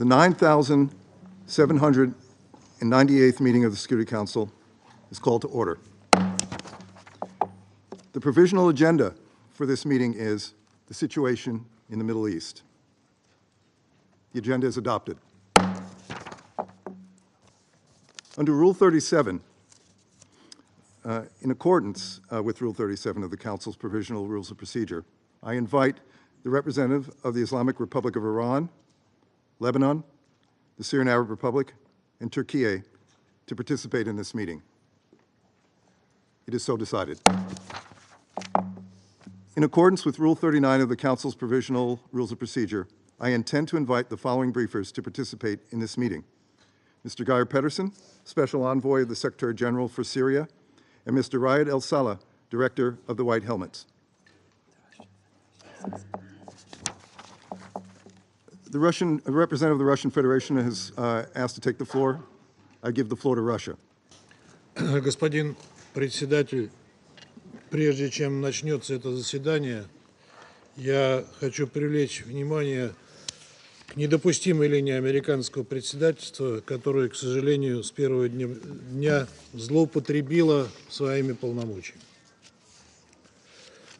The 9,798th meeting of the Security Council is called to order. The provisional agenda for this meeting is the situation in the Middle East. The agenda is adopted. Under Rule 37, in accordance with Rule 37 of the Council's Provisional Rules of Procedure, I invite the representative of the Islamic Republic of Iran, Lebanon, the Syrian Arab Republic, and Turkey to participate in this meeting. It is so decided. In accordance with Rule 39 of the Council's Provisional Rules of Procedure, I intend to invite the following briefers to participate in this meeting: Mr. Pederson, Special Envoy of the Secretary General for Syria, and Mr. Riyad al-Saleh, Director of the White Helmets. The representative of the Russian Federation has asked to take the floor. I give the floor to Russia. Господин председатель, прежде чем начнется это заседание, я хочу привлечь внимание к недопустимой линии американского председательства, которое, к сожалению, с первого дня злоупотребило своими полномочиями.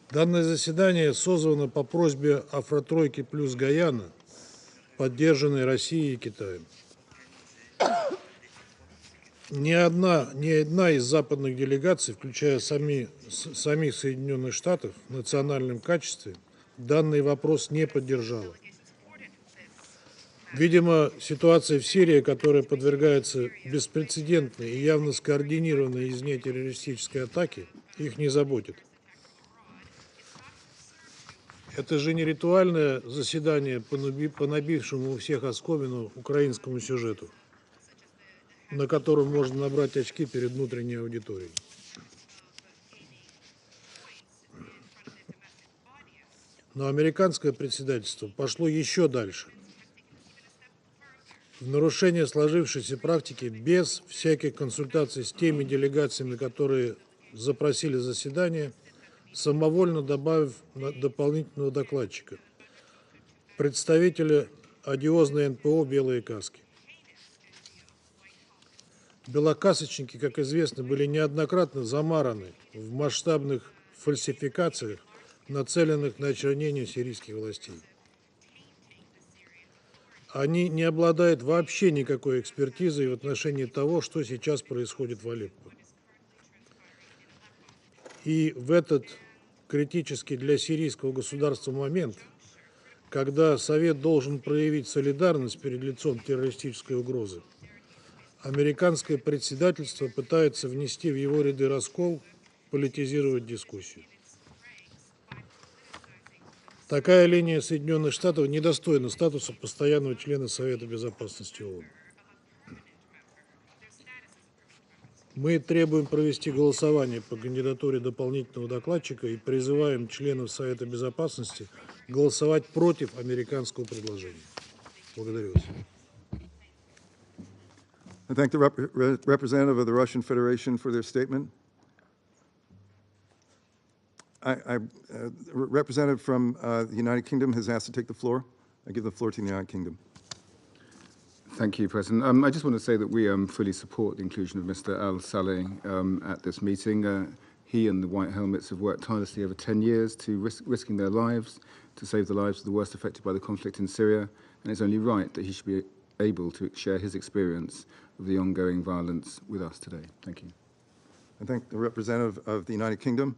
Данное заседание созвано по просьбе Афротройки плюс Гаяна, поддержанной Россией и Китаем. Ни одна из западных делегаций, включая самих Соединенных Штатов, в национальном качестве данный вопрос не поддержала. Видимо, ситуация в Сирии, которая подвергается беспрецедентной и явно скоординированной из нее террористической атаке, их не заботит. Это же не ритуальное заседание по набившему у всех оскомину украинскому сюжету, на котором можно набрать очки перед внутренней аудиторией. Но американское председательство пошло еще дальше. В нарушение сложившейся практики, без всяких консультаций с теми делегациями, которые запросили заседание, самовольно добавив дополнительного докладчика, представителя одиозной НПО «Белые каски». Белокасочники, как известно, были неоднократно замараны в масштабных фальсификациях, нацеленных на очернение сирийских властей. Они не обладают вообще никакой экспертизой в отношении того, что сейчас происходит в Алеппо. И в этот критический для сирийского государства момент, когда Совет должен проявить солидарность перед лицом террористической угрозы, американское председательство пытается внести в его ряды раскол, политизировать дискуссию. Такая линия Соединенных Штатов недостойна статуса постоянного члена Совета Безопасности ООН. Мы требуем провести голосование по кандидатуре дополнительного докладчика и призываем членов Совета Безопасности голосовать против американского предложения. Благодарю вас. I thank the representative of the Russian Federation for their statement. Representative from the United Kingdom has asked to take the floor. I give the floor to the United Kingdom. Thank you, President. I just want to say that we fully support the inclusion of Mr. al-Saleh at this meeting. He and the White Helmets have worked tirelessly over 10 years to risking their lives to save the lives of the worst affected by the conflict in Syria, and it's only right that he should be able to share his experience of the ongoing violence with us today. Thank you. I thank the representative of the United Kingdom.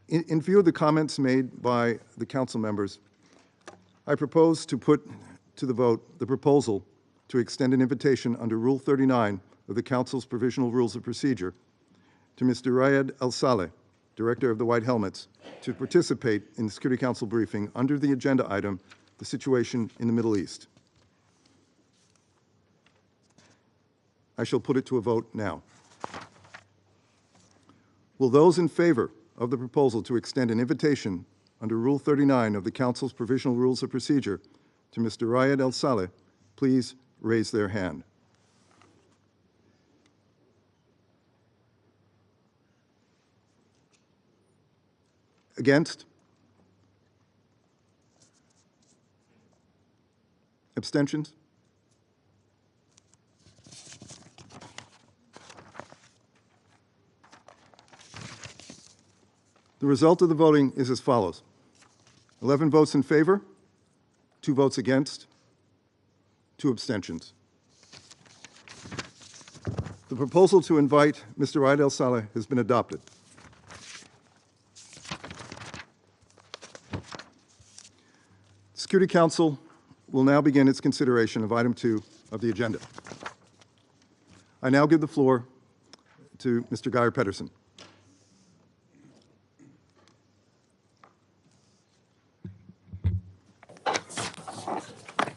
In view of the comments made by the Council members, I propose to put to the vote the proposal to extend an invitation under Rule 39 of the Council's Provisional Rules of Procedure to Mr. Riyad al-Saleh, Director of the White Helmets, to participate in the Security Council briefing under the agenda item, the situation in the Middle East. I shall put it to a vote now. Will those in favor of the proposal to extend an invitation under Rule 39 of the Council's Provisional Rules of Procedure to Mr. Riyad al-Saleh please raise their hand? Against? Abstentions? The result of the voting is as follows. 11 votes in favor, 2 votes against, 2 abstentions. The proposal to invite Mr. Raed al-Saleh has been adopted. The Security Council will now begin its consideration of item 2 of the agenda. I now give the floor to Mr. Geir Pederson.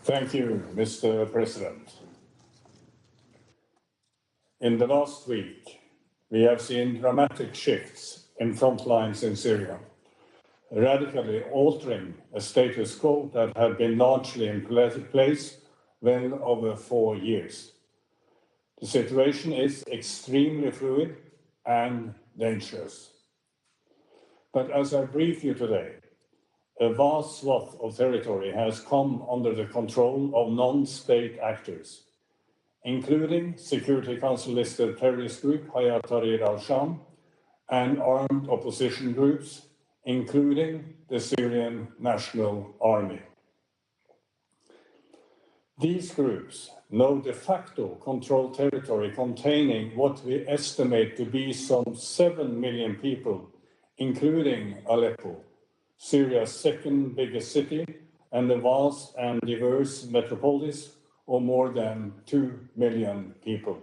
Thank you, Mr. President. In the last week, we have seen dramatic shifts in front lines in Syria, radically altering a status quo that had been largely in place well over 4 years. The situation is extremely fluid and dangerous. But as I brief you today, a vast swath of territory has come under the control of non-state actors, including Security Council-listed terrorist group Hayat Tahrir al-Sham and armed opposition groups, including the Syrian National Army. These groups now de facto control territory containing what we estimate to be some 7 million people, including Aleppo, Syria's second biggest city, and a vast and diverse metropolis of more than 2 million people.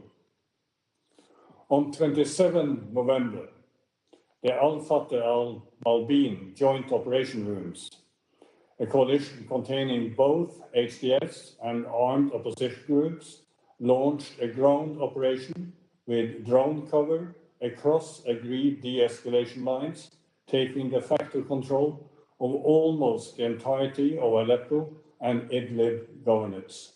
On 27 November, the Al-Fateh al-Malbeen Joint Operation Rooms, a coalition containing both HDS and armed opposition groups, launched a ground operation with drone cover across agreed de-escalation lines, taking de facto control of almost the entirety of Aleppo and Idlib governorates.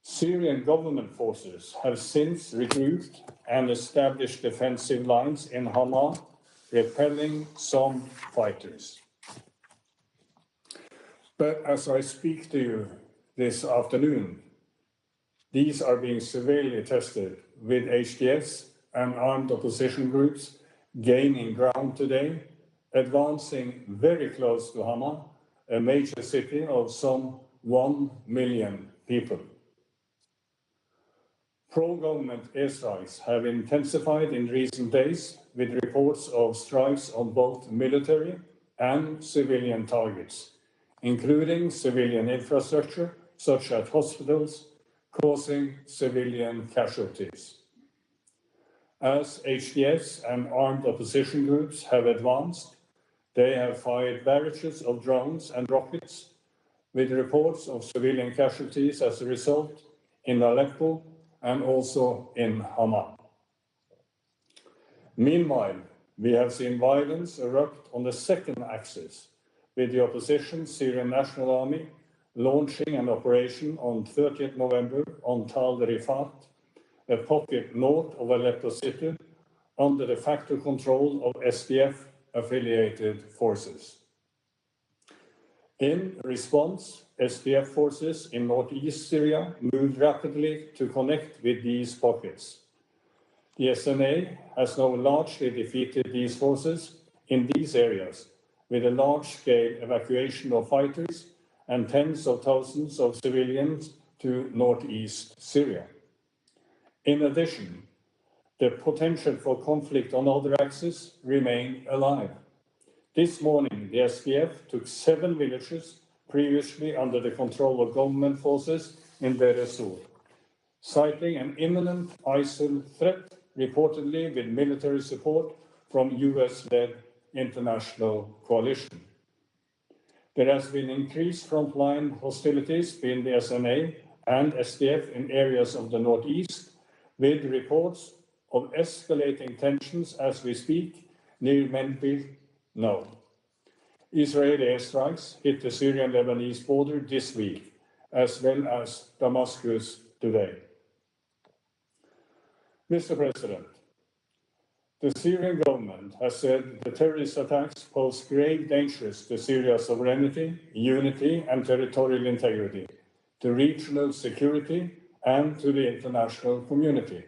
Syrian government forces have since recruited and established defensive lines in Hama, repelling some fighters. But as I speak to you this afternoon, these are being severely tested, with HDS and armed opposition groups gaining ground today, advancing very close to Hama, a major city of some 1 million people. Pro-government airstrikes have intensified in recent days, with reports of strikes on both military and civilian targets, including civilian infrastructure, such as hospitals, causing civilian casualties. As HDS and armed opposition groups have advanced, they have fired barrages of drones and rockets, with reports of civilian casualties as a result in Aleppo and also in Hama. Meanwhile, we have seen violence erupt on the second axis, with the opposition Syrian National Army launching an operation on 30th November on Tal Rifat, a pocket north of Aleppo city, under de facto control of SDF-affiliated forces. In response, SDF forces in northeast Syria moved rapidly to connect with these pockets. The SNA has now largely defeated these forces in these areas, with a large-scale evacuation of fighters and tens of thousands of civilians to northeast Syria. In addition, the potential for conflict on other axes remain alive. This morning, the SDF took 7 villages previously under the control of government forces in Deir ez-Zor, citing an imminent ISIL threat, reportedly with military support from US-led international coalition. There has been increased frontline hostilities between the SNA and SDF in areas of the northeast, with reports of escalating tensions as we speak near Menbir now. Israeli airstrikes hit the Syrian-Lebanese border this week, as well as Damascus today. Mr. President, The Syrian government has said the terrorist attacks pose grave dangers to Syria's sovereignty, unity, and territorial integrity, to regional security, and to the international community.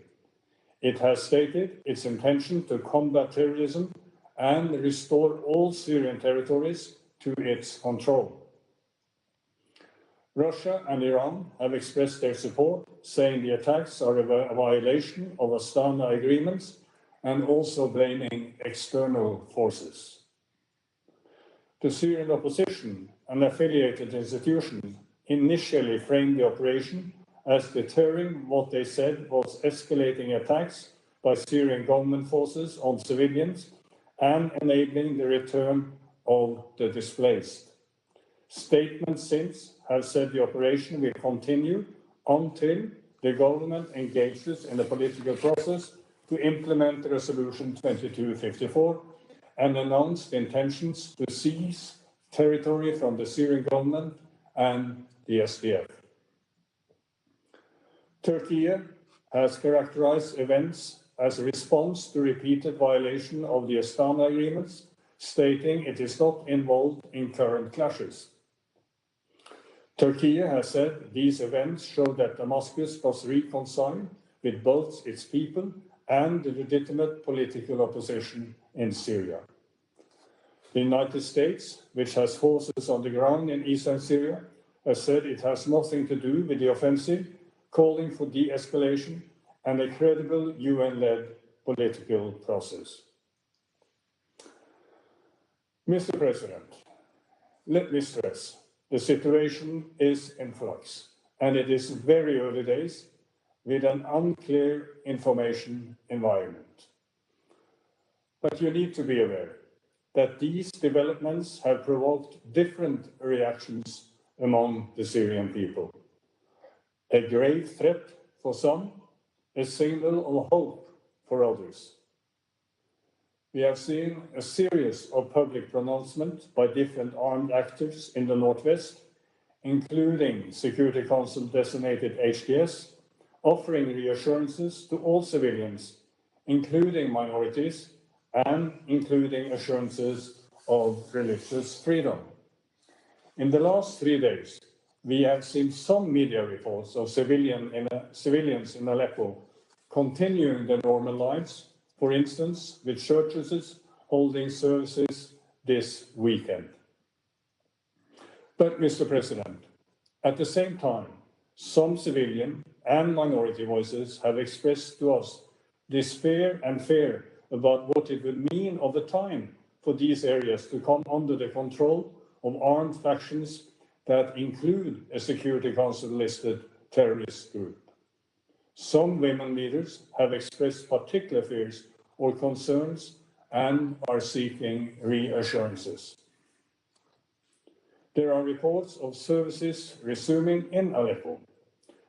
It has stated its intention to combat terrorism and restore all Syrian territories to its control. Russia and Iran have expressed their support, saying the attacks are a violation of Astana agreements and also blaming external forces. The Syrian opposition and affiliated institutions initially framed the operation as deterring what they said was escalating attacks by Syrian government forces on civilians and enabling the return of the displaced. Statements since have said the operation will continue until the government engages in a political process to implement Resolution 2254 and announced intentions to seize territory from the Syrian government and the SDF. Turkey has characterized events as a response to repeated violation of the Astana agreements, stating it is not involved in current clashes. Turkey has said these events show that Damascus was reconciled with both its people and the legitimate political opposition in Syria. The United States, which has forces on the ground in eastern Syria, has said it has nothing to do with the offensive, calling for de-escalation and a credible UN-led political process. Mr. President, let me stress, the situation is in flux, and it is very early days with an unclear information environment. But you need to be aware that these developments have provoked different reactions among the Syrian people. A grave threat for some, a signal of hope for others. We have seen a series of public pronouncements by different armed actors in the Northwest, including Security Council designated HTS, offering reassurances to all civilians, including minorities, and including assurances of religious freedom. In the last 3 days, we have seen some media reports of civilians in Aleppo continuing their normal lives, for instance, with churches holding services this weekend. But, Mr. President, at the same time, some civilian and minority voices have expressed to us despair and fear about what it would mean over time for these areas to come under the control of armed factions that include a Security Council-listed terrorist group. Some women leaders have expressed particular fears or concerns and are seeking reassurances. There are reports of services resuming in Aleppo,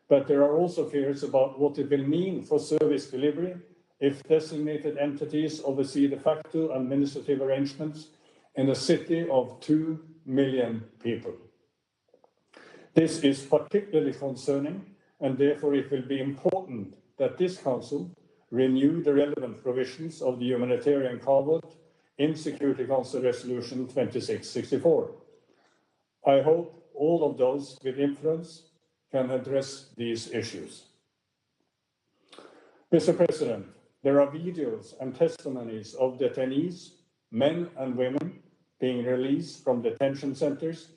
but there are also fears about what it will mean for service delivery if designated entities oversee de facto administrative arrangements in a city of 2 million people. This is particularly concerning, and therefore it will be important that this Council renew the relevant provisions of the humanitarian carve-out in Security Council Resolution 2664. I hope all of those with influence can address these issues. Mr. President, there are videos and testimonies of detainees, men and women, being released from detention centers,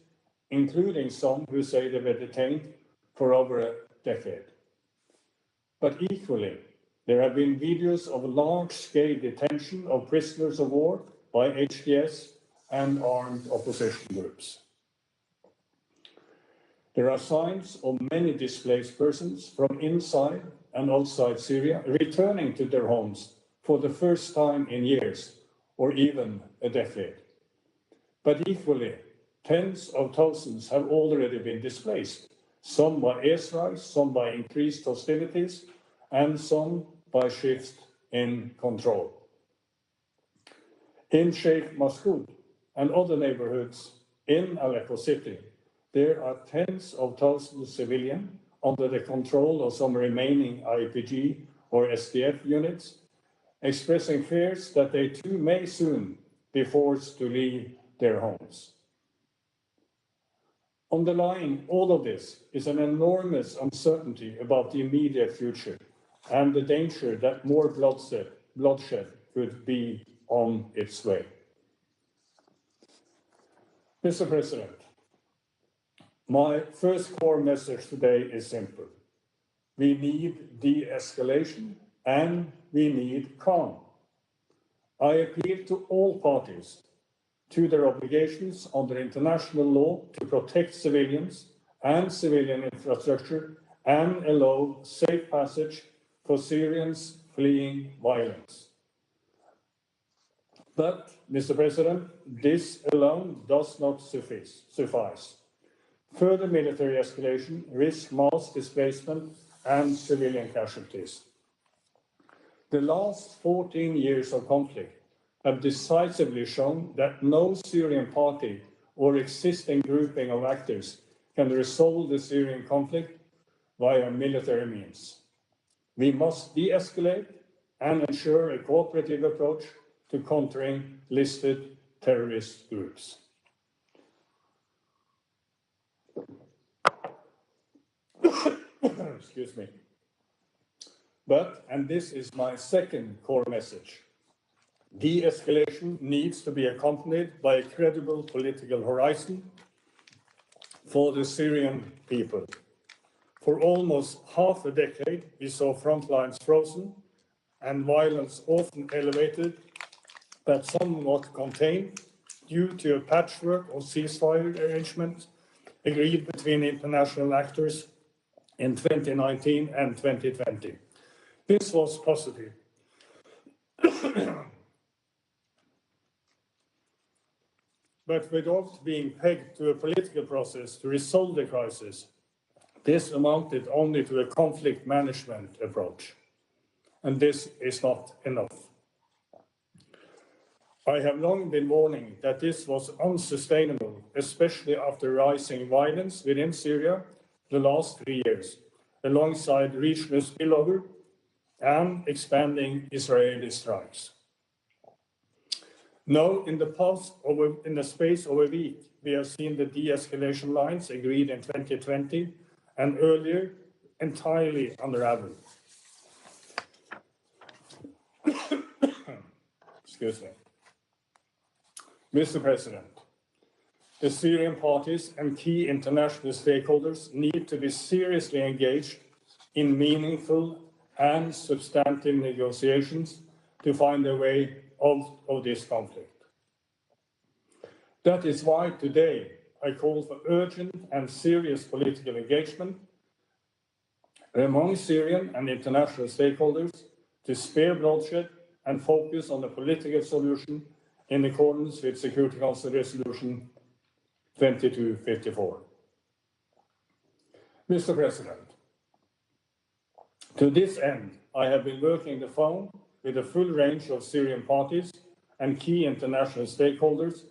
including some who say they were detained for over a decade. But equally, there have been videos of large-scale detention of prisoners of war by HTS and armed opposition groups. There are signs of many displaced persons from inside and outside Syria returning to their homes for the first time in years or even a decade. But equally, tens of thousands have already been displaced, some by airstrikes, some by increased hostilities, and some by shift in control. In Sheikh Massoud and other neighborhoods in Aleppo city, there are tens of thousands of civilians under the control of some remaining IPG or SDF units, expressing fears that they too may soon be forced to leave their homes. Underlying all of this is an enormous uncertainty about the immediate future and the danger that more bloodshed could be on its way. Mr. President, my first core message today is simple. We need de-escalation and we need calm. I appeal to all parties to their obligations under international law to protect civilians and civilian infrastructure and allow safe passage for Syrians fleeing violence. But, Mr. President, this alone does not suffice. Further military escalation risks mass displacement and civilian casualties. The last 14 years of conflict have decisively shown that no Syrian party or existing grouping of actors can resolve the Syrian conflict via military means. We must de-escalate and ensure a cooperative approach to countering listed terrorist groups. Excuse me. But, and this is my second core message, de-escalation needs to be accompanied by a credible political horizon for the Syrian people. For almost half a decade, we saw front lines frozen and violence often elevated but somewhat contained due to a patchwork of ceasefire arrangements agreed between international actors in 2019 and 2020. This was positive. But without being pegged to a political process to resolve the crisis, this amounted only to a conflict management approach. And this is not enough. I have long been warning that this was unsustainable, especially after rising violence within Syria the last 3 years, alongside regional spillover and expanding Israeli strikes. Now, in the space of a week, we have seen the de-escalation lines agreed in 2020 and earlier entirely unraveled. Excuse me. Mr. President, the Syrian parties and key international stakeholders need to be seriously engaged in meaningful and substantive negotiations to find a way out of this conflict. That is why today I call for urgent and serious political engagement among Syrian and international stakeholders to spare bloodshed and focus on a political solution in accordance with Security Council Resolution 2254. Mr. President, to this end, I have been working the phone with a full range of Syrian parties and key international stakeholders,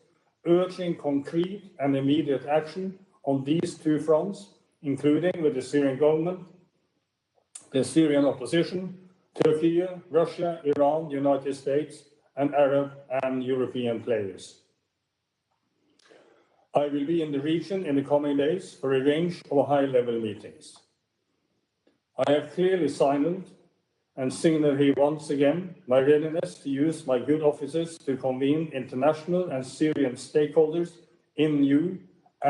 urging concrete and immediate action on these two fronts, including with the Syrian government, the Syrian opposition, Turkey, Russia, Iran, United States, and Arab and European players. I will be in the region in the coming days for a range of high-level meetings. I have clearly signaled and signal here once again my readiness to use my good offices to convene international and Syrian stakeholders in new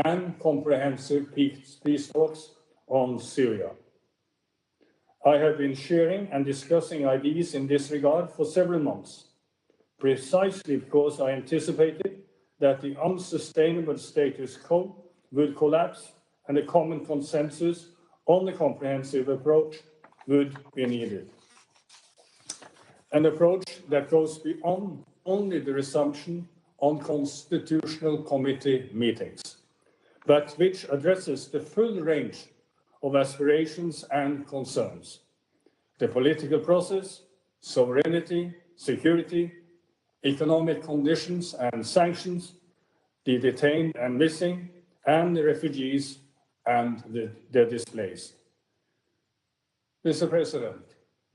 and comprehensive peace talks on Syria. I have been sharing and discussing ideas in this regard for several months, precisely because I anticipated that the unsustainable status quo would collapse and a common consensus on the comprehensive approach would be needed. An approach that goes beyond only the resumption on constitutional committee meetings, but which addresses the full range of aspirations and concerns: the political process, sovereignty, security, economic conditions and sanctions, the detained and missing, and the refugees and the displaced. Mr. President,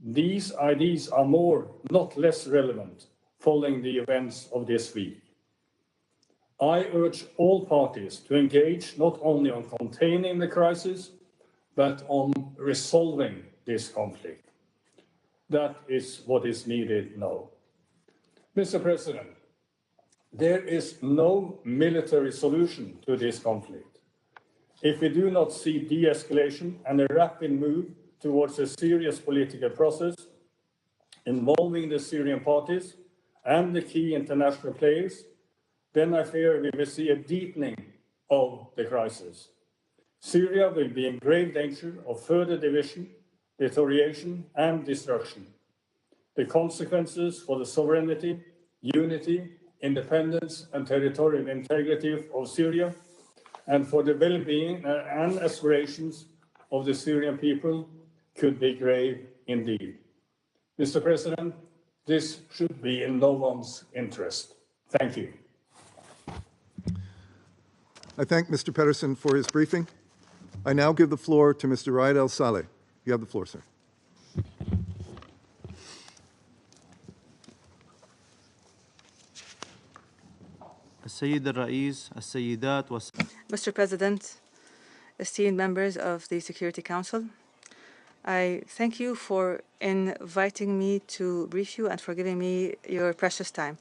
These ideas are more, not less relevant following the events of this week. I urge all parties to engage not only on containing the crisis, but on resolving this conflict. That is what is needed now. Mr. President, there is no military solution to this conflict. If we do not see de-escalation and a rapid move towards a serious political process involving the Syrian parties and the key international players, then I fear we will see a deepening of the crisis. Syria will be in grave danger of further division, deterioration, and destruction. The consequences for the sovereignty, unity, independence, and territorial integrity of Syria, and for the well-being and aspirations of the Syrian people could be grave indeed. Mr. President, this should be in no one's interest. Thank you. I thank Mr. Pederson for his briefing. I now give the floor to Mr. Raed al-Saleh. You have the floor, sir. Mr. President, esteemed members of the Security Council, I thank you for inviting me to brief you and for giving me your precious time.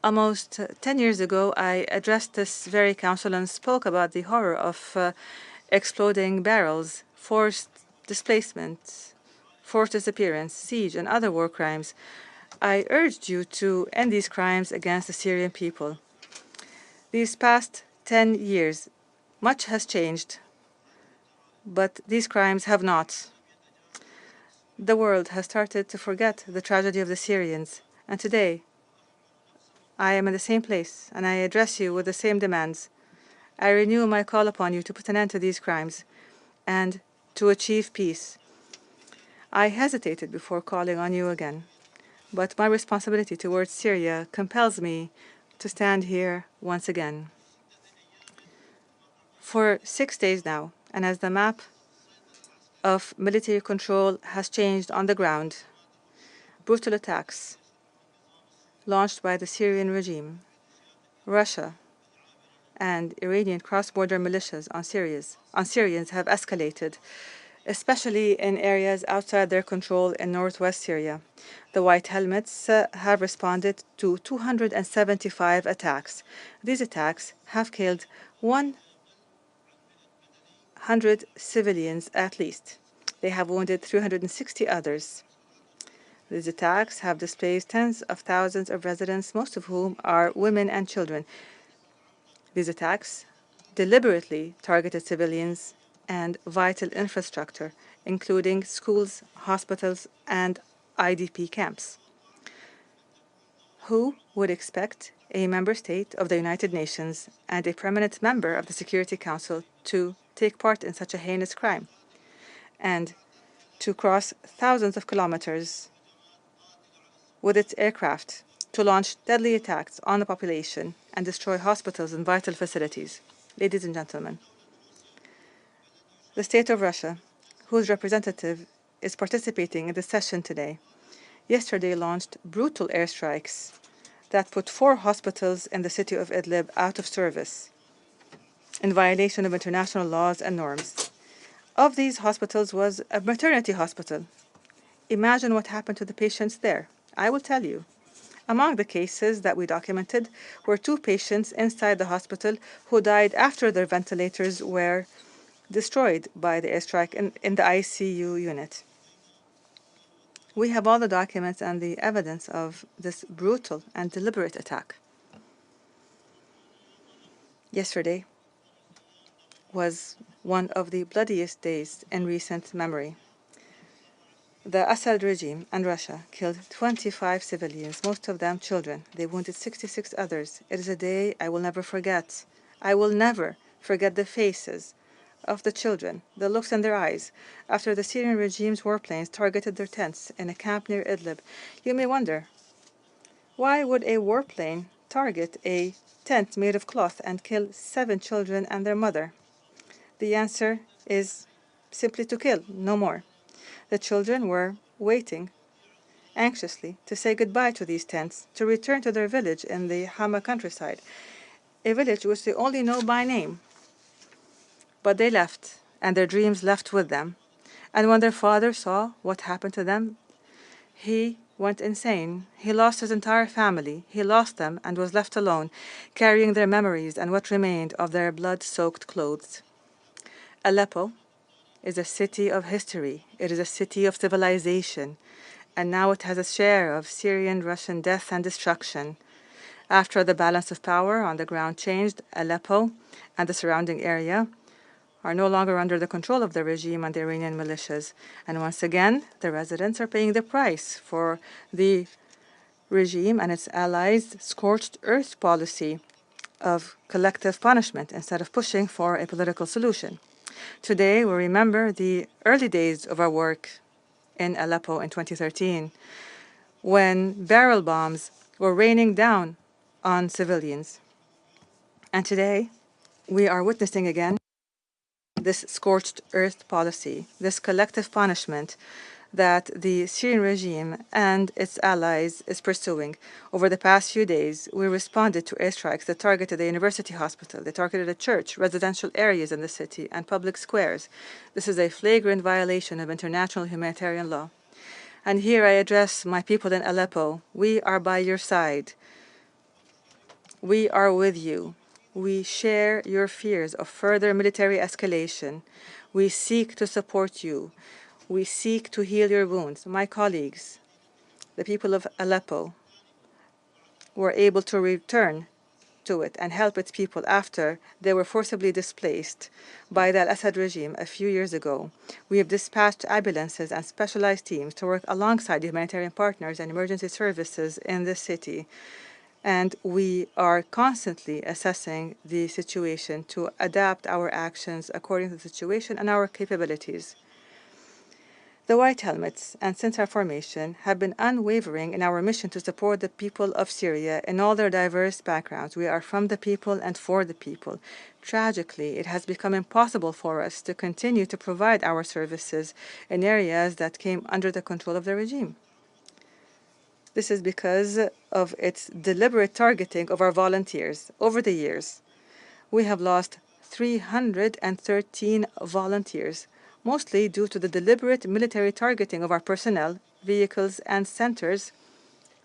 Almost 10 years ago, I addressed this very council and spoke about the horror of exploding barrels, forced displacement, forced disappearance, siege, and other war crimes. I urged you to end these crimes against the Syrian people. These past 10 years, much has changed, but these crimes have not. The world has started to forget the tragedy of the Syrians, and today I am in the same place, and I address you with the same demands. I renew my call upon you to put an end to these crimes and to achieve peace. I hesitated before calling on you again, but my responsibility towards Syria compels me to stand here once again. For 6 days now, and as the map of military control has changed on the ground, brutal attacks launched by the Syrian regime, Russia, and Iranian cross-border militias on Syrians have escalated, especially in areas outside their control in northwest Syria. The White Helmets have responded to 275 attacks. These attacks have killed 100 civilians at least. They have wounded 360 others. These attacks have displaced tens of thousands of residents, most of whom are women and children. These attacks deliberately targeted civilians and vital infrastructure, including schools, hospitals, and IDP camps. Who would expect a member state of the United Nations and a permanent member of the Security Council to take part in such a heinous crime and to cross thousands of kilometers with its aircraft to launch deadly attacks on the population and destroy hospitals and vital facilities? Ladies and gentlemen, the state of Russia, whose representative is participating in the session today, yesterday launched brutal airstrikes that put 4 hospitals in the city of Idlib out of service in violation of international laws and norms. Of these hospitals was a maternity hospital. Imagine what happened to the patients there. I will tell you. Among the cases that we documented were 2 patients inside the hospital who died after their ventilators were destroyed by the airstrike in the ICU unit. We have all the documents and the evidence of this brutal and deliberate attack. Yesterday was one of the bloodiest days in recent memory. The Assad regime and Russia killed 25 civilians, most of them children. They wounded 66 others. It is a day I will never forget. I will never forget the faces of the children, the looks in their eyes, after the Syrian regime's warplanes targeted their tents in a camp near Idlib. You may wonder, why would a warplane target a tent made of cloth and kill 7 children and their mother? The answer is simply to kill, no more. The children were waiting anxiously to say goodbye to these tents, to return to their village in the Hama countryside, a village which they only know by name. But they left, and their dreams left with them. And when their father saw what happened to them, he went insane. He lost his entire family. He lost them and was left alone, carrying their memories and what remained of their blood-soaked clothes. Aleppo is a city of history. It is a city of civilization. And now it has a share of Syrian-Russian death and destruction. After the balance of power on the ground changed, Aleppo and the surrounding area are no longer under the control of the regime and the Iranian militias. And once again, the residents are paying the price for the regime and its allies' scorched earth policy of collective punishment instead of pushing for a political solution. Today, we remember the early days of our work in Aleppo in 2013, when barrel bombs were raining down on civilians. And today, we are witnessing again this scorched earth policy, this collective punishment that the Syrian regime and its allies is pursuing. Over the past few days, we responded to airstrikes that targeted a university hospital, they targeted a church, residential areas in the city, and public squares. This is a flagrant violation of international humanitarian law. And here I address my people in Aleppo. We are by your side. We are with you. We share your fears of further military escalation. We seek to support you. We seek to heal your wounds. My colleagues, the people of Aleppo, were able to return to it and help its people after they were forcibly displaced by the al-Assad regime a few years ago. We have dispatched ambulances and specialized teams to work alongside humanitarian partners and emergency services in this city. And we are constantly assessing the situation to adapt our actions according to the situation and our capabilities. The White Helmets, and since our formation, have been unwavering in our mission to support the people of Syria in all their diverse backgrounds. We are from the people and for the people. Tragically, it has become impossible for us to continue to provide our services in areas that came under the control of the regime. This is because of its deliberate targeting of our volunteers. Over the years, we have lost 313 volunteers, mostly due to the deliberate military targeting of our personnel, vehicles, and centers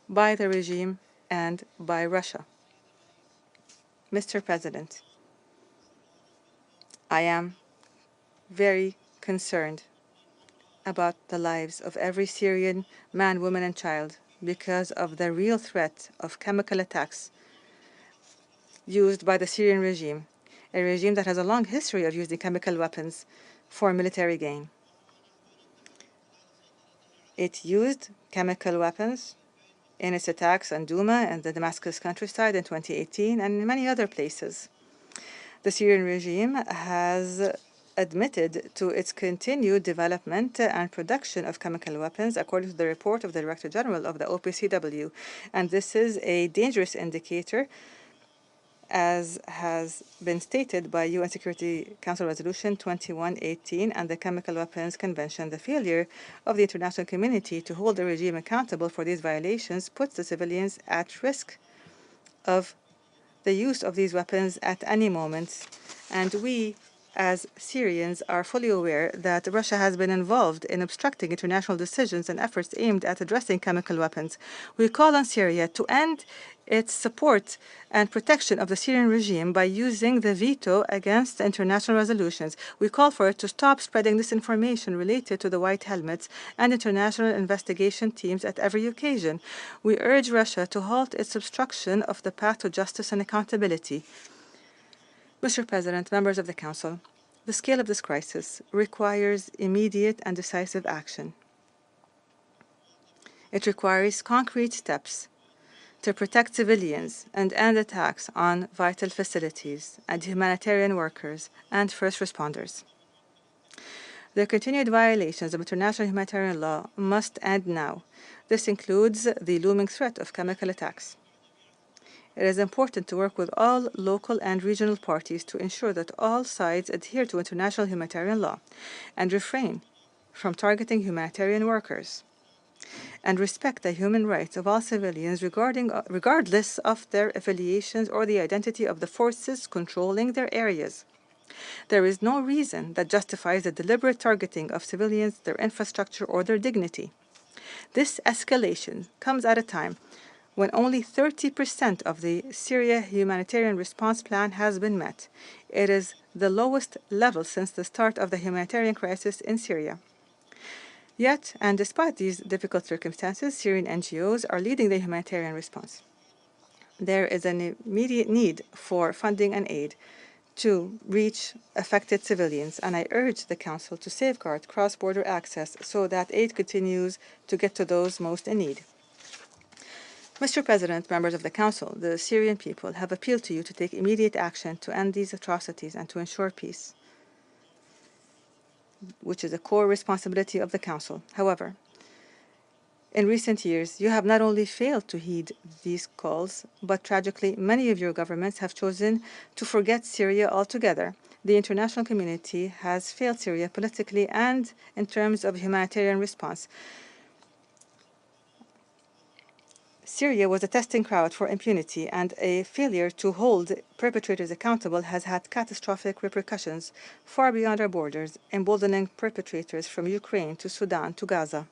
by the regime and by Russia. Mr. President, I am very concerned about the lives of every Syrian man, woman, and child because of the real threat of chemical attacks used by the Syrian regime, a regime that has a long history of using chemical weapons for military gain. It used chemical weapons in its attacks on Douma and the Damascus countryside in 2018 and in many other places. The Syrian regime has admitted to its continued development and production of chemical weapons, according to the report of the Director General of the OPCW. And this is a dangerous indicator, as has been stated by UN Security Council Resolution 2118 and the Chemical Weapons Convention. The failure of the international community to hold the regime accountable for these violations puts the civilians at risk of the use of these weapons at any moment. And we, as Syrians, are fully aware that Russia has been involved in obstructing international decisions and efforts aimed at addressing chemical weapons. We call on Syria to end its support and protection of the Syrian regime by using the veto against international resolutions. We call for it to stop spreading disinformation related to the White Helmets and international investigation teams at every occasion. We urge Russia to halt its obstruction of the path to justice and accountability. Mr. President, members of the Council, the scale of this crisis requires immediate and decisive action. It requires concrete steps to protect civilians and end attacks on vital facilities and humanitarian workers and first responders. The continued violations of international humanitarian law must end now. This includes the looming threat of chemical attacks. It is important to work with all local and regional parties to ensure that all sides adhere to international humanitarian law and refrain from targeting humanitarian workers. and respect the human rights of all civilians regardless of their affiliations or the identity of the forces controlling their areas. There is no reason that justifies the deliberate targeting of civilians, their infrastructure, or their dignity. This escalation comes at a time when only 30% of the Syria humanitarian response plan has been met. It is the lowest level since the start of the humanitarian crisis in Syria. Yet, and despite these difficult circumstances, Syrian NGOs are leading the humanitarian response. There is an immediate need for funding and aid to reach affected civilians, and I urge the Council to safeguard cross-border access so that aid continues to get to those most in need. Mr. President, members of the Council, the Syrian people have appealed to you to take immediate action to end these atrocities and to ensure peace, which is a core responsibility of the Council. However, in recent years, you have not only failed to heed these calls, but tragically, many of your governments have chosen to forget Syria altogether. The international community has failed Syria politically and in terms of humanitarian response. Syria was a testing ground for impunity, and a failure to hold perpetrators accountable has had catastrophic repercussions far beyond our borders, emboldening perpetrators from Ukraine to Sudan to Gaza.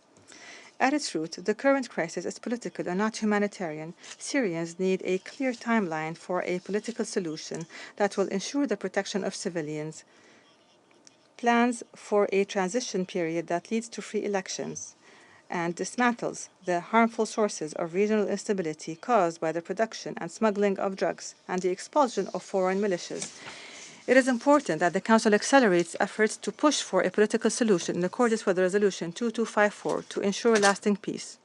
At its root, the current crisis is political and not humanitarian. Syrians need a clear timeline for a political solution that will ensure the protection of civilians, plans for a transition period that leads to free elections, and dismantles the harmful sources of regional instability caused by the production and smuggling of drugs and the expulsion of foreign militias. It is important that the Council accelerates efforts to push for a political solution in accordance with Resolution 2254 to ensure lasting peace.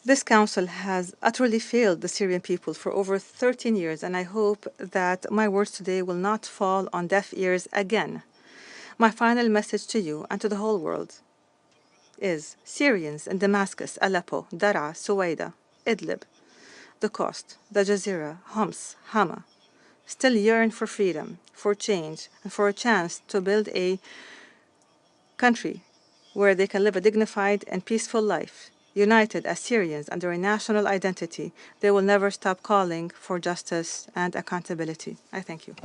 This Council has utterly failed the Syrian people for over 13 years, and I hope that my words today will not fall on deaf ears again. My final message to you and to the whole world is Syrians in Damascus, Aleppo, Daraa, Suwaida, Idlib, the Coast, the Jazeera, Homs, Hama, still yearn for freedom, for change, and for a chance to build a country where they can live a dignified and peaceful life. United as Syrians under a national identity, they will never stop calling for justice and accountability. I thank you.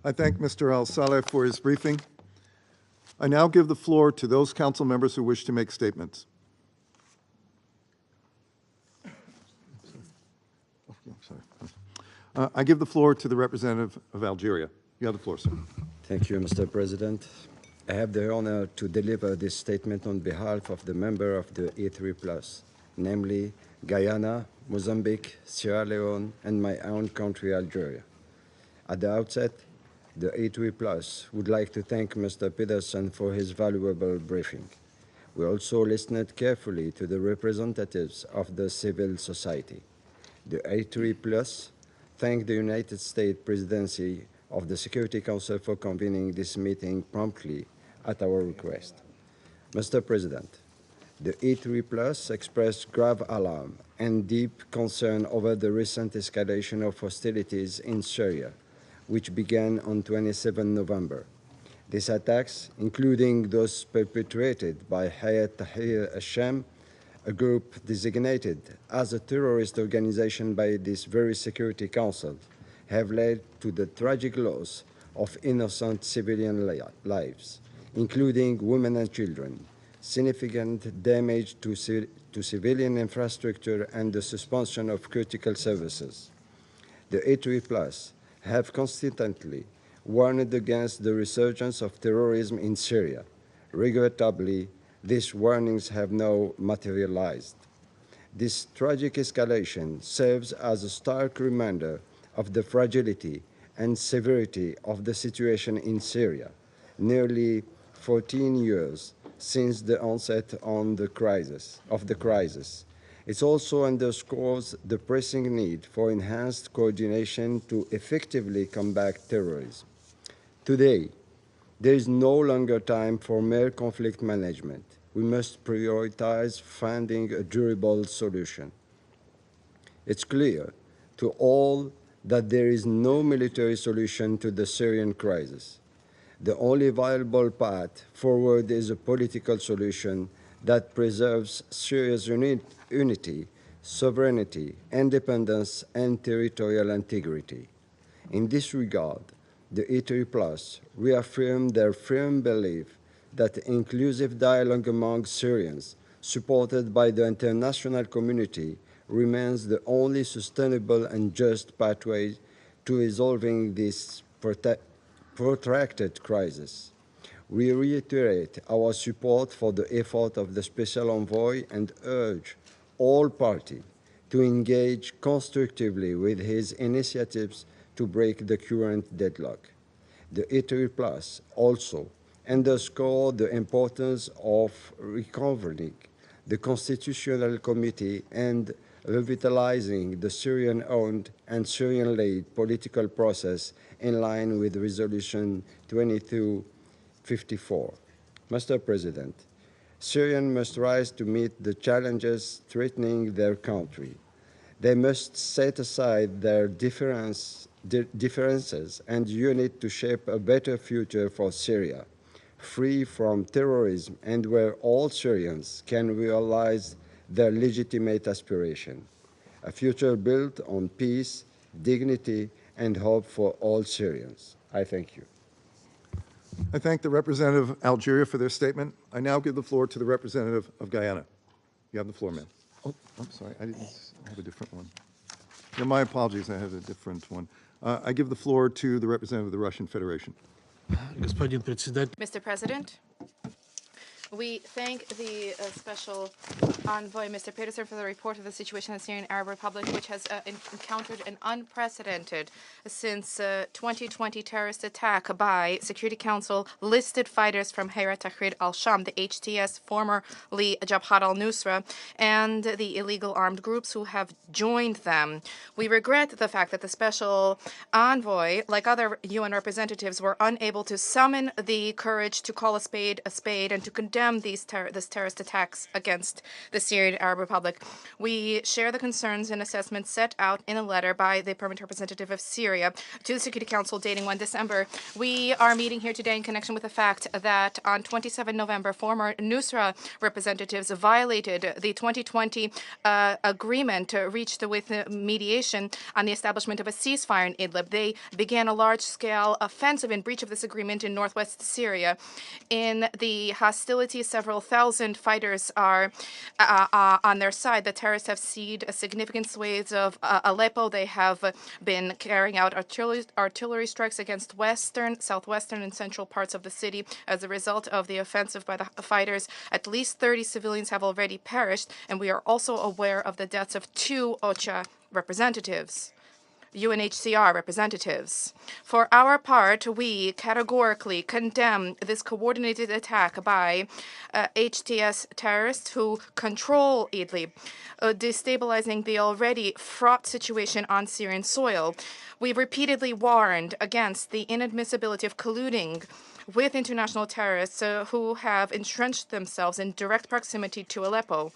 I thank Mr. al-Saleh for his briefing. I now give the floor to those council members who wish to make statements. I give the floor to the representative of Algeria. You have the floor, sir. Thank you, Mr. President. I have the honor to deliver this statement on behalf of the member of the E3+, namely Guyana, Mozambique, Sierra Leone, and my own country, Algeria. At the outset, the E3+ would like to thank Mr. Pederson for his valuable briefing. We also listened carefully to the representatives of the civil society. The E3+ thank the United States Presidency of the Security Council for convening this meeting promptly at our request. Mr. President, the E3+ expressed grave alarm and deep concern over the recent escalation of hostilities in Syria, which began on 27 November. These attacks, including those perpetrated by Hayat Tahrir al-Sham, a group designated as a terrorist organization by this very Security Council, have led to the tragic loss of innocent civilian lives, including women and children, significant damage to civilian infrastructure, and the suspension of critical services. The E3+ have constantly warned against the resurgence of terrorism in Syria. Regrettably, these warnings have now materialized. This tragic escalation serves as a stark reminder of the fragility and severity of the situation in Syria, nearly 14 years since the onset of the crisis. It also underscores the pressing need for enhanced coordination to effectively combat terrorism. Today, there is no longer time for mere conflict management. We must prioritize finding a durable solution. It's clear to all that there is no military solution to the Syrian crisis. The only viable path forward is a political solution that preserves Syria's unity, sovereignty, independence, and territorial integrity. In this regard, the E3 Plus reaffirmed their firm belief that inclusive dialogue among Syrians, supported by the international community, remains the only sustainable and just pathway to resolving this protracted crisis. We reiterate our support for the effort of the Special Envoy and urge all parties to engage constructively with his initiatives to break the current deadlock. The E3 Plus also underscored the importance of recovering the Constitutional Committee and revitalizing the Syrian-owned and Syrian-led political process in line with Resolution 2254. Mr. President, Syrians must rise to meet the challenges threatening their country. They must set aside their differences and unite to shape a better future for Syria, free from terrorism and where all Syrians can realize their legitimate aspiration, a future built on peace, dignity, and hope for all Syrians. I thank you. I thank the representative of Algeria for their statement. I now give the floor to the representative of Guyana. You have the floor, ma'am. Oh, I'm sorry, I have a different one. No, my apologies, I have a different one. I give the floor to the representative of the Russian Federation. Mr. President, we thank the Special Envoy, Mr. Pederson, for the report of the situation in the Syrian Arab Republic, which has encountered an unprecedented since 2020 terrorist attack by Security Council listed fighters from Hayat Tahrir al-Sham, the HTS, formerly Jabhat al-Nusra, and the illegal armed groups who have joined them. We regret the fact that the Special Envoy, like other UN representatives, were unable to summon the courage to call a spade, and to condemn these terrorist attacks against the Syrian Arab Republic. We share the concerns and assessments set out in a letter by the permanent representative of Syria to the Security Council dating 1 December. We are meeting here today in connection with the fact that on 27 November, former Nusra representatives violated the 2020 agreement reached with mediation on the establishment of a ceasefire in Idlib. They began a large-scale offensive in breach of this agreement in northwest Syria. In the hostility, several thousand fighters are on their side. The terrorists have seized significant swathes of Aleppo. They have been carrying out artillery strikes against western, southwestern, and central parts of the city. As a result of the offensive by the fighters, at least 30 civilians have already perished, and we are also aware of the deaths of 2 OCHA representatives. UNHCR representatives. For our part, we categorically condemn this coordinated attack by HTS terrorists who control Idlib, destabilizing the already fraught situation on Syrian soil. We've repeatedly warned against the inadmissibility of colluding with international terrorists who have entrenched themselves in direct proximity to Aleppo.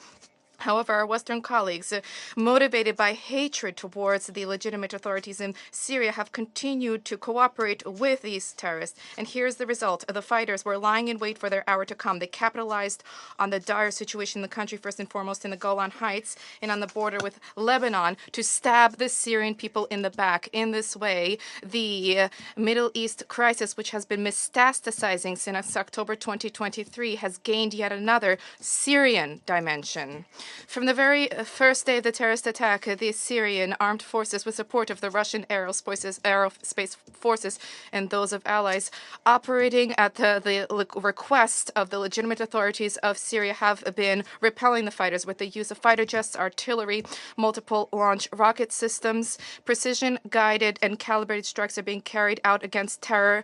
However, our Western colleagues, motivated by hatred towards the legitimate authorities in Syria, have continued to cooperate with these terrorists. And here's the result. The fighters were lying in wait for their hour to come. They capitalized on the dire situation in the country, first and foremost in the Golan Heights and on the border with Lebanon, to stab the Syrian people in the back. In this way, the Middle East crisis, which has been metastasizing since October 2023, has gained yet another Syrian dimension. From the very first day of the terrorist attack, the Syrian armed forces, with support of the Russian aerospace forces and those of allies, operating at the request of the legitimate authorities of Syria, have been repelling the fighters with the use of fighter jets, artillery, multiple launch rocket systems. Precision-guided and calibrated strikes are being carried out against terror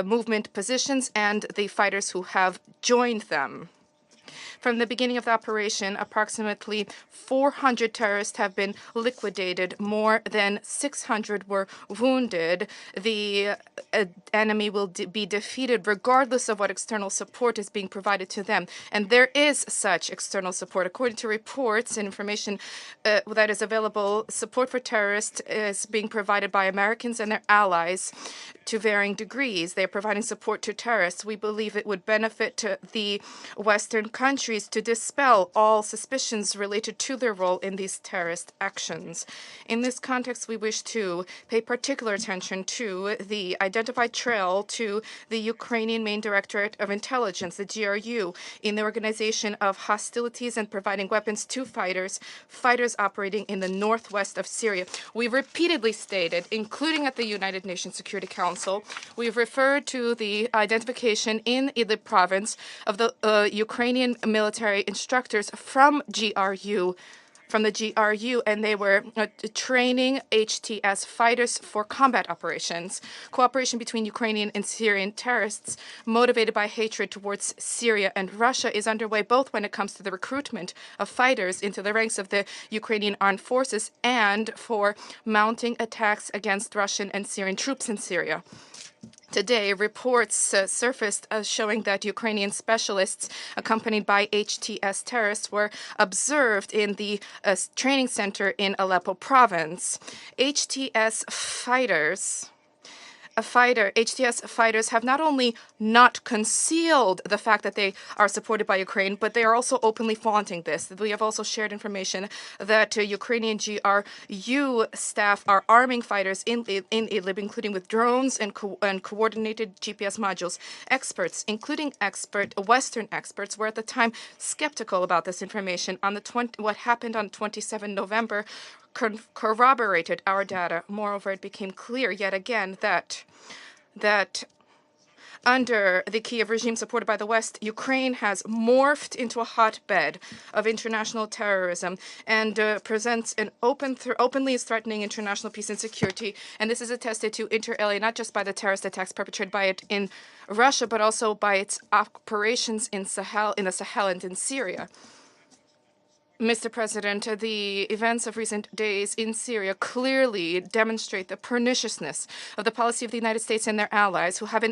movement positions and the fighters who have joined them. From the beginning of the operation, approximately 400 terrorists have been liquidated. More than 600 were wounded. The enemy will be defeated regardless of what external support is being provided to them. And there is such external support. According to reports and information that is available, support for terrorists is being provided by Americans and their allies to varying degrees. They are providing support to terrorists. We believe it would benefit the Western countries to dispel all suspicions related to their role in these terrorist actions. In this context, we wish to pay particular attention to the identified trail to the Ukrainian Main Directorate of Intelligence, the GRU, in the organization of hostilities and providing weapons to fighters operating in the northwest of Syria. We've repeatedly stated, including at the United Nations Security Council, we've referred to the identification in Idlib province of the Ukrainian military instructors from the GRU, and they were training HTS fighters for combat operations. Cooperation between Ukrainian and Syrian terrorists motivated by hatred towards Syria and Russia is underway, both when it comes to the recruitment of fighters into the ranks of the Ukrainian armed forces and for mounting attacks against Russian and Syrian troops in Syria. Today, reports surfaced showing that Ukrainian specialists accompanied by HTS terrorists were observed in the training center in Aleppo province. HTS fighters have not only not concealed the fact that they are supported by Ukraine, but they are also openly flaunting this. We have also shared information that Ukrainian GRU staff are arming fighters in Idlib, including with drones and coordinated GPS modules. Experts, including Western experts, were at the time skeptical about this information. What happened on 27 November corroborated our data. Moreover, it became clear yet again that under the Kiev regime supported by the West, Ukraine has morphed into a hotbed of international terrorism and presents an openly is threatening international peace and security. And this is attested to inter alia, not just by the terrorist attacks perpetrated by it in Russia, but also by its operations in the Sahel and in Syria. Mr. President, the events of recent days in Syria clearly demonstrate the perniciousness of the policy of the United States and their allies, who have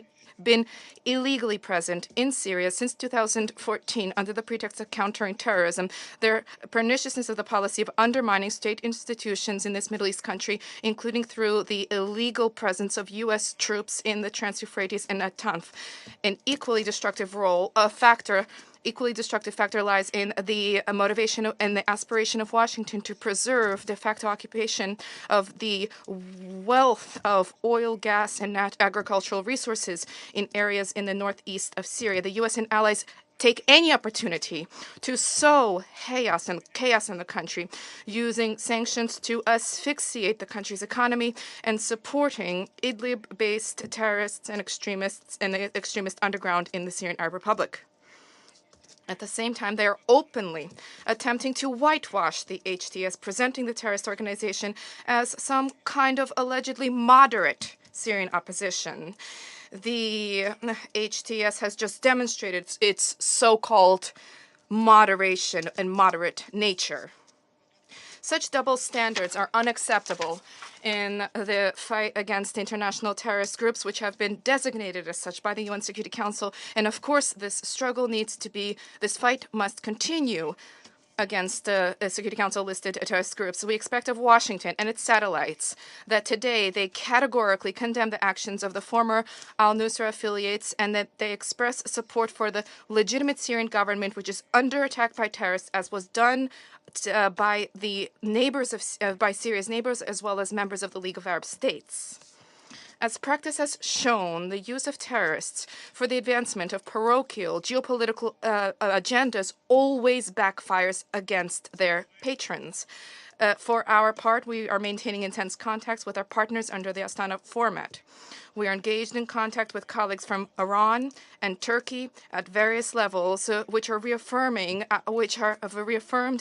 been illegally present in Syria since 2014 under the pretext of countering terrorism. Their perniciousness of the policy of undermining state institutions in this Middle East country, including through the illegal presence of U.S. troops in the Trans-Euphrates and Natanz. An equally destructive factor lies in the motivation and the aspiration of Washington to preserve de facto occupation of the wealth of oil, gas, and agricultural resources in areas in the northeast of Syria. The U.S. and allies take any opportunity to sow chaos in the country, using sanctions to asphyxiate the country's economy and supporting Idlib-based terrorists and extremists and the extremist underground in the Syrian Arab Republic. At the same time, they are openly attempting to whitewash the HTS, presenting the terrorist organization as some kind of allegedly moderate Syrian opposition. The HTS has just demonstrated its so-called moderation and moderate nature. Such double standards are unacceptable in the fight against international terrorist groups, which have been designated as such by the UN Security Council. And of course, this fight must continue against the Security Council-listed terrorist groups. We expect of Washington and its satellites that today they categorically condemn the actions of the former al-Nusra affiliates and that they express support for the legitimate Syrian government, which is under attack by terrorists, as was done by Syria's neighbors, as well as members of the League of Arab States. As practice has shown, the use of terrorists for the advancement of parochial geopolitical agendas always backfires against their patrons. For our part, we are maintaining intense contacts with our partners under the Astana format. We are engaged in contact with colleagues from Iran and Turkey at various levels, which have reaffirmed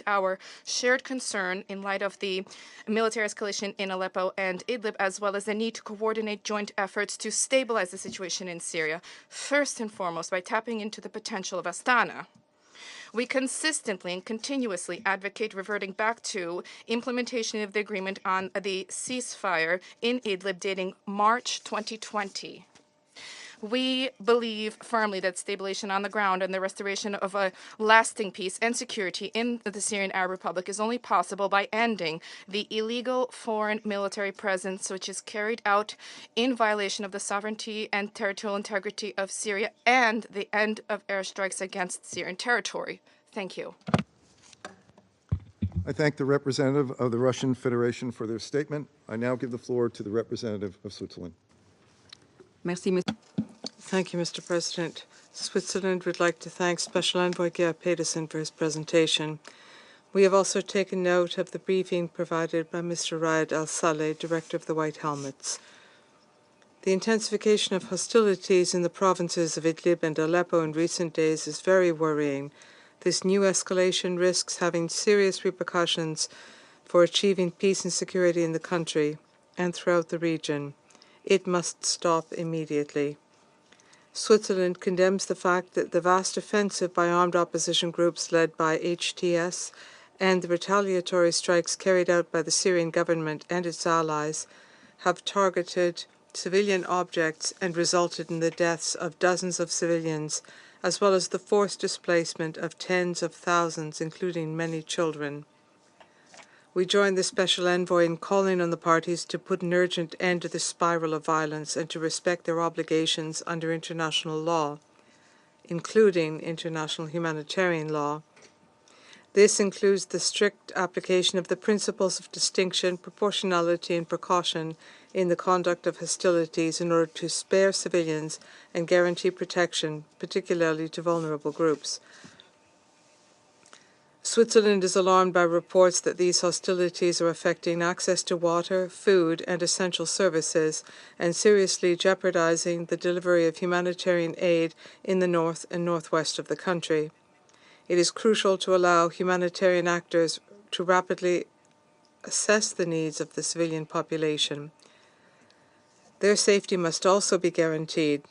our shared concern in light of the military escalation in Aleppo and Idlib, as well as the need to coordinate joint efforts to stabilize the situation in Syria, first and foremost by tapping into the potential of Astana. We consistently and continuously advocate reverting back to implementation of the agreement on the ceasefire in Idlib dating March 2020. We believe firmly that stabilization on the ground and the restoration of a lasting peace and security in the Syrian Arab Republic is only possible by ending the illegal foreign military presence which is carried out in violation of the sovereignty and territorial integrity of Syria, and the end of airstrikes against Syrian territory. Thank you. I thank the representative of the Russian Federation for their statement. I now give the floor to the representative of Switzerland. Thank you, Mr. President. Switzerland would like to thank Special Envoy Geir Pederson for his presentation. We have also taken note of the briefing provided by Mr. Raed al-Saleh, Director of the White Helmets. The intensification of hostilities in the provinces of Idlib and Aleppo in recent days is very worrying. This new escalation risks having serious repercussions for achieving peace and security in the country and throughout the region. It must stop immediately. Switzerland condemns the fact that the vast offensive by armed opposition groups led by HTS and the retaliatory strikes carried out by the Syrian government and its allies have targeted civilian objects and resulted in the deaths of dozens of civilians, as well as the forced displacement of tens of thousands, including many children. We join the Special Envoy in calling on the parties to put an urgent end to the spiral of violence and to respect their obligations under international law, including international humanitarian law. This includes the strict application of the principles of distinction, proportionality, and precaution in the conduct of hostilities in order to spare civilians and guarantee protection, particularly to vulnerable groups. Switzerland is alarmed by reports that these hostilities are affecting access to water, food, and essential services, and seriously jeopardizing the delivery of humanitarian aid in the north and northwest of the country. It is crucial to allow humanitarian actors to rapidly assess the needs of the civilian population. Their safety must also be guaranteed,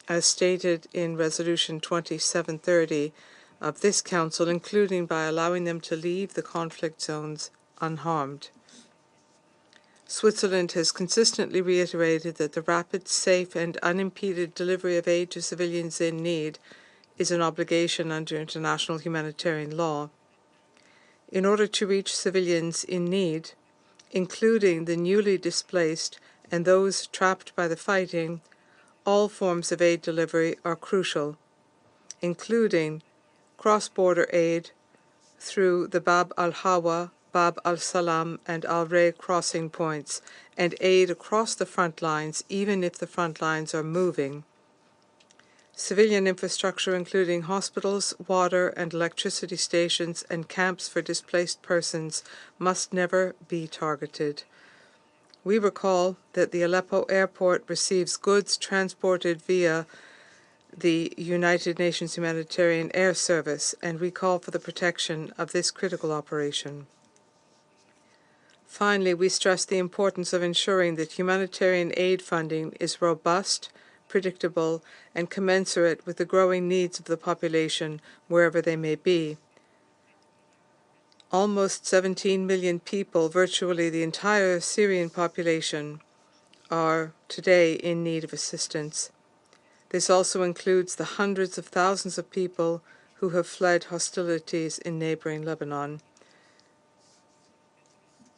as stated in Resolution 2730 of this Council, including by allowing them to leave the conflict zones unharmed. Switzerland has consistently reiterated that the rapid, safe, and unimpeded delivery of aid to civilians in need is an obligation under international humanitarian law. In order to reach civilians in need, including the newly displaced and those trapped by the fighting, all forms of aid delivery are crucial, including cross-border aid through the Bab al-Hawa, Bab al-Salam, and al-Ray crossing points, and aid across the front lines, even if the front lines are moving. Civilian infrastructure, including hospitals, water and electricity stations, and camps for displaced persons, must never be targeted. We recall that the Aleppo airport receives goods transported via the United Nations Humanitarian Air Service, and we call for the protection of this critical operation. Finally, we stress the importance of ensuring that humanitarian aid funding is robust, predictable, and commensurate with the growing needs of the population wherever they may be. Almost 17 million people, virtually the entire Syrian population, are today in need of assistance. This also includes the hundreds of thousands of people who have fled hostilities in neighboring Lebanon.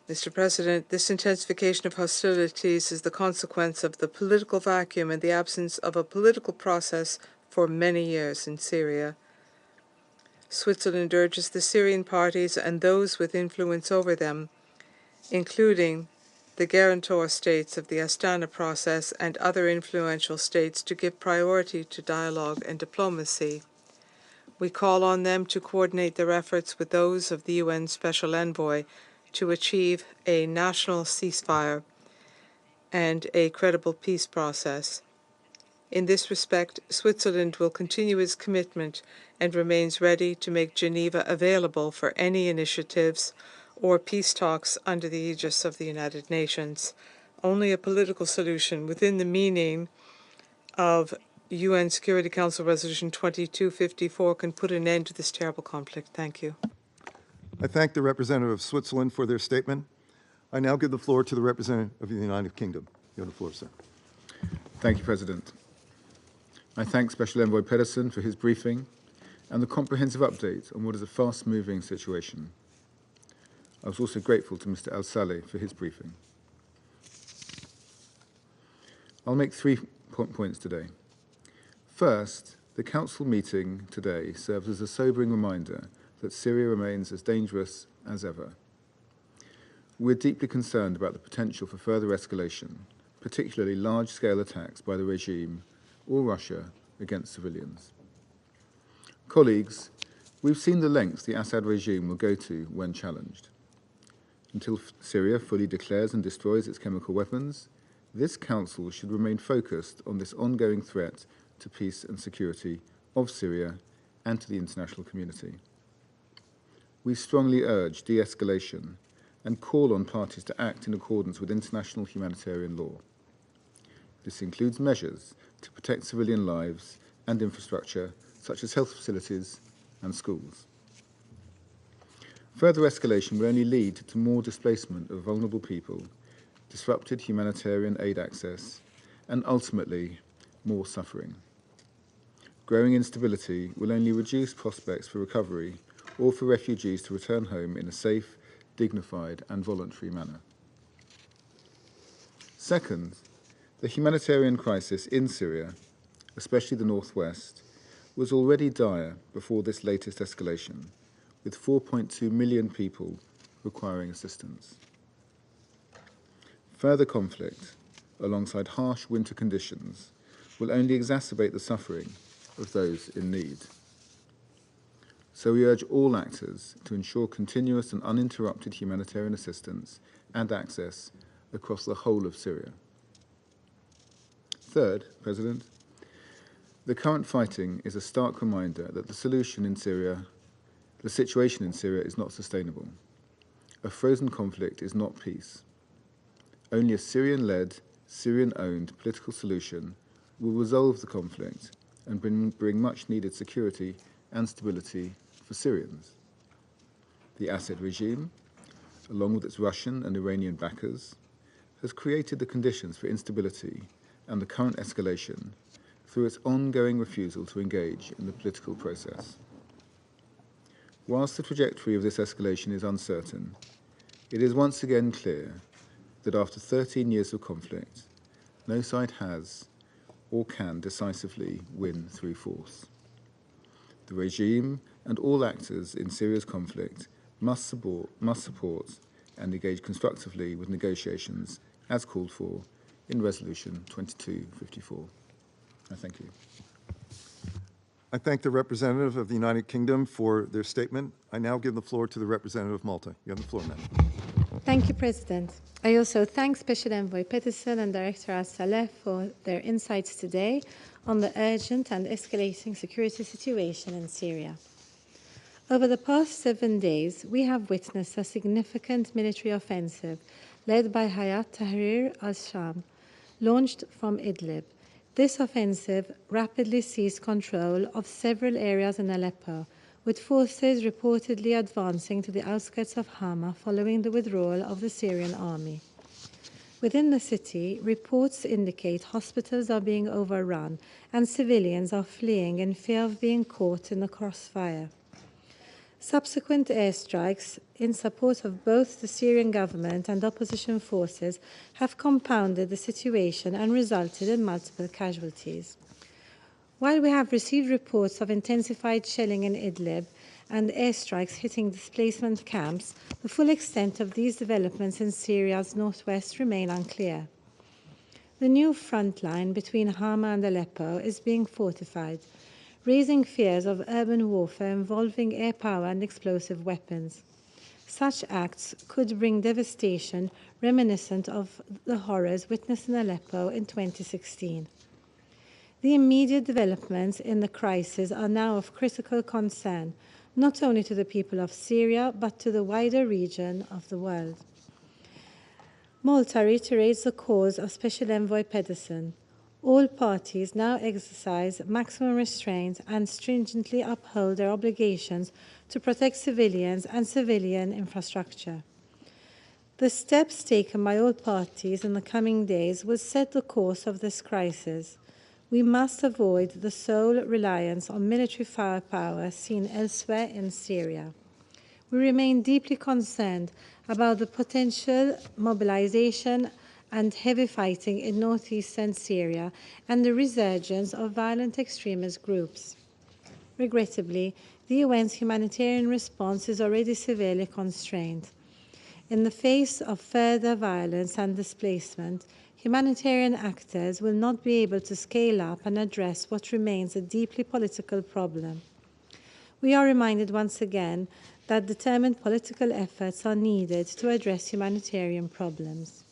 Mr. President, this intensification of hostilities is the consequence of the political vacuum and the absence of a political process for many years in Syria. Switzerland urges the Syrian parties and those with influence over them, including the guarantor states of the Astana process and other influential states, to give priority to dialogue and diplomacy. We call on them to coordinate their efforts with those of the UN Special Envoy to achieve a national ceasefire and a credible peace process. In this respect, Switzerland will continue its commitment and remains ready to make Geneva available for any initiatives or peace talks under the aegis of the United Nations. Only a political solution within the meaning of UN Security Council Resolution 2254 can put an end to this terrible conflict. Thank you. I thank the representative of Switzerland for their statement. I now give the floor to the representative of the United Kingdom. You have the floor, sir. Thank you, President. I thank Special Envoy Pederson for his briefing and the comprehensive update on what is a fast-moving situation. I was also grateful to Mr. al-Saleh for his briefing. I'll make 3 points today. First, the Council meeting today serves as a sobering reminder that Syria remains as dangerous as ever. We're deeply concerned about the potential for further escalation, particularly large-scale attacks by the regime or Russia against civilians. Colleagues, we've seen the lengths the Assad regime will go to when challenged. Until Syria fully declares and destroys its chemical weapons, this Council should remain focused on this ongoing threat to peace and security of Syria and to the international community. We strongly urge de-escalation and call on parties to act in accordance with international humanitarian law. This includes measures to protect civilian lives and infrastructure, such as health facilities and schools. Further escalation will only lead to more displacement of vulnerable people, disrupted humanitarian aid access, and ultimately, more suffering. Growing instability will only reduce prospects for recovery or for refugees to return home in a safe, dignified, and voluntary manner. Second, the humanitarian crisis in Syria, especially the northwest, was already dire before this latest escalation, with 4.2 million people requiring assistance. Further conflict, alongside harsh winter conditions, will only exacerbate the suffering of those in need. So we urge all actors to ensure continuous and uninterrupted humanitarian assistance and access across the whole of Syria. Third, President, the current fighting is a stark reminder that the situation in Syria is not sustainable. A frozen conflict is not peace. Only a Syrian-led, Syrian-owned political solution will resolve the conflict and bring much-needed security and stability for Syrians. The Assad regime, along with its Russian and Iranian backers, has created the conditions for instability and the current escalation through its ongoing refusal to engage in the political process. Whilst the trajectory of this escalation is uncertain, it is once again clear that after 13 years of conflict, no side has or can decisively win through force. The regime and all actors in Syria's conflict must support and engage constructively with negotiations as called for in Resolution 2254. I thank you. I thank the representative of the United Kingdom for their statement. I now give the floor to the representative of Malta. You have the floor, madam. Thank you, President. I also thank Special Envoy Pederson and Director al-Saleh for their insights today on the urgent and escalating security situation in Syria. Over the past 7 days, we have witnessed a significant military offensive led by Hayat Tahrir al-Sham, launched from Idlib. This offensive rapidly seized control of several areas in Aleppo, with forces reportedly advancing to the outskirts of Hama following the withdrawal of the Syrian army. Within the city, reports indicate hospitals are being overrun and civilians are fleeing in fear of being caught in the crossfire. Subsequent airstrikes in support of both the Syrian government and opposition forces have compounded the situation and resulted in multiple casualties. While we have received reports of intensified shelling in Idlib and airstrikes hitting displacement camps, the full extent of these developments in Syria's northwest remain unclear. The new front line between Hama and Aleppo is being fortified, raising fears of urban warfare involving air power and explosive weapons. Such acts could bring devastation reminiscent of the horrors witnessed in Aleppo in 2016. The immediate developments in the crisis are now of critical concern, not only to the people of Syria, but to the wider region of the world. Malta reiterates the cause of Special Envoy Pederson. All parties now exercise maximum restraint and stringently uphold their obligations to protect civilians and civilian infrastructure. The steps taken by all parties in the coming days will set the course of this crisis. we must avoid the sole reliance on military firepower seen elsewhere in Syria. We remain deeply concerned about the potential mobilization and heavy fighting in northeastern Syria and the resurgence of violent extremist groups. Regrettably, the UN's humanitarian response is already severely constrained. In the face of further violence and displacement, humanitarian actors will not be able to scale up and address what remains a deeply political problem. We are reminded once again that determined political efforts are needed to address humanitarian problems.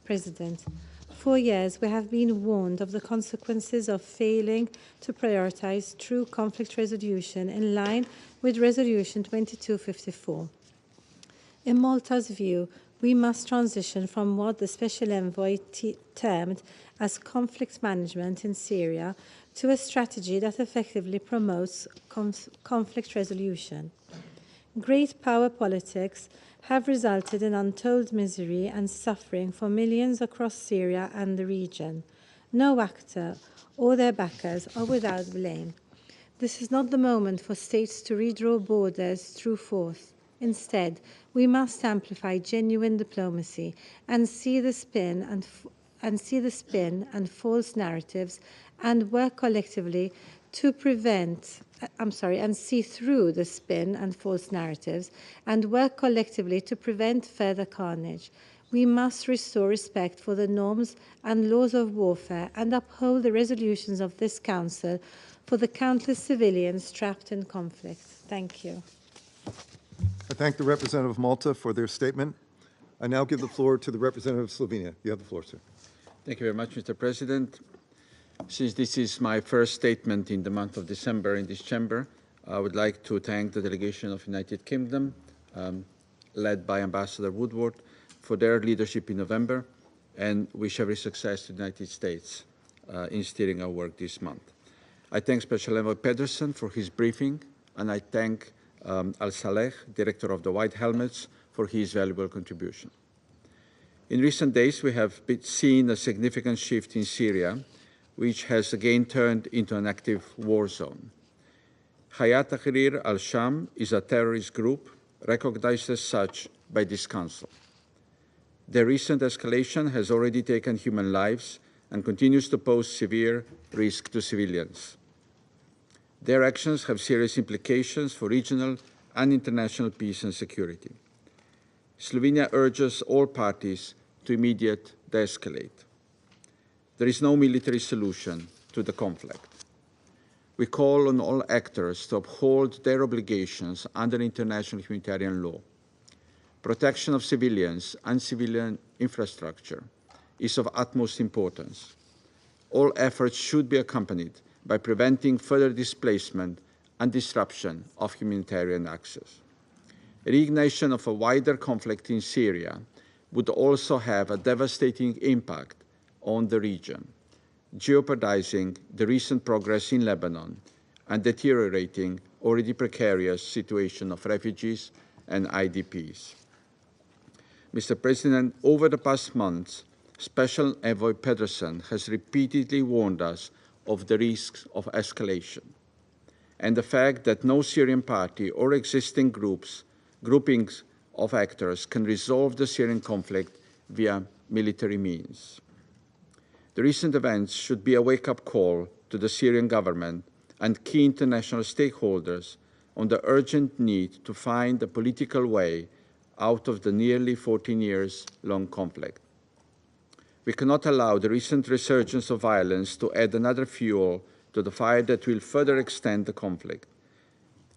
President, for years we have been warned of the consequences of failing to prioritize true conflict resolution in line with Resolution 2254. In Malta's view, we must transition from what the Special Envoy termed as conflict management in Syria to a strategy that effectively promotes conflict resolution. Great power politics have resulted in untold misery and suffering for millions across Syria and the region. No actor or their backers are without blame. This is not the moment for states to redraw borders through force. Instead, we must amplify genuine diplomacy and see the spin and false narratives and work collectively to and see through the spin and false narratives and work collectively to prevent further carnage. We must restore respect for the norms and laws of warfare and uphold the resolutions of this Council for the countless civilians trapped in conflict. Thank you. I thank the representative of Malta for their statement. I now give the floor to the representative of Slovenia. You have the floor, sir. Thank you very much, Mr. President. Since this is my first statement in the month of December in this chamber, I would like to thank the delegation of United Kingdom, led by Ambassador Woodward, for their leadership in November, and wish every success to the United States in steering our work this month. I thank Special Envoy Pederson for his briefing, and I thank al-Saleh, Director of the White Helmets, for his valuable contribution. In recent days, we have seen a significant shift in Syria, which has again turned into an active war zone. Hayat Tahrir al-Sham is a terrorist group recognized as such by this Council. Their recent escalation has already taken human lives and continues to pose severe risk to civilians. Their actions have serious implications for regional and international peace and security. Slovenia urges all parties to immediately de-escalate. There is no military solution to the conflict. We call on all actors to uphold their obligations under international humanitarian law. Protection of civilians and civilian infrastructure is of utmost importance. All efforts should be accompanied by preventing further displacement and disruption of humanitarian access. Reignite of a wider conflict in Syria would also have a devastating impact on the region, jeopardizing the recent progress in Lebanon and deteriorating already precarious situation of refugees and IDPs. Mr. President, over the past months, Special Envoy Pederson has repeatedly warned us of the risks of escalation and the fact that no Syrian party or existing groupings of actors can resolve the Syrian conflict via military means. The recent events should be a wake-up call to the Syrian government and key international stakeholders on the urgent need to find a political way out of the nearly 14 years long conflict. We cannot allow the recent resurgence of violence to add another fuel to the fire that will further extend the conflict.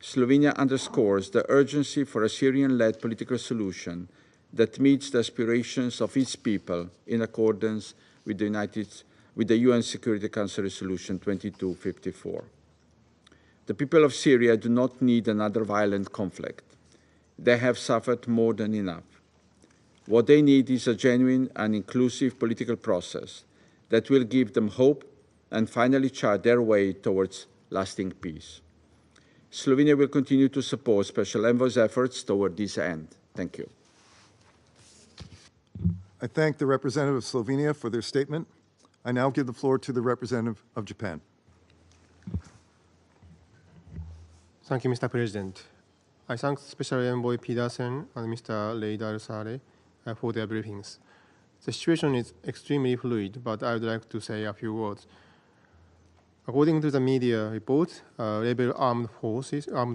Slovenia underscores the urgency for a Syrian-led political solution that meets the aspirations of its people in accordance with the UN Security Council Resolution 2254. The people of Syria do not need another violent conflict. They have suffered more than enough. What they need is a genuine and inclusive political process that will give them hope and finally chart their way towards lasting peace. Slovenia will continue to support Special Envoy's efforts toward this end. Thank you. I thank the representative of Slovenia for their statement. I now give the floor to the representative of Japan. Thank you, Mr. President. I thank Special Envoy Pederson and Mr. Reid al-Saleh for their briefings. The situation is extremely fluid, but I would like to say a few words. According to the media report, rebel armed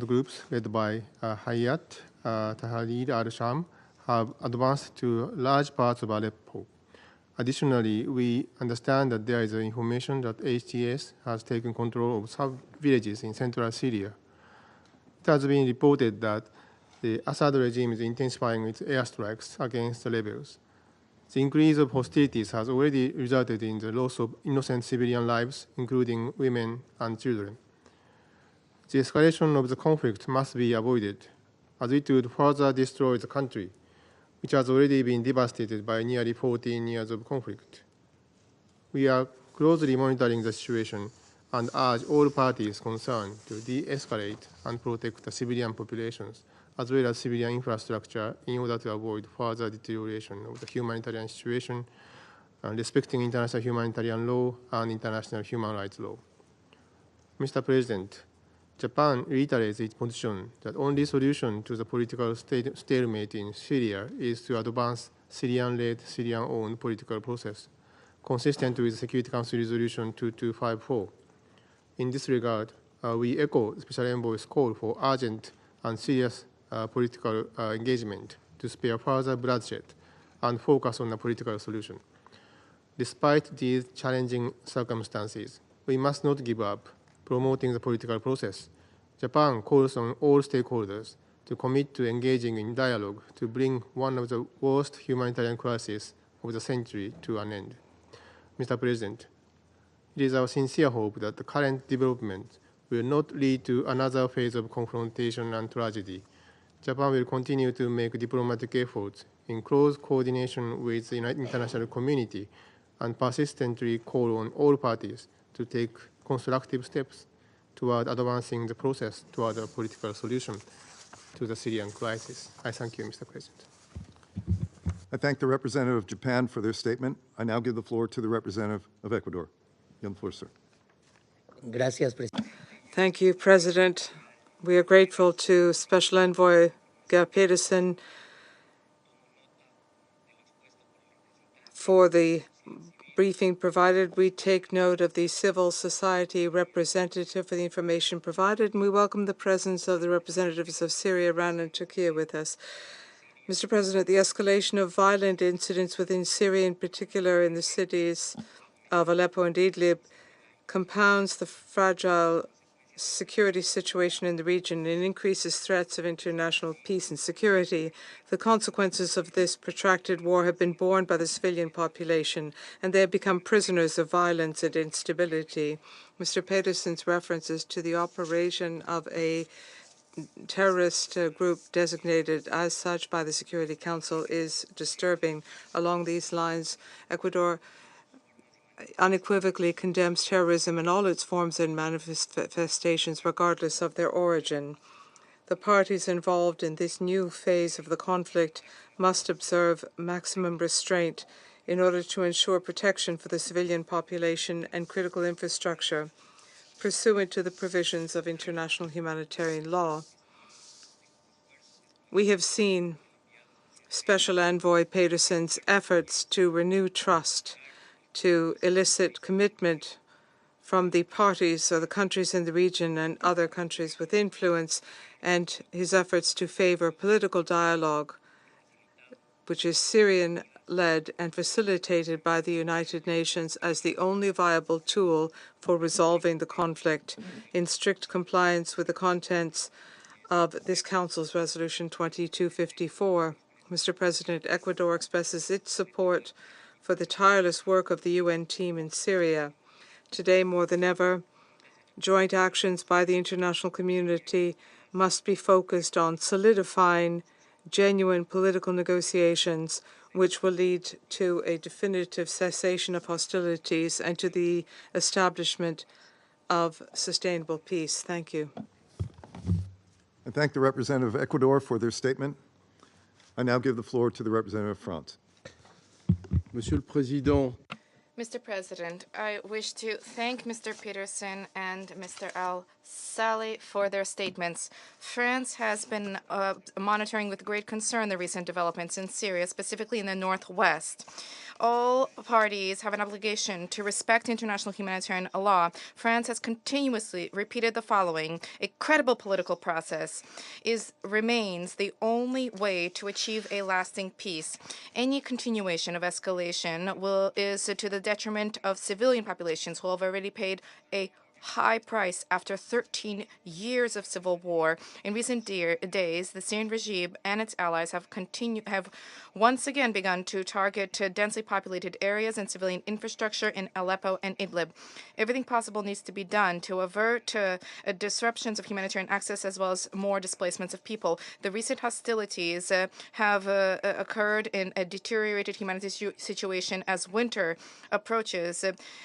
groups led by Hayat Tahrir al-Sham have advanced to large parts of Aleppo. Additionally, we understand that there is information that HTS has taken control of sub-villages in central Syria. It has been reported that the Assad regime is intensifying its airstrikes against the rebels. The increase of hostilities has already resulted in the loss of innocent civilian lives, including women and children. The escalation of the conflict must be avoided, as it would further destroy the country, which has already been devastated by nearly 14 years of conflict. We are closely monitoring the situation and urge all parties concerned to de-escalate and protect the civilian populations, as well as civilian infrastructure, in order to avoid further deterioration of the humanitarian situation, respecting international humanitarian law and international human rights law. Mr. President, Japan reiterates its position that only solution to the political stalemate in Syria is to advance Syrian-led, Syrian-owned political process, consistent with Security Council Resolution 2254. In this regard, we echo Special Envoy's call for urgent and serious political engagement to spare further bloodshed and focus on a political solution. Despite these challenging circumstances, we must not give up promoting the political process. Japan calls on all stakeholders to commit to engaging in dialogue to bring one of the worst humanitarian crises of the century to an end. Mr. President, it is our sincere hope that the current development will not lead to another phase of confrontation and tragedy. Japan will continue to make diplomatic efforts in close coordination with the international community and persistently call on all parties to take constructive steps toward advancing the process toward a political solution to the Syrian crisis. I thank you, Mr. President. I thank the representative of Japan for their statement. I now give the floor to the representative of Ecuador. You have the floor, sir. Gracias, Presidente. Thank you, President. We are grateful to Special Envoy Pederson for the briefing provided. We take note of the civil society representative for the information provided, and we welcome the presence of the representatives of Syria, Iran, and Turkey with us. Mr. President, the escalation of violent incidents within Syria, in particular in the cities of Aleppo and Idlib, compounds the fragile security situation in the region and increases threats of international peace and security. The consequences of this protracted war have been borne by the civilian population, and they have become prisoners of violence and instability. Mr. Pederson's references to the operation of a terrorist group designated as such by the Security Council is disturbing. Along these lines, Ecuador unequivocally condemns terrorism in all its forms and manifestations, regardless of their origin. The parties involved in this new phase of the conflict must observe maximum restraint in order to ensure protection for the civilian population and critical infrastructure, pursuant to the provisions of international humanitarian law. We have seen Special Envoy Pederson's efforts to renew trust, to elicit commitment from the parties or the countries in the region and other countries with influence, and his efforts to favor political dialogue, which is Syrian-led and facilitated by the United Nations as the only viable tool for resolving the conflict in strict compliance with the contents of this Council's Resolution 2254. Mr. President, Ecuador expresses its support for the tireless work of the UN team in Syria. Today, more than ever, joint actions by the international community must be focused on solidifying genuine political negotiations which will lead to a definitive cessation of hostilities and to the establishment of sustainable peace. Thank you. I thank the representative of Ecuador for their statement. I now give the floor to the representative of France. Monsieur le Président, Mr. President, I wish to thank Mr. Pederson and Mr. al-Saleh for their statements. France has been monitoring with great concern the recent developments in Syria, specifically in the northwest. All parties have an obligation to respect international humanitarian law. France has continuously repeated the following: a credible political process remains the only way to achieve a lasting peace. Any continuation of escalation is to the detriment of civilian populations who have already paid a high price after 13 years of civil war. In recent days, the Syrian regime and its allies have once again begun to target densely populated areas and civilian infrastructure in Aleppo and Idlib. Everything possible needs to be done to avert disruptions of humanitarian access as well as more displacements of people. The recent hostilities have occurred in a deteriorated humanitarian situation as winter approaches.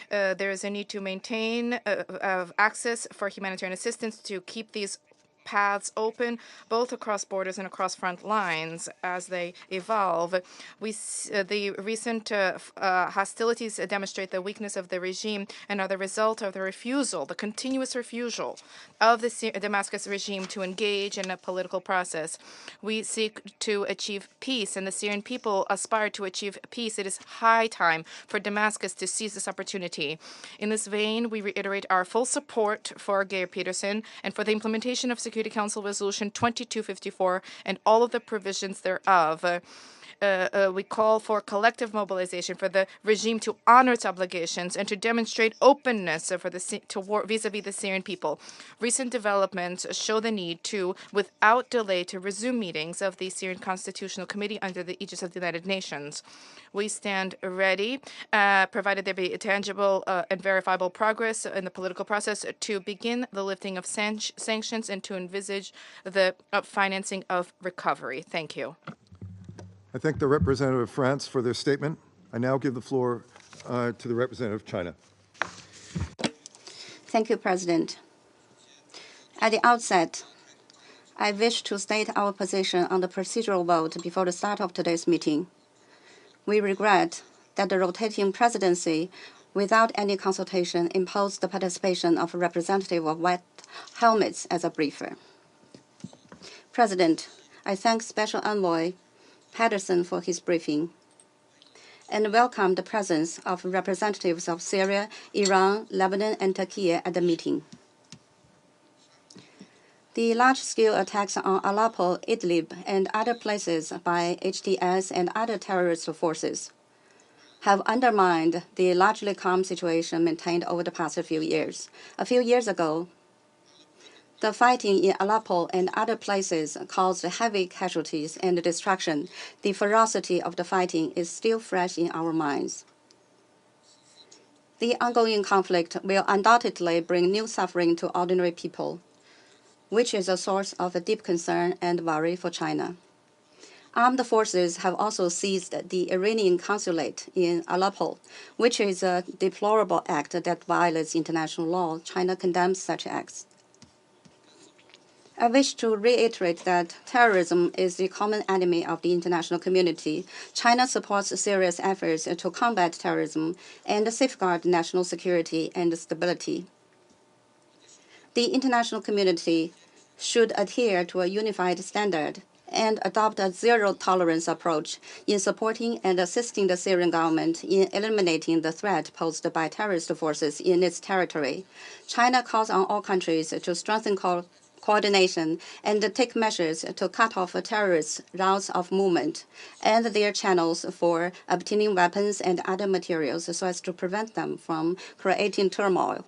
There is a need to maintain of access for humanitarian assistance to keep these paths open, both across borders and across front lines as they evolve. The recent hostilities demonstrate the weakness of the regime and are the result of the continuous refusal of the Damascus regime to engage in a political process. We seek to achieve peace, and the Syrian people aspire to achieve peace. It is high time for Damascus to seize this opportunity. In this vein, we reiterate our full support for Geir Pedersen and for the implementation of Security Council Resolution 2254 and all of the provisions thereof. We call for collective mobilization for the regime to honor its obligations and to demonstrate openness vis-à-vis the Syrian people. Recent developments show the need to, without delay, to resume meetings of the Syrian Constitutional Committee under the aegis of the United Nations. We stand ready, provided there be tangible and verifiable progress in the political process, to begin the lifting of sanctions and to envisage the financing of recovery. Thank you. I thank the representative of France for their statement. I now give the floor to the representative of China. Thank you, President. At the outset, I wish to state our position on the procedural vote before the start of today's meeting. We regret that the rotating presidency, without any consultation, imposed the participation of a representative of white helmets as a briefer. President, I thank Special Envoy Pederson for his briefing and welcome the presence of representatives of Syria, Iran, Lebanon, and Turkey at the meeting. The large-scale attacks on Aleppo, Idlib, and other places by HTS and other terrorist forces have undermined the largely calm situation maintained over the past few years. A few years ago, the fighting in Aleppo and other places caused heavy casualties and destruction. The ferocity of the fighting is still fresh in our minds. The ongoing conflict will undoubtedly bring new suffering to ordinary people, which is a source of deep concern and worry for China. Armed forces have also seized the Iranian consulate in Aleppo, which is a deplorable act that violates international law. China condemns such acts. I wish to reiterate that terrorism is the common enemy of the international community. China supports Syria's efforts to combat terrorism and safeguard national security and stability. The international community should adhere to a unified standard and adopt a zero-tolerance approach in supporting and assisting the Syrian government in eliminating the threat posed by terrorist forces in its territory. China calls on all countries to strengthen coordination and take measures to cut off terrorists' routes of movement and their channels for obtaining weapons and other materials so as to prevent them from creating turmoil.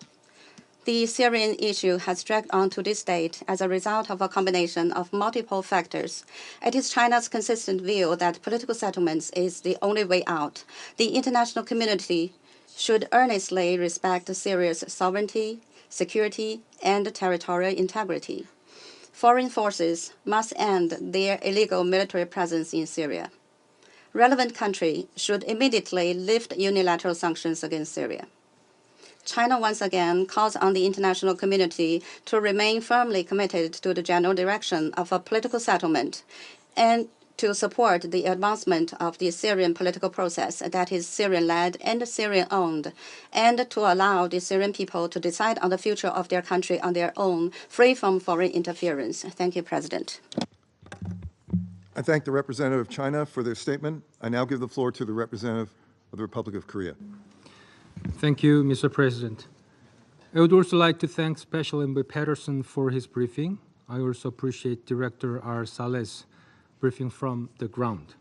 The Syrian issue has dragged on to this date as a result of a combination of multiple factors. It is China's consistent view that political settlements is the only way out. The international community should earnestly respect Syria's sovereignty, security, and territorial integrity. Foreign forces must end their illegal military presence in Syria. Relevant countries should immediately lift unilateral sanctions against Syria. China once again calls on the international community to remain firmly committed to the general direction of a political settlement and to support the advancement of the Syrian political process that is Syrian-led and Syrian-owned, and to allow the Syrian people to decide on the future of their country on their own, free from foreign interference. Thank you, President. I thank the representative of China for their statement. I now give the floor to the representative of the Republic of Korea. Thank you, Mr. President. I would also like to thank Special Envoy Pederson for his briefing. I also appreciate Director al-Saleh's briefing from the ground.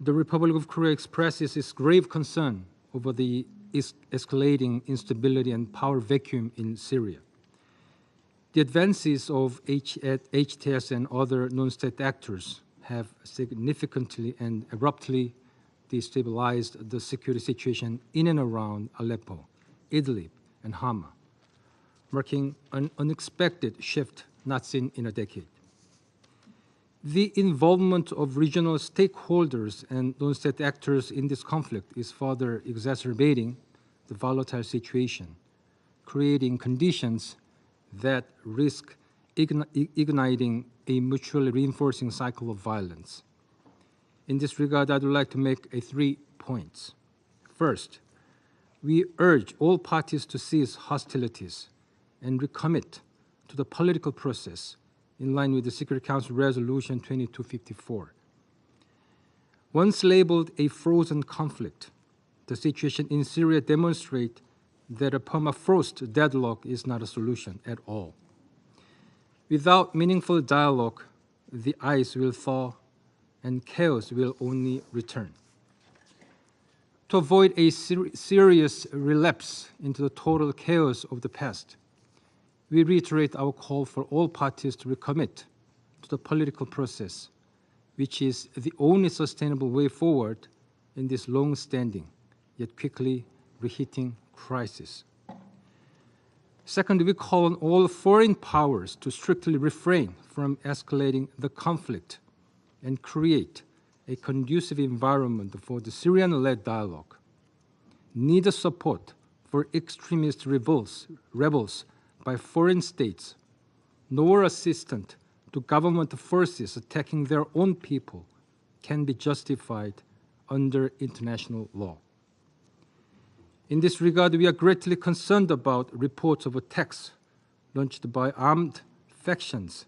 The Republic of Korea expresses its grave concern over the escalating instability and power vacuum in Syria. The advances of HTS and other non-state actors have significantly and abruptly destabilized the security situation in and around Aleppo, Idlib, and Hama, marking an unexpected shift not seen in a decade. The involvement of regional stakeholders and non-state actors in this conflict is further exacerbating the volatile situation, creating conditions that risk igniting a mutually reinforcing cycle of violence. In this regard, I would like to make 3 points. First, we urge all parties to cease hostilities and recommit to the political process in line with the Security Council Resolution 2254. Once labeled a frozen conflict, the situation in Syria demonstrates that a permafrost deadlock is not a solution at all. Without meaningful dialogue, the ice will thaw and chaos will only return. To avoid a serious relapse into the total chaos of the past, we reiterate our call for all parties to recommit to the political process, which is the only sustainable way forward in this long-standing, yet quickly reheating crisis. Second, we call on all foreign powers to strictly refrain from escalating the conflict and create a conducive environment for the Syrian-led dialogue. Neither support for extremist rebels by foreign states, nor assistance to government forces attacking their own people can be justified under international law. In this regard, we are greatly concerned about reports of attacks launched by armed factions,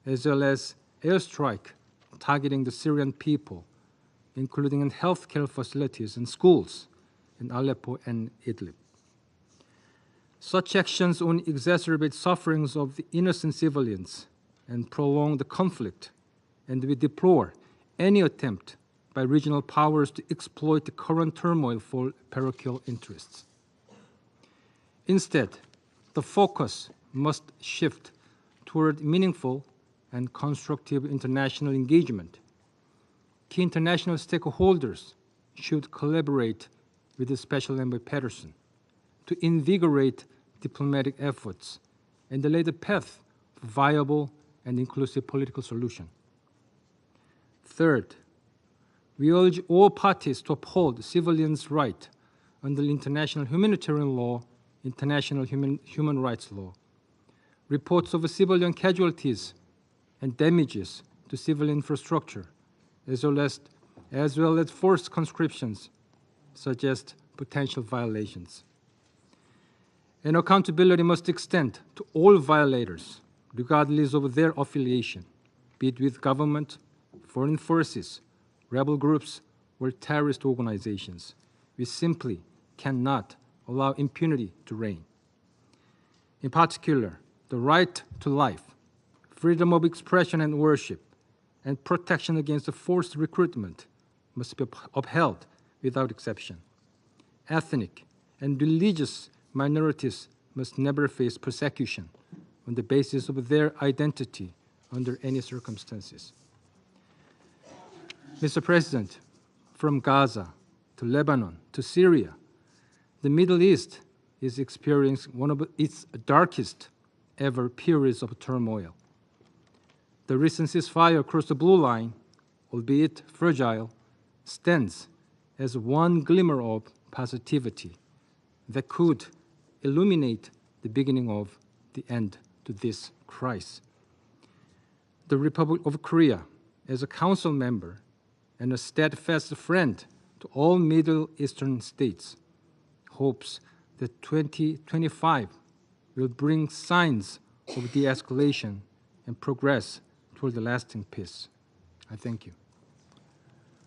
as well as airstrike targeting the Syrian people, including in healthcare facilities and schools in Aleppo and Idlib. Such actions only exacerbate sufferings of the innocent civilians and prolong the conflict, and we deplore any attempt by regional powers to exploit the current turmoil for parochial interests. Instead, the focus must shift toward meaningful and constructive international engagement. Key international stakeholders should collaborate with the Special Envoy Pederson to invigorate diplomatic efforts and lay the path for viable and inclusive political solution. Third, we urge all parties to uphold civilians' rights under international humanitarian law, international human rights law. Reports of civilian casualties and damages to civil infrastructure, as well as forced conscriptions, suggest potential violations. And accountability must extend to all violators, regardless of their affiliation, be it with government, foreign forces, rebel groups, or terrorist organizations. We simply cannot allow impunity to reign. In particular, the right to life, freedom of expression and worship, and protection against forced recruitment must be upheld without exception. Ethnic and religious minorities must never face persecution on the basis of their identity under any circumstances. Mr. President, from Gaza to Lebanon to Syria, the Middle East is experiencing one of its darkest ever periods of turmoil. The recent ceasefire across the blue line, albeit fragile, stands as one glimmer of positivity that could illuminate the beginning of the end to this crisis. The Republic of Korea as a council member and a steadfast friend to all Middle Eastern states, hopes that 2025 will bring signs of de-escalation and progress toward the lasting peace. I thank you.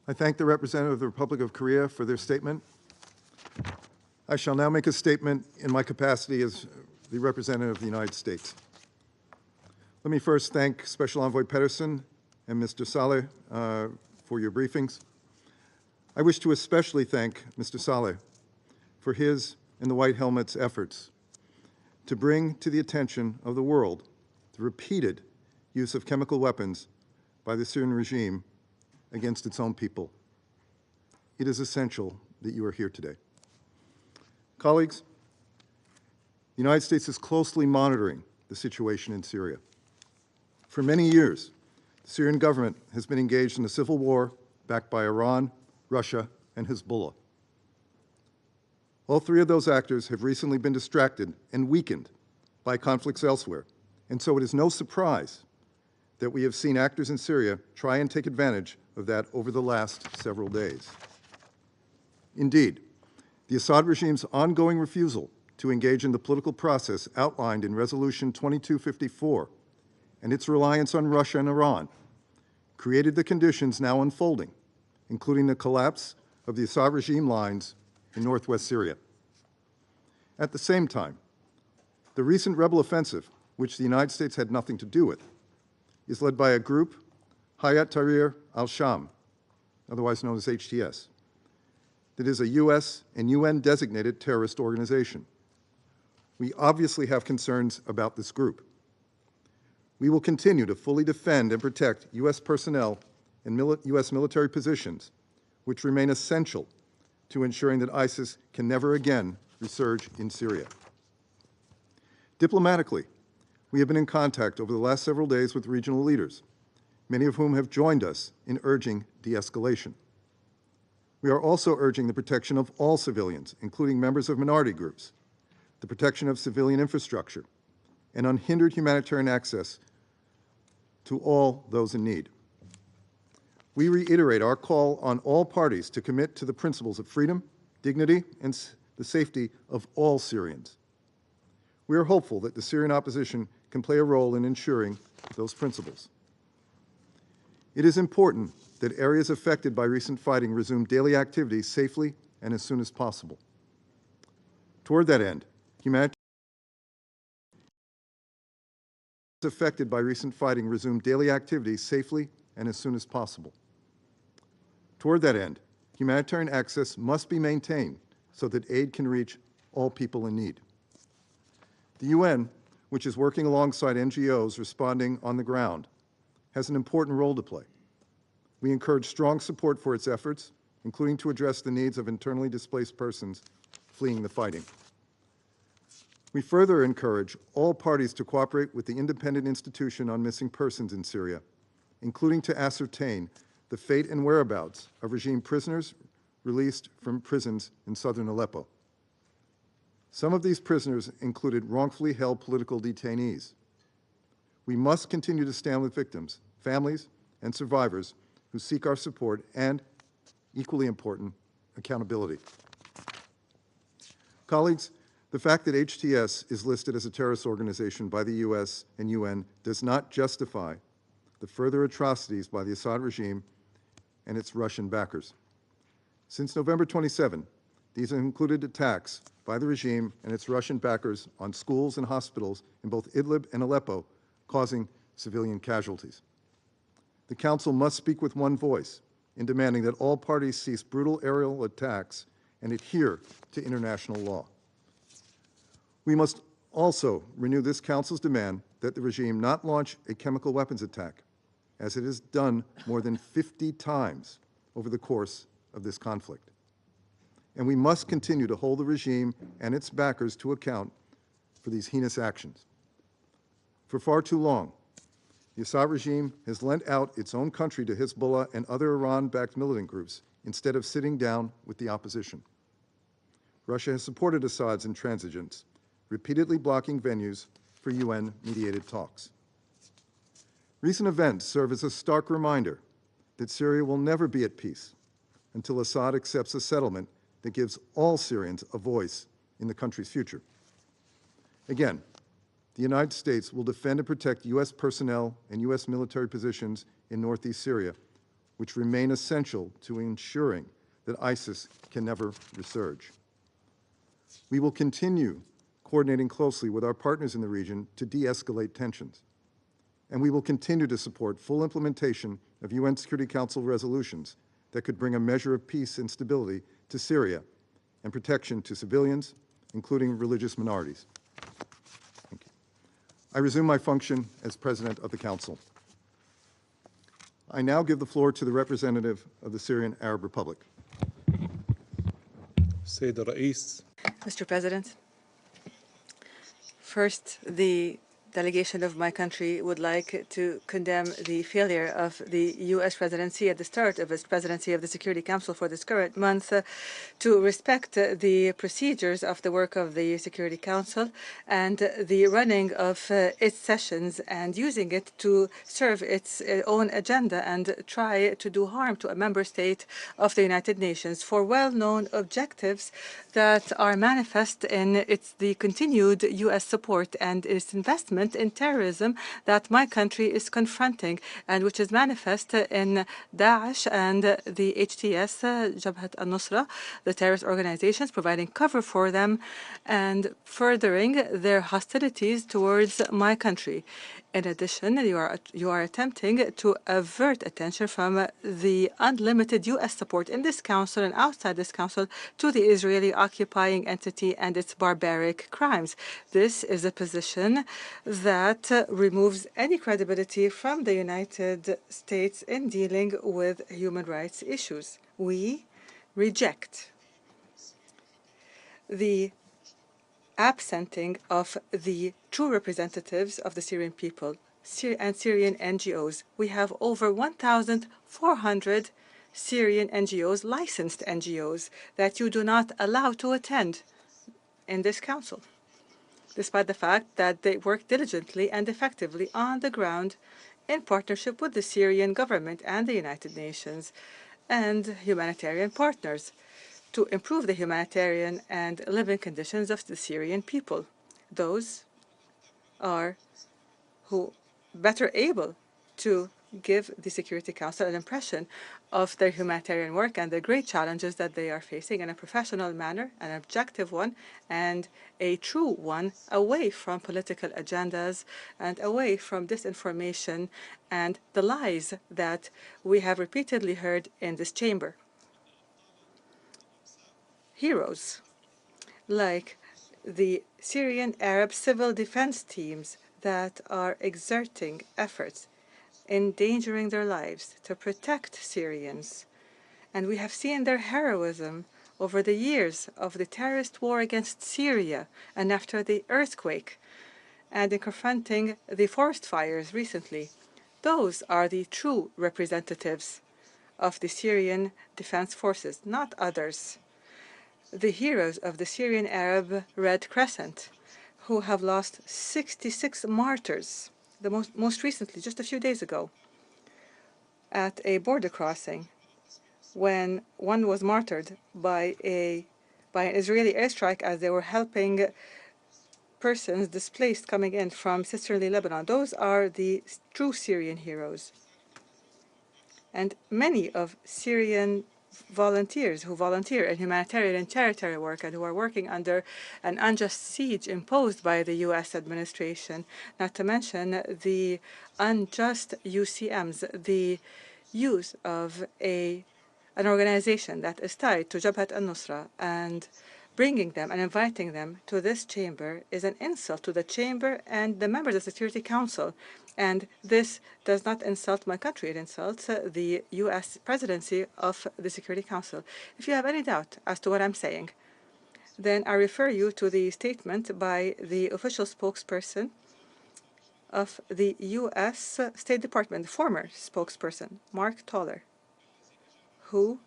I thank the representative of the Republic of Korea for their statement. I shall now make a statement in my capacity as the representative of the United States. Let me first thank Special Envoy Pederson and Mr. Saleh for your briefings. I wish to especially thank Mr. Saleh for his and the White Helmet's efforts to bring to the attention of the world the repeated use of chemical weapons by the Syrian regime against its own people. It is essential that you are here today. Colleagues, the United States is closely monitoring the situation in Syria. For many years, the Syrian government has been engaged in a civil war backed by Iran, Russia, and Hezbollah. All three of those actors have recently been distracted and weakened by conflicts elsewhere, and so it is no surprise that we have seen actors in Syria try and take advantage of that over the last several days. Indeed, the Assad regime's ongoing refusal to engage in the political process outlined in Resolution 2254 and its reliance on Russia and Iran created the conditions now unfolding, including the collapse of the Assad regime lines in northwest Syria. At the same time, the recent rebel offensive, which the United States had nothing to do with, is led by a group, Hayat Tahrir al-Sham, otherwise known as HTS, that is a U.S. and UN-designated terrorist organization. We obviously have concerns about this group. We will continue to fully defend and protect U.S. personnel and U.S. military positions, which remain essential to ensuring that ISIS can never again resurge in Syria. Diplomatically, we have been in contact over the last several days with regional leaders, many of whom have joined us in urging de-escalation. We are also urging the protection of all civilians, including members of minority groups, the protection of civilian infrastructure, and unhindered humanitarian access to all those in need. We reiterate our call on all parties to commit to the principles of freedom, dignity, and the safety of all Syrians. We are hopeful that the Syrian opposition can play a role in ensuring those principles. It is important that areas affected by recent fighting resume daily activities safely and as soon as possible. Toward that end, humanitarian affected by recent fighting resume daily activities safely and as soon as possible. Toward that end, humanitarian access must be maintained so that aid can reach all people in need. The UN, which is working alongside NGOs responding on the ground, has an important role to play. We encourage strong support for its efforts, including to address the needs of internally displaced persons fleeing the fighting. We further encourage all parties to cooperate with the Independent Institution on Missing Persons in Syria, including to ascertain the fate and whereabouts of regime prisoners released from prisons in southern Aleppo. Some of these prisoners included wrongfully held political detainees. We must continue to stand with victims, families, and survivors who seek our support and, equally important, accountability. Colleagues, the fact that HTS is listed as a terrorist organization by the U.S. and UN does not justify the further atrocities by the Assad regime and its Russian backers. Since November 27, these have included attacks by the regime and its Russian backers on schools and hospitals in both Idlib and Aleppo, causing civilian casualties. The Council must speak with one voice in demanding that all parties cease brutal aerial attacks and adhere to international law. We must also renew this Council's demand that the regime not launch a chemical weapons attack, as it has done more than 50 times over the course of this conflict. And we must continue to hold the regime and its backers to account for these heinous actions. For far too long, the Assad regime has lent out its own country to Hezbollah and other Iran-backed militant groups instead of sitting down with the opposition. Russia has supported Assad's intransigence, repeatedly blocking venues for UN-mediated talks. Recent events serve as a stark reminder that Syria will never be at peace until Assad accepts a settlement that gives all Syrians a voice in the country's future. Again, the United States will defend and protect U.S. personnel and U.S. military positions in northeast Syria, which remain essential to ensuring that ISIS can never resurge. We will continue coordinating closely with our partners in the region to de-escalate tensions. And we will continue to support full implementation of UN Security Council resolutions that could bring a measure of peace and stability to Syria and protection to civilians, including religious minorities. Thank you. I resume my function as President of the Council. I now give the floor to the representative of the Syrian Arab Republic. Mr. President, first, the delegation of my country would like to condemn the failure of the U.S. presidency at the start of its presidency of the Security Council for this current month to respect the procedures of the work of the Security Council and the running of its sessions and using it to serve its own agenda and try to do harm to a member state of the United Nations for well-known objectives that are manifest in the continued U.S. support and its investment in terrorism that my country is confronting and which is manifest in Daesh and the HTS, Jabhat al-Nusra, the terrorist organizations, providing cover for them and furthering their hostilities towards my country. In addition, you are attempting to avert attention from the unlimited U.S. support in this council and outside this council to the Israeli occupying entity and its barbaric crimes. This is a position that removes any credibility from the United States in dealing with human rights issues. We reject the absenting of the true representatives of the Syrian people and Syrian NGOs. We have over 1,400 Syrian NGOs, licensed NGOs, that you do not allow to attend in this council, despite the fact that they work diligently and effectively on the ground in partnership with the Syrian government and the United Nations and humanitarian partners to improve the humanitarian and living conditions of the Syrian people. Those are who better able to give the Security Council an impression of their humanitarian work and the great challenges that they are facing in a professional manner, an objective one, and a true one, away from political agendas and away from disinformation and the lies that we have repeatedly heard in this chamber. Heroes like the Syrian Arab civil defense teams that are exerting efforts, endangering their lives to protect Syrians. And we have seen their heroism over the years of the terrorist war against Syria and after the earthquake and in confronting the forest fires recently. Those are the true representatives of the Syrian Defense Forces, not others. The heroes of the Syrian Arab Red Crescent, who have lost 66 martyrs, the most recently, just a few days ago, at a border crossing, when one was martyred by an Israeli airstrike as they were helping persons displaced coming in from sisterly Lebanon. Those are the true Syrian heroes. And many of Syrian volunteers who volunteer in humanitarian and charitable work and who are working under an unjust siege imposed by the U.S. administration, not to mention the unjust UCMs, the use of an organization that is tied to Jabhat al-Nusra, and bringing them and inviting them to this chamber is an insult to the chamber and the members of the Security Council. And this does not insult my country. It insults the U.S. presidency of the Security Council. If you have any doubt as to what I'm saying, then I refer you to the statement by the official spokesperson of the U.S. State Department, the former spokesperson, Mark Toller, who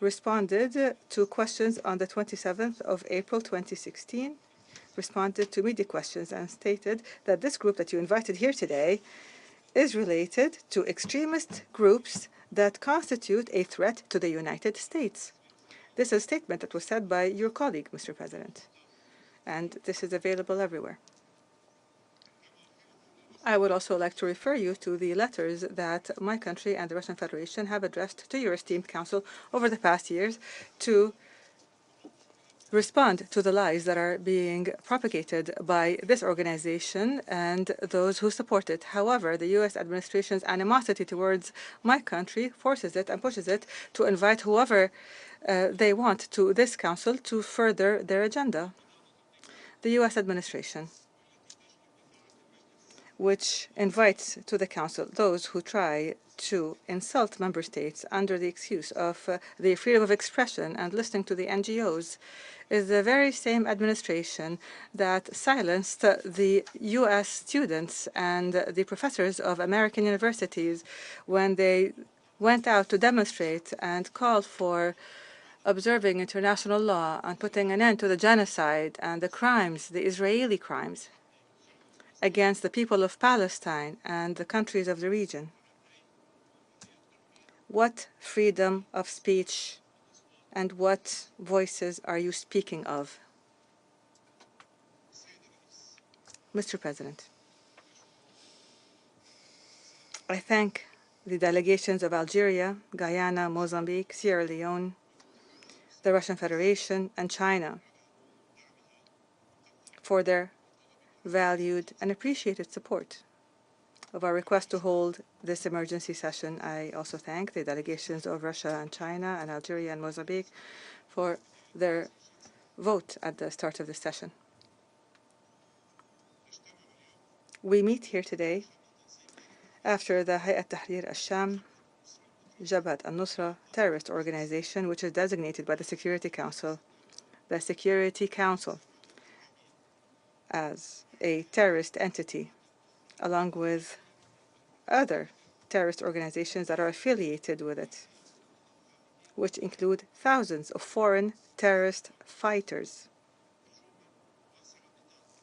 responded to questions on the 27th of April 2016, responded to media questions and stated that this group that you invited here today is related to extremist groups that constitute a threat to the United States. This is a statement that was said by your colleague, Mr. President, and this is available everywhere. I would also like to refer you to the letters that my country and the Russian Federation have addressed to your esteemed Council over the past years to respond to the lies that are being propagated by this organization and those who support it. However, the U.S. administration's animosity towards my country forces it and pushes it to invite whoever they want to this council to further their agenda. The U.S. administration, which invites to the council those who try to insult member states under the excuse of the freedom of expression and listening to the NGOs, is the very same administration that silenced the U.S. students and the professors of American universities when they went out to demonstrate and called for observing international law and putting an end to the genocide and the crimes, the Israeli crimes, against the people of Palestine and the countries of the region. What freedom of speech and what voices are you speaking of? Mr. President, I thank the delegations of Algeria, Guyana, Mozambique, Sierra Leone, the Russian Federation, and China for their valued and appreciated support of our request to hold this emergency session. I also thank the delegations of Russia and China and Algeria and Mozambique for their vote at the start of this session. We meet here today after the Hayat Tahrir al-Sham Jabhat al-Nusra terrorist organization, which is designated by the Security Council, as a terrorist entity, along with other terrorist organizations that are affiliated with it, which include thousands of foreign terrorist fighters.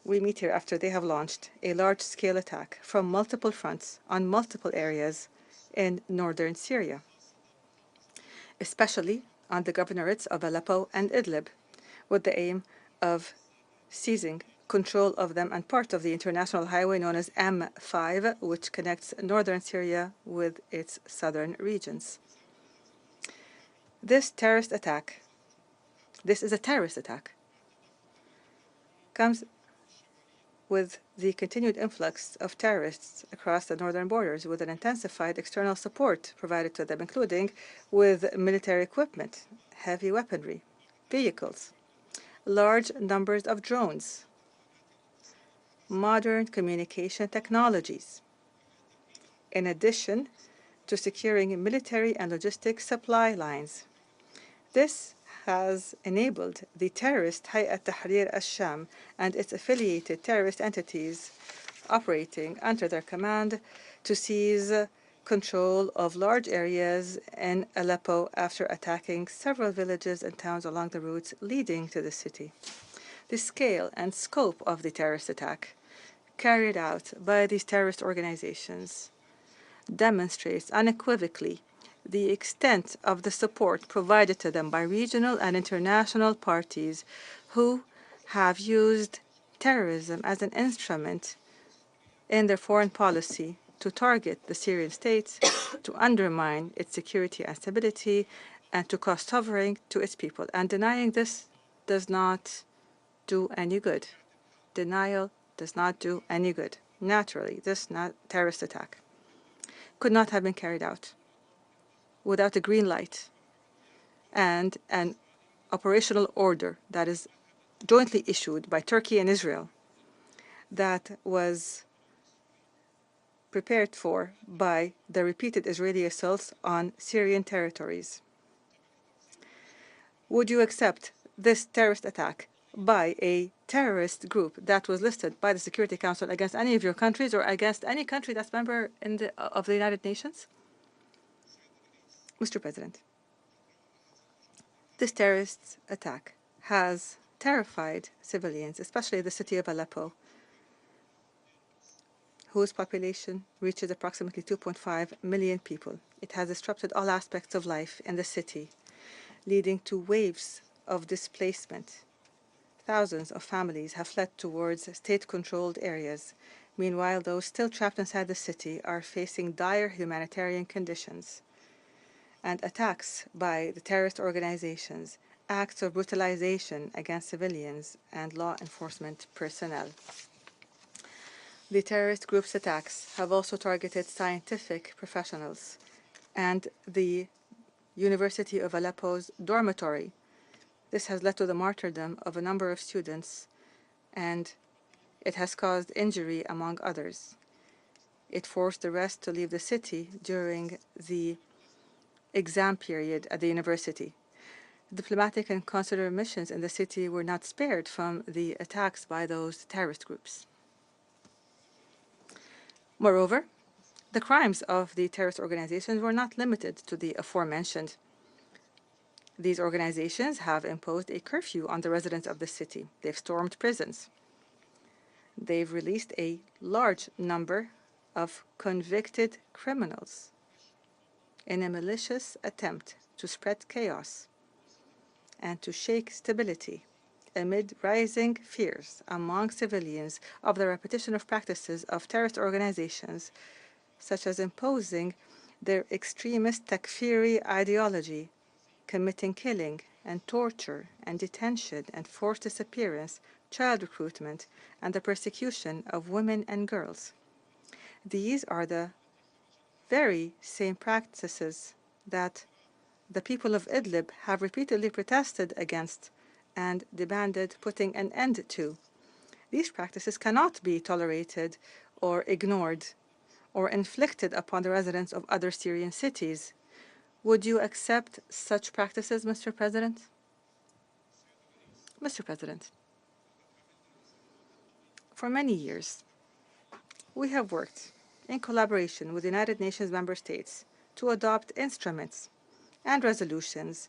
We meet here after they have launched a large-scale attack from multiple fronts on multiple areas in northern Syria, especially on the governorates of Aleppo and Idlib, with the aim of seizing control of them and part of the international highway known as M5, which connects northern Syria with its southern regions. This terrorist attack, this is a terrorist attack, comes with the continued influx of terrorists across the northern borders, with an intensified external support provided to them, including with military equipment, heavy weaponry, vehicles, large numbers of drones, modern communication technologies, in addition to securing military and logistics supply lines. This has enabled the terrorist Hayat Tahrir al-Sham and its affiliated terrorist entities operating under their command to seize control of large areas in Aleppo after attacking several villages and towns along the routes leading to the city. The scale and scope of the terrorist attack carried out by these terrorist organizations demonstrates unequivocally the extent of the support provided to them by regional and international parties who have used terrorism as an instrument in their foreign policy to target the Syrian state, to undermine its security and stability, and to cause suffering to its people. And denying this does not do any good. Denial does not do any good. Naturally, this terrorist attack could not have been carried out without a green light and an operational order that is jointly issued by Turkey and Israel that was prepared for by the repeated Israeli assaults on Syrian territories. Would you accept this terrorist attack by a terrorist group that was listed by the Security Council against any of your countries or against any country that's member of the United Nations? Mr. President, this terrorist attack has terrified civilians, especially the city of Aleppo, whose population reaches approximately 2.5 million people. It has disrupted all aspects of life in the city, leading to waves of displacement. Thousands of families have fled towards state-controlled areas. Meanwhile, those still trapped inside the city are facing dire humanitarian conditions. And attacks by the terrorist organizations, acts of brutalization against civilians and law enforcement personnel. The terrorist group's attacks have also targeted scientific professionals and the University of Aleppo's dormitory. This has led to the martyrdom of a number of students, and it has caused injury among others. It forced the rest to leave the city during the exam period at the university. Diplomatic and consular missions in the city were not spared from the attacks by those terrorist groups. Moreover, the crimes of the terrorist organizations were not limited to the aforementioned. These organizations have imposed a curfew on the residents of the city. They've stormed prisons. They've released a large number of convicted criminals in a malicious attempt to spread chaos and to shake stability amid rising fears among civilians of the repetition of practices of terrorist organizations, such as imposing their extremist Takfiri ideology, committing killing and torture and detention and forced disappearance, child recruitment, and the persecution of women and girls. These are the very same practices that the people of Idlib have repeatedly protested against and demanded putting an end to. These practices cannot be tolerated or ignored or inflicted upon the residents of other Syrian cities. Would you accept such practices, Mr. President? Mr. President, for many years, we have worked in collaboration with the United Nations member states to adopt instruments and resolutions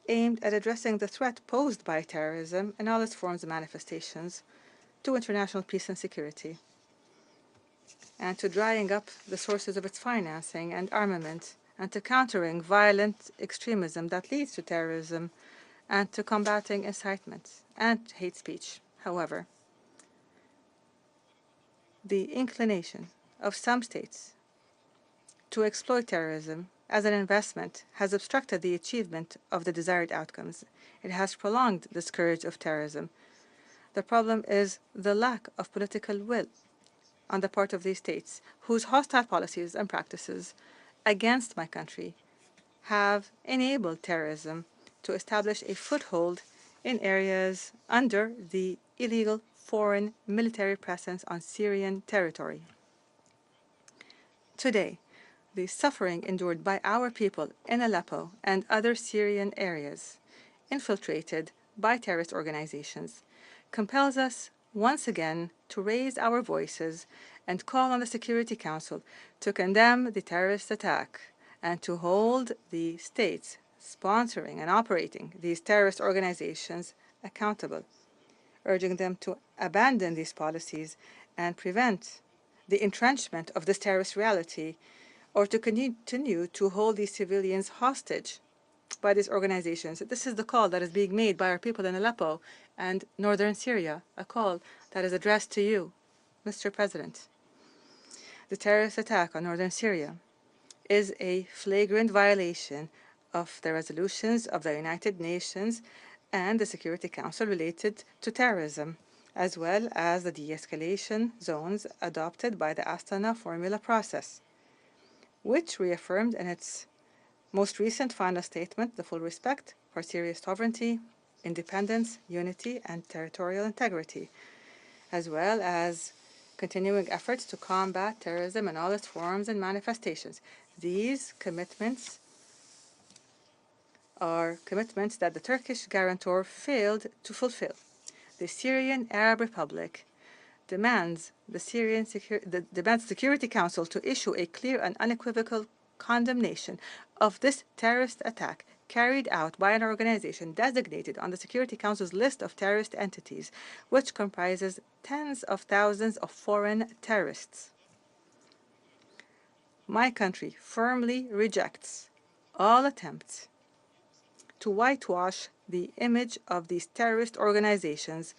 aimed at addressing the threat posed by terrorism in all its forms and manifestations to international peace and security, and to drying up the sources of its financing and armament, and to countering violent extremism that leads to terrorism, and to combating incitement and hate speech. However, the inclination of some states to exploit terrorism as an investment has obstructed the achievement of the desired outcomes. It has prolonged the scourge of terrorism. The problem is the lack of political will on the part of these states, whose hostile policies and practices against my country have enabled terrorism to establish a foothold in areas under the illegal foreign military presence on Syrian territory. Today, the suffering endured by our people in Aleppo and other Syrian areas, infiltrated by terrorist organizations, compels us once again to raise our voices and call on the Security Council to condemn the terrorist attack and to hold the states sponsoring and operating these terrorist organizations accountable, urging them to abandon these policies and prevent the entrenchment of this terrorist reality, or to continue to hold these civilians hostage by these organizations. This is the call that is being made by our people in Aleppo and northern Syria, a call that is addressed to you, Mr. President. The terrorist attack on northern Syria is a flagrant violation of the resolutions of the United Nations and the Security Council related to terrorism, as well as the de-escalation zones adopted by the Astana Formula process, which reaffirmed in its most recent final statement the full respect for Syria's sovereignty, independence, unity, and territorial integrity, as well as continuing efforts to combat terrorism in all its forms and manifestations. These commitments are commitments that the Turkish guarantor failed to fulfill. The Syrian Arab Republic demands the Security Council to issue a clear and unequivocal condemnation of this terrorist attack carried out by an organization designated on the Security Council's list of terrorist entities, which comprises tens of thousands of foreign terrorists. My country firmly rejects all attempts to whitewash the image of these terrorist organizations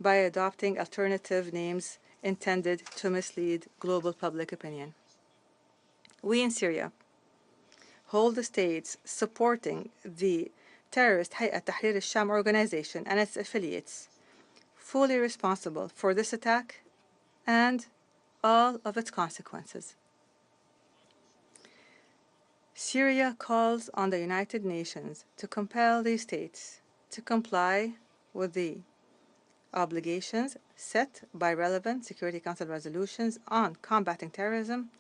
by adopting alternative names intended to mislead global public opinion. We in Syria hold the states supporting the terrorist Hayat Tahrir al-Sham organization and its affiliates fully responsible for this attack and all of its consequences. Syria calls on the United Nations to compel these states to comply with the obligations set by relevant Security Council resolutions on combating terrorism,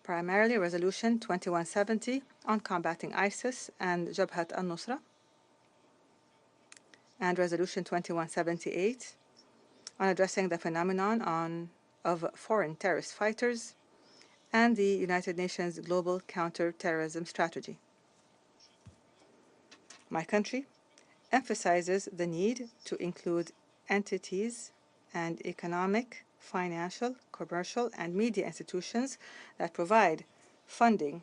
primarily Resolution 2170 on combating ISIS and Jabhat al-Nusra, and Resolution 2178 on addressing the phenomenon of foreign terrorist fighters, and the United Nations Global Counter-Terrorism Strategy. My country emphasizes the need to include entities and economic, financial, commercial, and media institutions that provide funding,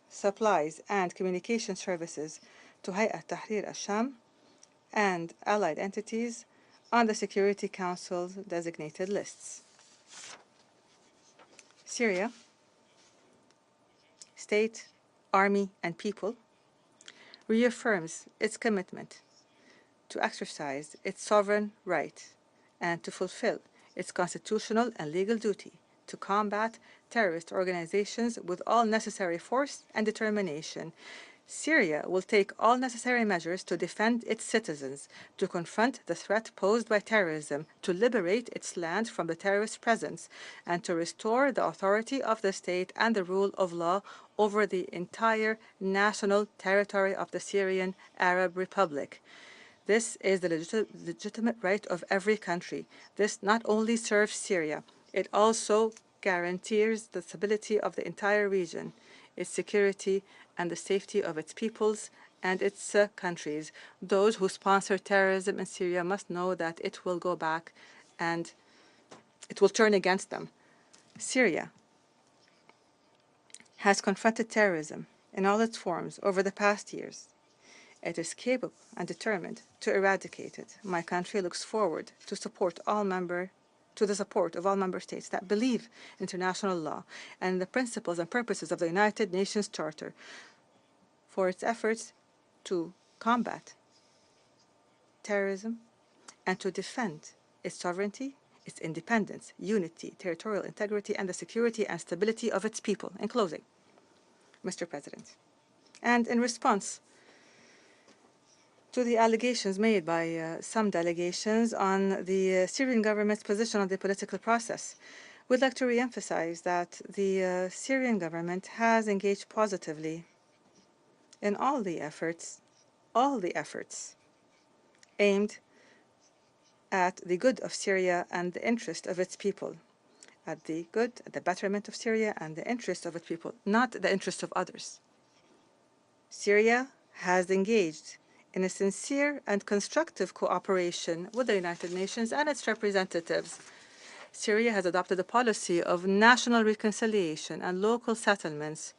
supplies, and communication services to Hayat Tahrir al-Sham and allied entities on the Security Council's designated lists. Syria, state, army, and people, reaffirms its commitment to exercise its sovereign right and to fulfill its constitutional and legal duty to combat terrorist organizations with all necessary force and determination. Syria will take all necessary measures to defend its citizens, to confront the threat posed by terrorism, to liberate its land from the terrorist presence, and to restore the authority of the state and the rule of law over the entire national territory of the Syrian Arab Republic. This is the legitimate right of every country. This not only serves Syria, it also guarantees the stability of the entire region, its security, and the safety of its peoples and its countries. Those who sponsor terrorism in Syria must know that it will go back and it will turn against them. Syria has confronted terrorism in all its forms over the past years. It is capable and determined to eradicate it. My country looks forward to the support of all member states that believe in international law and the principles and purposes of the United Nations Charter for its efforts to combat terrorism and to defend its sovereignty, its independence, unity, territorial integrity, and the security and stability of its people. In closing, Mr. President, and in response to the allegations made by some delegations on the Syrian government's position on the political process, we'd like to reemphasize that the Syrian government has engaged positively in all the efforts aimed at the good of Syria and the interest of its people, at the good, the betterment of Syria and the interest of its people, not the interest of others. Syria has engaged in a sincere and constructive cooperation with the United Nations and its representatives. Syria has adopted a policy of national reconciliation and local settlements.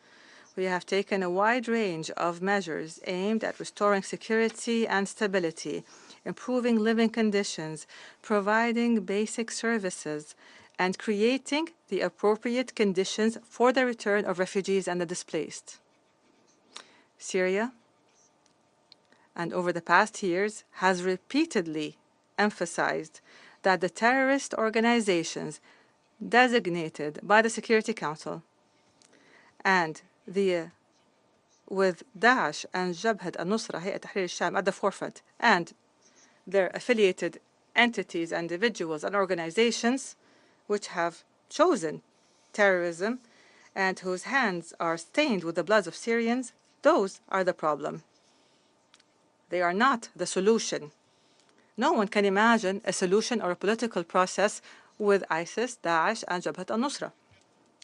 We have taken a wide range of measures aimed at restoring security and stability, improving living conditions, providing basic services, and creating the appropriate conditions for the return of refugees and the displaced. Syria, and over the past years, has repeatedly emphasized that the terrorist organizations designated by the Security Council and with Daesh and Jabhat al-Nusra, Hayat Tahrir al-Sham at the forefront, and their affiliated entities, individuals, and organizations which have chosen terrorism and whose hands are stained with the bloods of Syrians, those are the problem. They are not the solution. No one can imagine a solution or a political process with ISIS, Daesh, and Jabhat al-Nusra.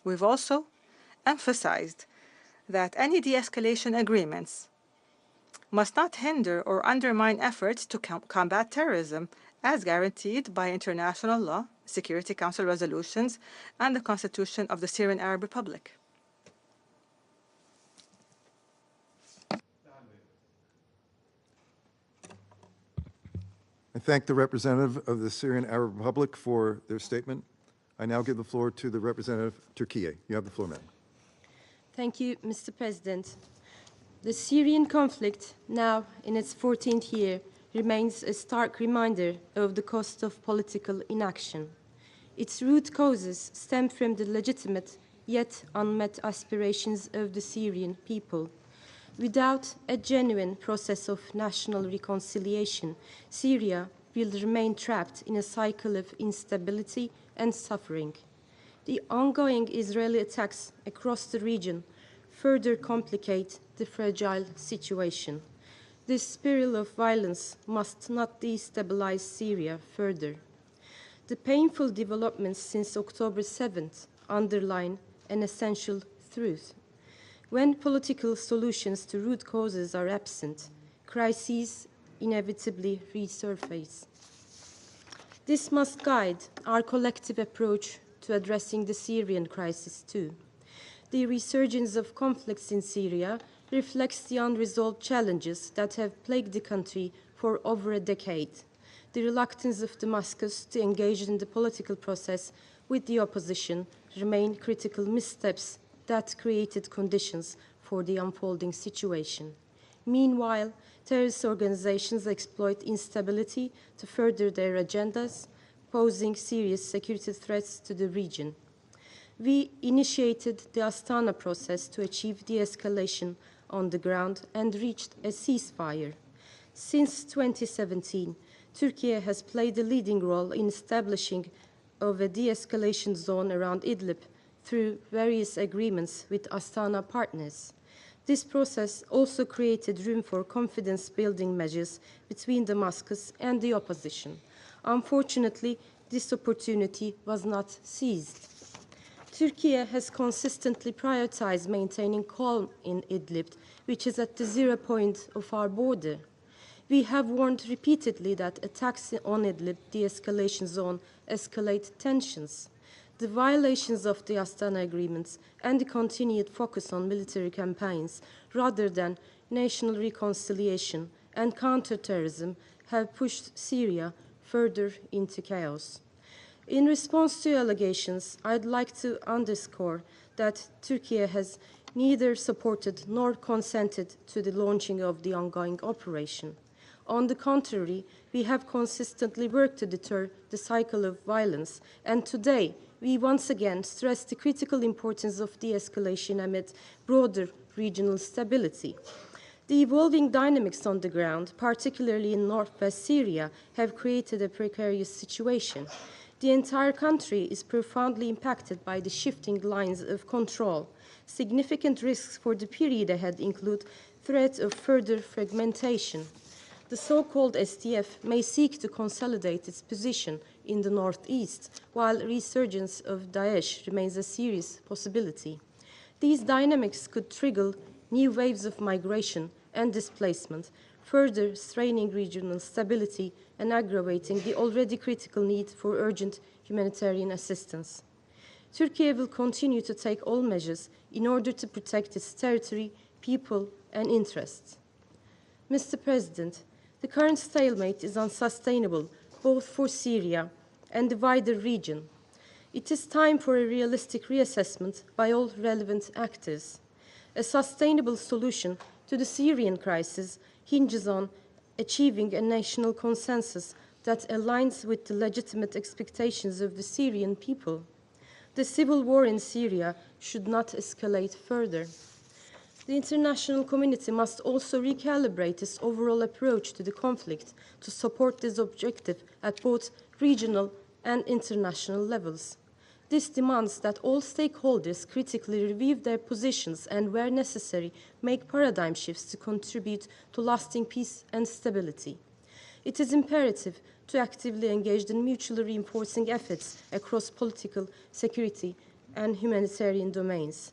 We've also emphasized that any de-escalation agreements must not hinder or undermine efforts to combat terrorism as guaranteed by international law, Security Council resolutions, and the Constitution of the Syrian Arab Republic. thank the representative of the Syrian Arab Republic for their statement. I now give the floor to the representative of Turkey. You have the floor, ma'am. Thank you, Mr. President. The Syrian conflict, now in its 14th year, remains a stark reminder of the cost of political inaction. Its root causes stem from the legitimate yet unmet aspirations of the Syrian people. Without a genuine process of national reconciliation, Syria will remain trapped in a cycle of instability and suffering. The ongoing Israeli attacks across the region further complicate the fragile situation. This spiral of violence must not destabilize Syria further. The painful developments since October 7th underline an essential truth. When political solutions to root causes are absent, crises inevitably resurface. This must guide our collective approach to addressing the Syrian crisis too. The resurgence of conflicts in Syria reflects the unresolved challenges that have plagued the country for over a decade. The reluctance of Damascus to engage in the political process with the opposition remain critical missteps that created conditions for the unfolding situation. Meanwhile, terrorist organizations exploit instability to further their agendas, posing serious security threats to the region. We initiated the Astana process to achieve de-escalation on the ground and reached a ceasefire. Since 2017, Turkey has played a leading role in establishing of a de-escalation zone around Idlib through various agreements with Astana partners. This process also created room for confidence-building measures between Damascus and the opposition. Unfortunately, this opportunity was not seized. Turkey has consistently prioritized maintaining calm in Idlib, which is at the 0 point of our border. We have warned repeatedly that attacks on Idlib de-escalation zone escalate tensions. The violations of the Astana agreements and the continued focus on military campaigns rather than national reconciliation and counterterrorism have pushed Syria further into chaos. In response to allegations, I'd like to underscore that Turkey has neither supported nor consented to the launching of the ongoing operation. On the contrary, we have consistently worked to deter the cycle of violence, and today we once again stress the critical importance of de-escalation amid broader regional stability. The evolving dynamics on the ground, particularly in northwest Syria, have created a precarious situation. The entire country is profoundly impacted by the shifting lines of control. Significant risks for the period ahead include threat of further fragmentation. The so-called SDF may seek to consolidate its position in the northeast, while resurgence of Daesh remains a serious possibility. These dynamics could trigger new waves of migration and displacement, further straining regional stability and aggravating the already critical need for urgent humanitarian assistance. Turkey will continue to take all measures in order to protect its territory, people, and interests. Mr. President, the current stalemate is unsustainable, both for Syria and the wider region. It is time for a realistic reassessment by all relevant actors. A sustainable solution to the Syrian crisis hinges on achieving a national consensus that aligns with the legitimate expectations of the Syrian people. The civil war in Syria should not escalate further. The international community must also recalibrate its overall approach to the conflict to support this objective at both regional and international levels. This demands that all stakeholders critically review their positions and, where necessary, make paradigm shifts to contribute to lasting peace and stability. It is imperative to actively engage in mutually reinforcing efforts across political, security, and humanitarian domains.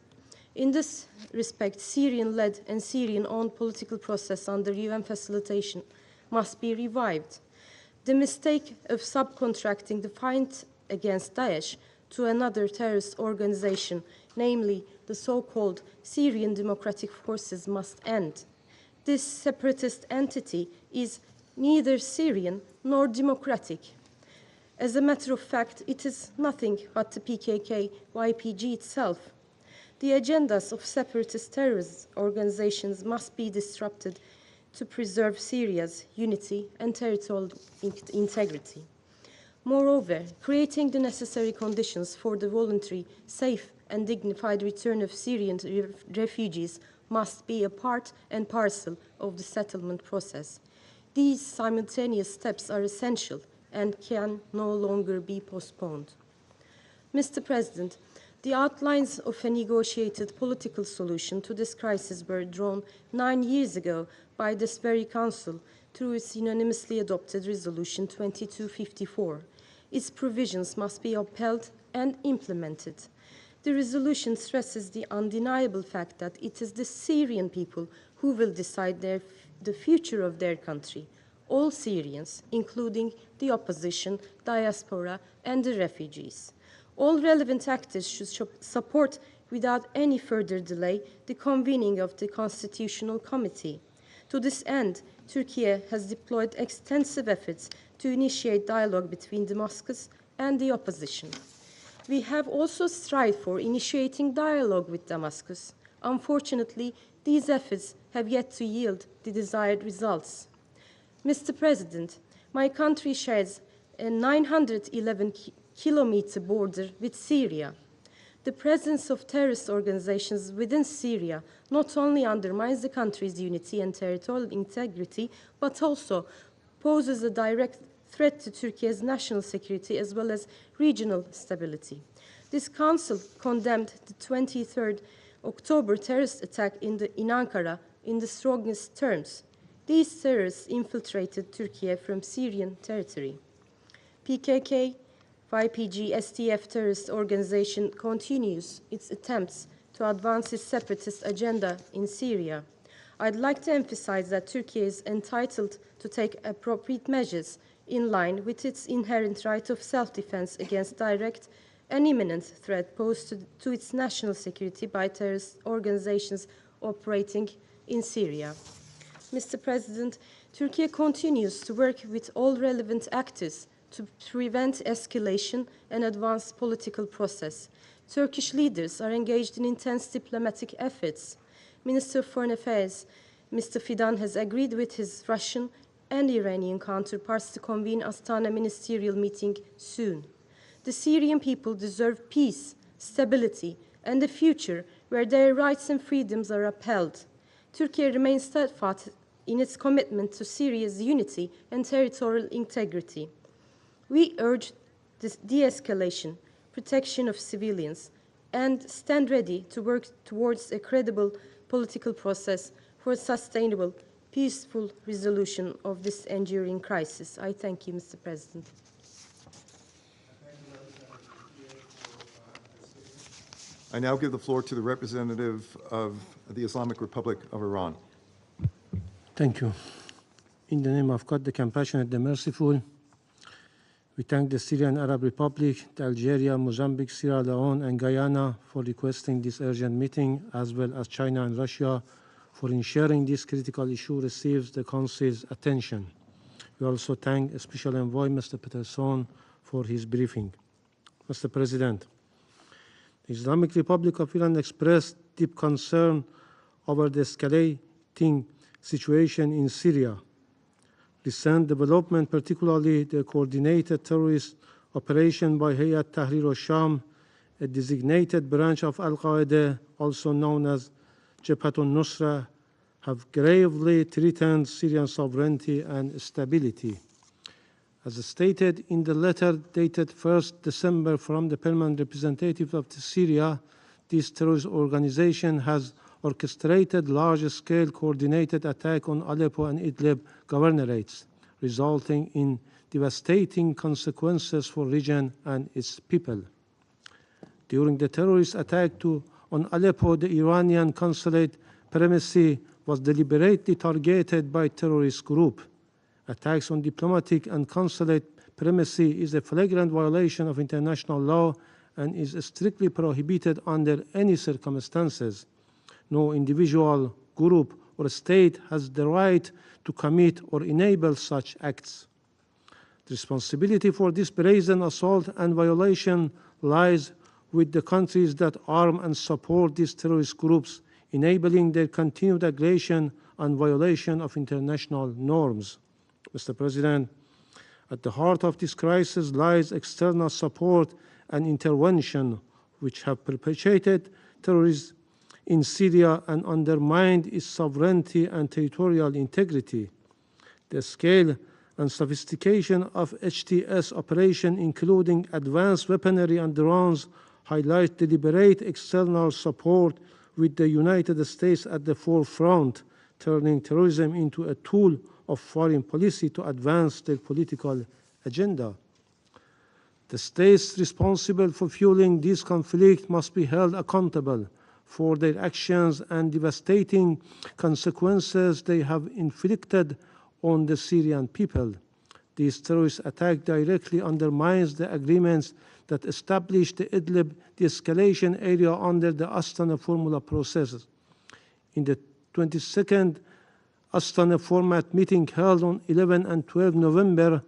In this respect, Syrian-led and Syrian-owned political process under UN facilitation must be revived. The mistake of subcontracting the fight against Daesh to another terrorist organization, namely the so-called Syrian Democratic Forces, must end. This separatist entity is neither Syrian nor democratic. As a matter of fact, it is nothing but the PKK-YPG itself. The agendas of separatist terrorist organizations must be disrupted to preserve Syria's unity and territorial integrity. Moreover, creating the necessary conditions for the voluntary, safe, and dignified return of Syrian refugees must be a part and parcel of the settlement process. These simultaneous steps are essential and can no longer be postponed. Mr. President, the outlines of a negotiated political solution to this crisis were drawn 9 years ago by this very Council through its unanimously adopted Resolution 2254. Its provisions must be upheld and implemented. The resolution stresses the undeniable fact that it is the Syrian people who will decide the future of their country. All Syrians, including the opposition, diaspora, and the refugees. All relevant actors should support, without any further delay, the convening of the Constitutional Committee. To this end, Turkey has deployed extensive efforts to initiate dialogue between Damascus and the opposition. We have also strived for initiating dialogue with Damascus. Unfortunately, these efforts have yet to yield the desired results. Mr. President, my country shares a 911-kilometer border with Syria. The presence of terrorist organizations within Syria not only undermines the country's unity and territorial integrity, but also poses a direct threat to Turkey's national security as well as regional stability. This Council condemned the 23rd October terrorist attack in Ankara in the strongest terms. These terrorists infiltrated Turkey from Syrian territory. PKK, YPG, STF terrorist organization continues its attempts to advance its separatist agenda in Syria. I'd like to emphasize that Turkey is entitled to take appropriate measures in line with its inherent right of self-defense against direct and imminent threat posed to its national security by terrorist organizations operating in Syria. Mr. President, Turkey continues to work with all relevant actors to prevent escalation and advance political process. Turkish leaders are engaged in intense diplomatic efforts. Minister of Foreign Affairs, Mr. Fidan, has agreed with his Russian and Iranian counterparts to convene Astana ministerial meeting soon. The Syrian people deserve peace, stability, and a future where their rights and freedoms are upheld. Turkey remains steadfast in its commitment to Syria's unity and territorial integrity. We urge this de-escalation, protection of civilians, and stand ready to work towards a credible political process for a sustainable, peaceful resolution of this enduring crisis. I thank you, Mr. President. I now give the floor to the representative of the Islamic Republic of Iran. Thank you. In the name of God, the compassionate, the merciful, we thank the Syrian Arab Republic, the Algeria, Mozambique, Sierra Leone, and Guyana for requesting this urgent meeting, as well as China and Russia for ensuring this critical issue receives the Council's attention. We also thank Special Envoy Mr. Pederson for his briefing. Mr. President, the Islamic Republic of Iran expressed deep concern over the escalating situation in Syria. Recent development, particularly the coordinated terrorist operation by Hayat Tahrir al-Sham, a designated branch of al-Qaeda, also known as Jabhat al-Nusra, have gravely threatened Syrian sovereignty and stability. As stated in the letter dated 1st December from the permanent representative of Syria, this terrorist organization has orchestrated large-scale coordinated attack on Aleppo and Idlib governorates, resulting in devastating consequences for the region and its people. During the terrorist attack on Aleppo, the Iranian consulate premises was deliberately targeted by terrorist group. Attacks on diplomatic and consulate premises is a flagrant violation of international law and is strictly prohibited under any circumstances. No individual, group, or state has the right to commit or enable such acts. The responsibility for this brazen assault and violation lies with the countries that arm and support these terrorist groups, enabling their continued aggression and violation of international norms. Mr. President, at the heart of this crisis lies external support and intervention, which have perpetuated terrorism in Syria and undermined its sovereignty and territorial integrity. The scale and sophistication of HTS operation, including advanced weaponry and drones, highlight deliberate external support with the United States at the forefront, turning terrorism into a tool of foreign policy to advance their political agenda. The states responsible for fueling this conflict must be held accountable for their actions and devastating consequences they have inflicted on the Syrian people. This terrorist attack directly undermines the agreements that established the Idlib de-escalation area under the Astana Formula process. In the 22nd Astana format meeting held on 11 and 12 November,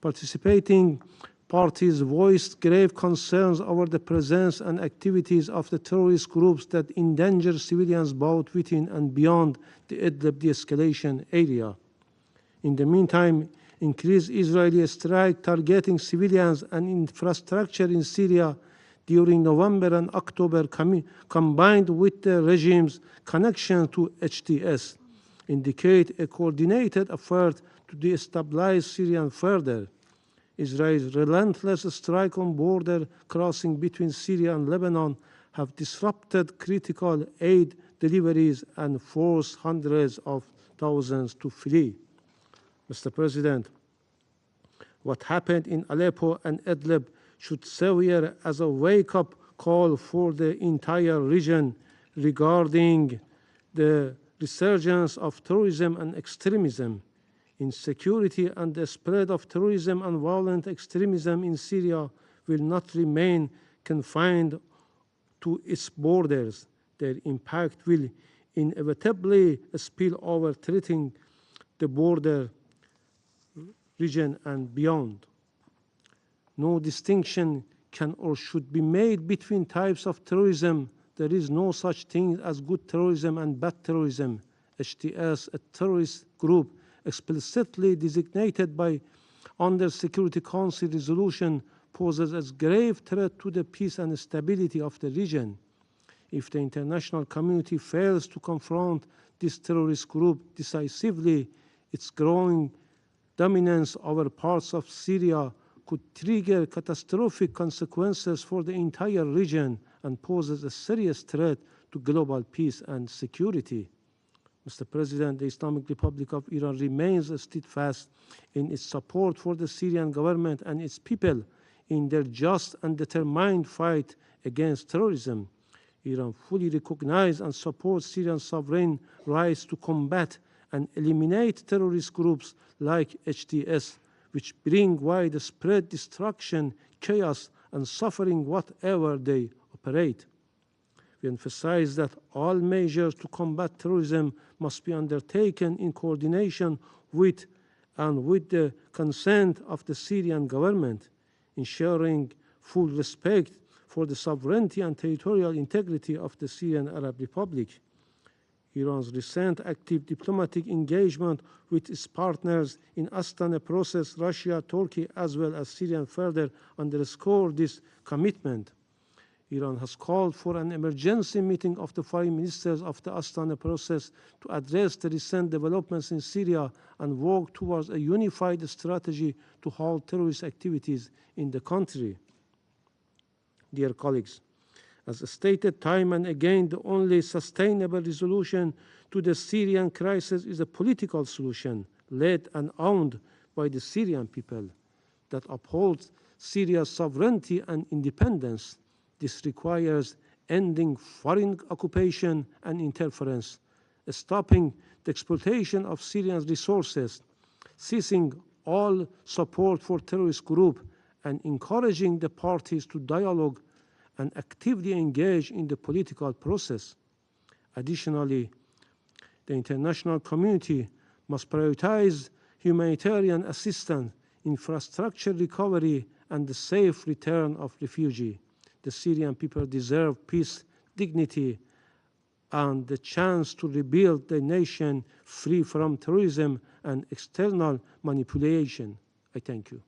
participating parties voiced grave concerns over the presence and activities of the terrorist groups that endanger civilians both within and beyond the Idlib de-escalation area. In the meantime, increased Israeli strike targeting civilians and infrastructure in Syria during November and October, combined with the regime's connection to HTS, indicate a coordinated effort to destabilize Syria further. Israel's relentless strike on border crossing between Syria and Lebanon have disrupted critical aid deliveries and forced hundreds of thousands to flee. Mr. President, what happened in Aleppo and Idlib should serve as a wake-up call for the entire region regarding the resurgence of terrorism and extremism. Insecurity and the spread of terrorism and violent extremism in Syria will not remain confined to its borders. Their impact will inevitably spill over, threatening the border region and beyond. No distinction can or should be made between types of terrorism. There is no such thing as good terrorism and bad terrorism. HTS, a terrorist group explicitly designated by under Security Council resolution, poses a grave threat to the peace and stability of the region. If the international community fails to confront this terrorist group decisively, its growing dominance over parts of Syria could trigger catastrophic consequences for the entire region and poses a serious threat to global peace and security. Mr. President, the Islamic Republic of Iran remains steadfast in its support for the Syrian government and its people in their just and determined fight against terrorism. Iran fully recognizes and supports Syrian sovereign rights to combat and eliminate terrorist groups like HTS, which bring widespread destruction, chaos, and suffering whatever they operate. We emphasize that all measures to combat terrorism must be undertaken in coordination with and with the consent of the Syrian government, ensuring full respect for the sovereignty and territorial integrity of the Syrian Arab Republic. Iran's recent active diplomatic engagement with its partners in Astana process, Russia, Turkey, as well as Syria, further underscore this commitment. Iran has called for an emergency meeting of the foreign ministers of the Astana process to address the recent developments in Syria and work towards a unified strategy to halt terrorist activities in the country. Dear colleagues, as stated time and again, the only sustainable resolution to the Syrian crisis is a political solution led and owned by the Syrian people that upholds Syria's sovereignty and independence. This requires ending foreign occupation and interference, stopping the exploitation of Syrian resources, ceasing all support for terrorist groups, and encouraging the parties to dialogue and actively engage in the political process. Additionally, The international community must prioritize humanitarian assistance, infrastructure recovery, and the safe return of refugees. The Syrian people deserve peace, dignity, and the chance to rebuild the nation free from terrorism and external manipulation. I thank you.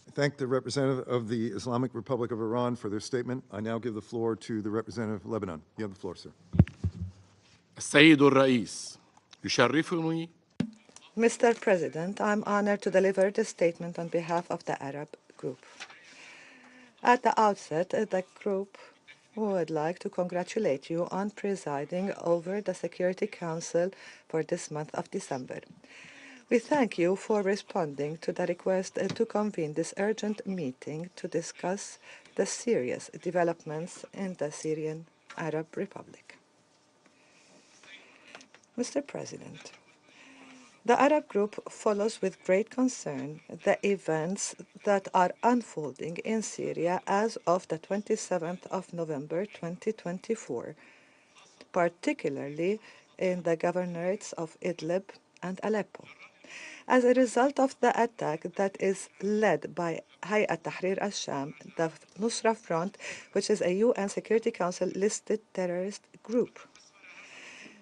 I thank the representative of the Islamic Republic of Iran for their statement. I now give the floor to the representative of Lebanon. You have the floor, sir. السيد الرئيس يشرفني. Mr. President, I'm honored to deliver this statement on behalf of the Arab Group. At the outset, the group would like to congratulate you on presiding over the Security Council for this month of December. We thank you for responding to the request to convene this urgent meeting to discuss the serious developments in the Syrian Arab Republic. Mr. President, the Arab Group follows with great concern the events that are unfolding in Syria as of the 27th of November 2024, particularly in the governorates of Idlib and Aleppo. As a result of the attack that is led by Hayat Tahrir al-Sham, the Nusra Front, which is a UN Security Council listed terrorist group.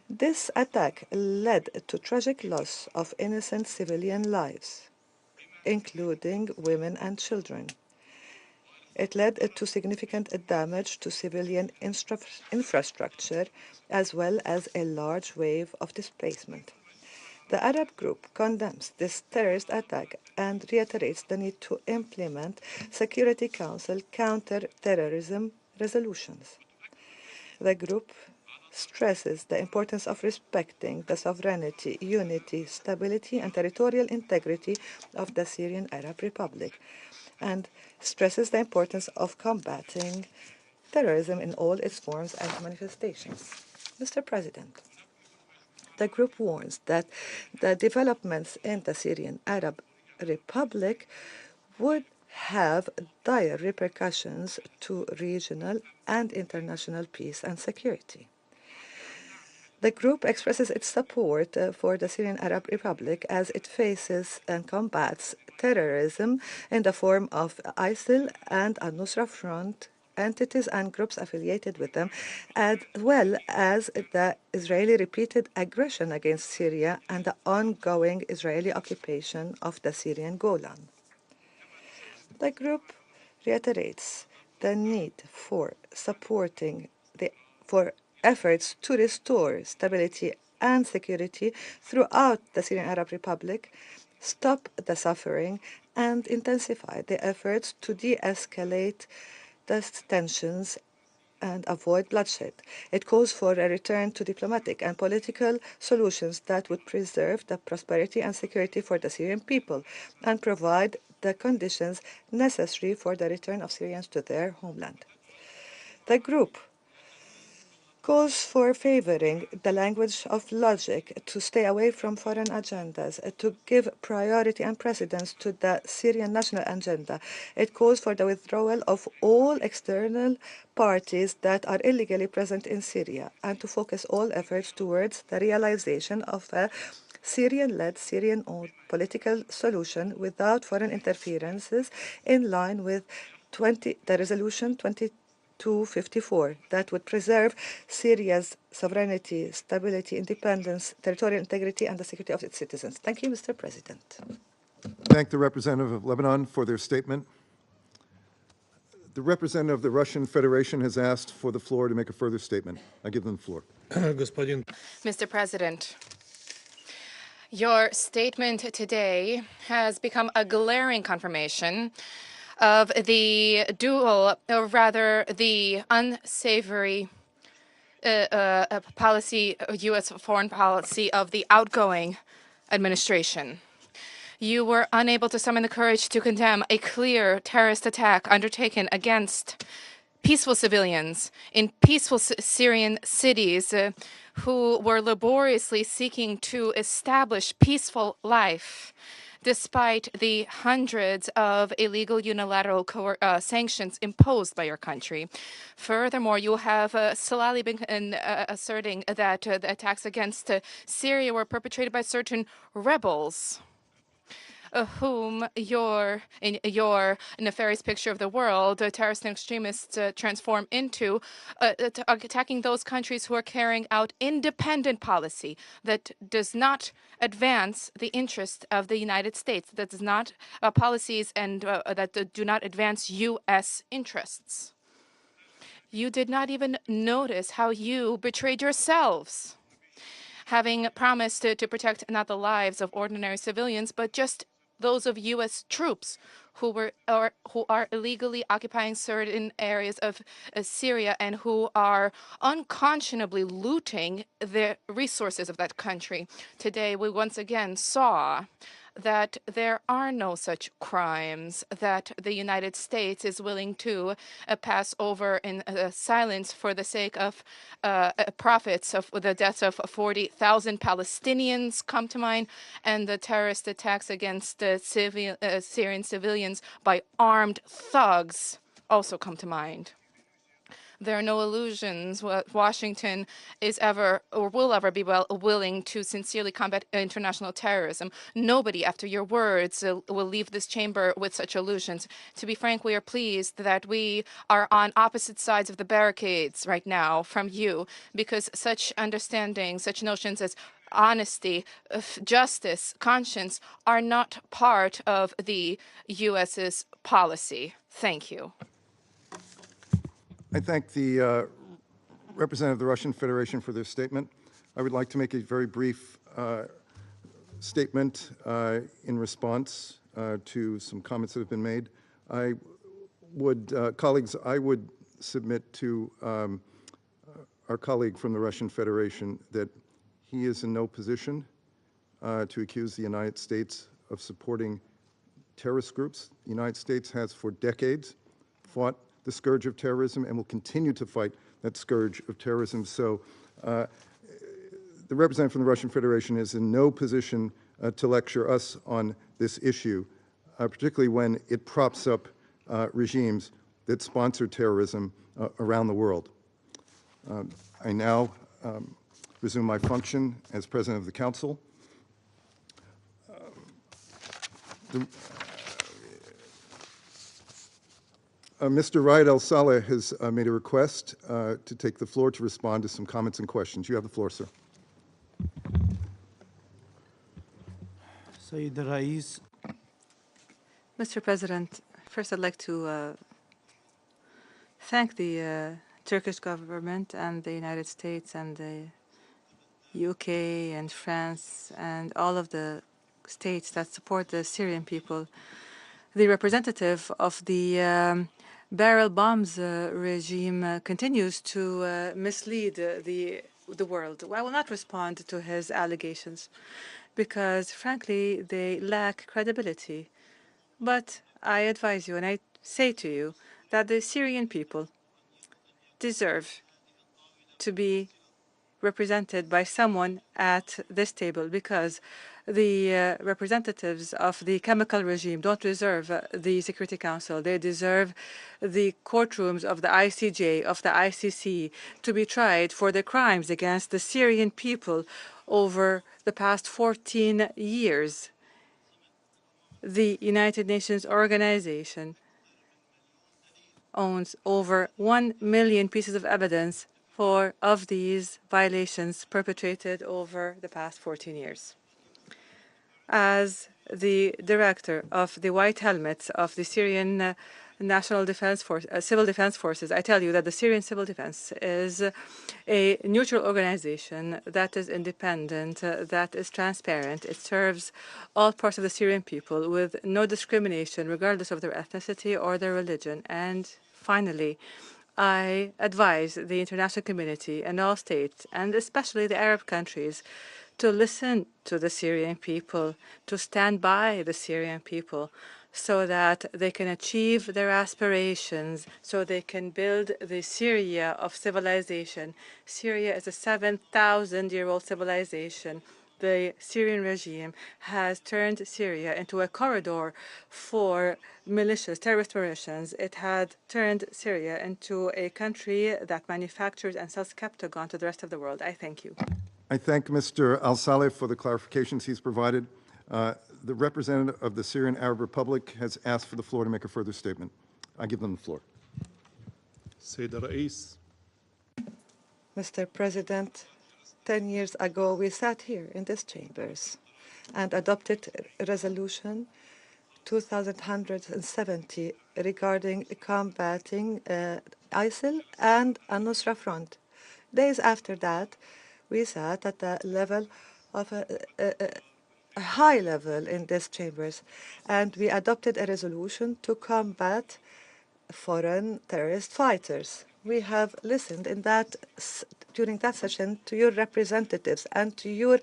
This attack led to tragic loss of innocent civilian lives, including women and children. It led to significant damage to civilian infrastructure, as well as a large wave of displacement. The Arab Group condemns this terrorist attack and reiterates the need to implement Security Council counter-terrorism resolutions. The group stresses the importance of respecting the sovereignty, unity, stability, and territorial integrity of the Syrian Arab Republic, and stresses the importance of combating terrorism in all its forms and manifestations. Mr. President, the group warns that the developments in the Syrian Arab Republic would have dire repercussions to regional and international peace and security. The group expresses its support for the Syrian Arab Republic as it faces and combats terrorism in the form of ISIL and al-Nusra Front, entities and groups affiliated with them, as well as the Israeli repeated aggression against Syria and the ongoing Israeli occupation of the Syrian Golan. The group reiterates the need for efforts to restore stability and security throughout the Syrian Arab Republic, stop the suffering, and intensify the efforts to de-escalate the tensions and avoid bloodshed. It calls for a return to diplomatic and political solutions that would preserve the prosperity and security for the Syrian people and provide the conditions necessary for the return of Syrians to their homeland. The group calls for favoring the language of logic, to stay away from foreign agendas, to give priority and precedence to the Syrian national agenda. It calls for the withdrawal of all external parties that are illegally present in Syria and to focus all efforts towards the realization of a Syrian-led, Syrian-owned political solution without foreign interferences in line with the Resolution 2254 that would preserve Syria's sovereignty, stability, independence, territorial integrity, and the security of its citizens. Thank you, Mr. President. Thank the representative of Lebanon for their statement. The representative of the Russian Federation has asked for the floor to make a further statement. I give them the floor. Mr. President, your statement today has become a glaring confirmation of the dual, or rather the unsavory policy, U.S. foreign policy of the outgoing administration. You were unable to summon the courage to condemn a clear terrorist attack undertaken against peaceful civilians in peaceful Syrian cities who were laboriously seeking to establish peaceful life. despite the hundreds of illegal unilateral sanctions imposed by your country. Furthermore, you have slyly been asserting that the attacks against Syria were perpetrated by certain rebels, whom in your nefarious picture of the world, terrorists and extremists transform into attacking those countries who are carrying out independent policy that does not advance the interest of the United States, that does not policies and that do not advance U.S. interests. You did not even notice how you betrayed yourselves, having promised to protect not the lives of ordinary civilians, but just those of U.S. troops who are illegally occupying certain areas of Syria and who are unconscionably looting the resources of that country. Today, we once again saw that there are no such crimes, that the United States is willing to pass over in silence for the sake of profits of the deaths of 40,000 Palestinians come to mind, and the terrorist attacks against Syrian civilians by armed thugs also come to mind. There are no illusions Washington is ever or will ever be willing to sincerely combat international terrorism. Nobody, after your words, will leave this chamber with such illusions. To be frank, we are pleased that we are on opposite sides of the barricades right now from you, because such understanding, such notions as honesty, justice, conscience are not part of the U.S.'s policy. Thank you. I thank the representative of the Russian Federation for their statement. I would like to make a very brief statement in response to some comments that have been made. I would, colleagues, I would submit to our colleague from the Russian Federation that he is in no position to accuse the United States of supporting terrorist groups. The United States has for decades fought the scourge of terrorism and will continue to fight that scourge of terrorism. So the representative from the Russian Federation is in no position to lecture us on this issue, particularly when it props up regimes that sponsor terrorism around the world. I now resume my function as President of the Council. Mr. Raed al-Saleh has made a request to take the floor to respond to some comments and questions. You have the floor, sir. Mr. President, first I'd like to thank the Turkish government and the United States and the UK and France and all of the states that support the Syrian people. The representative of the barrel bombs regime continues to mislead the world. I will not respond to his allegations because, frankly, they lack credibility. But I advise you and I say to you that the Syrian people deserve to be represented by someone at this table, because the representatives of the chemical regime don't deserve the Security Council. They deserve the courtrooms of the ICJ, of the ICC, to be tried for the crimes against the Syrian people over the past 14 years. The United Nations organization owns over 1 million pieces of evidence of these violations perpetrated over the past 14 years. As the director of the White Helmets of the Syrian National Defense Force, Civil Defense Forces, I tell you that the Syrian Civil Defense is a neutral organization that is independent, that is transparent. It serves all parts of the Syrian people with no discrimination, regardless of their ethnicity or their religion. And finally, I advise the international community and all states, and especially the Arab countries, to listen to the Syrian people, to stand by the Syrian people, so that they can achieve their aspirations, so they can build the Syria of civilization. Syria is a 7,000-year-old civilization the Syrian regime has turned Syria into a corridor for militias, terrorist militias. It had turned Syria into a country that manufactures and sells Captagon to the rest of the world. I thank you. I thank Mr. al-Saleh for the clarifications he's provided. The representative of the Syrian Arab Republic has asked for the floor to make a further statement. I give them the floor. Sayyid al-Rais. Mr. President, 10 years ago we sat here in these chambers and adopted resolution 2170 regarding combating ISIL and al-Nusra Front. Days after that, we sat at the level of a high level in these chambers, and we adopted a resolution to combat foreign terrorist fighters. We have listened during that session to your representatives and to your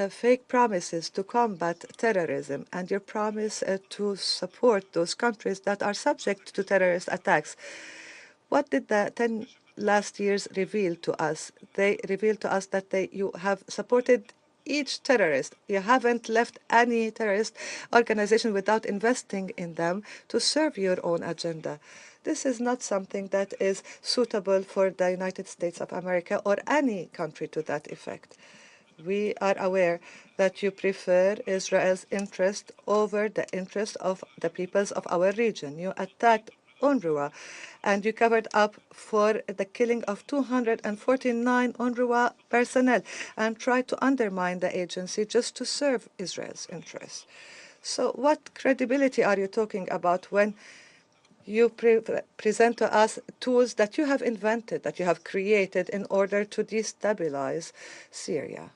fake promises to combat terrorism and your promise to support those countries that are subject to terrorist attacks. What did the 10 last years reveal to us? They revealed to us that you have supported each terrorist. You haven't left any terrorist organization without investing in them to serve your own agenda. This is not something that is suitable for the United States of America or any country to that effect. We are aware that you prefer Israel's interest over the interest of the peoples of our region. You attacked UNRWA, and you covered up for the killing of 249 UNRWA personnel and tried to undermine the agency just to serve Israel's interests. So what credibility are you talking about when you present to us tools that you have invented, that you have created in order to destabilize Syria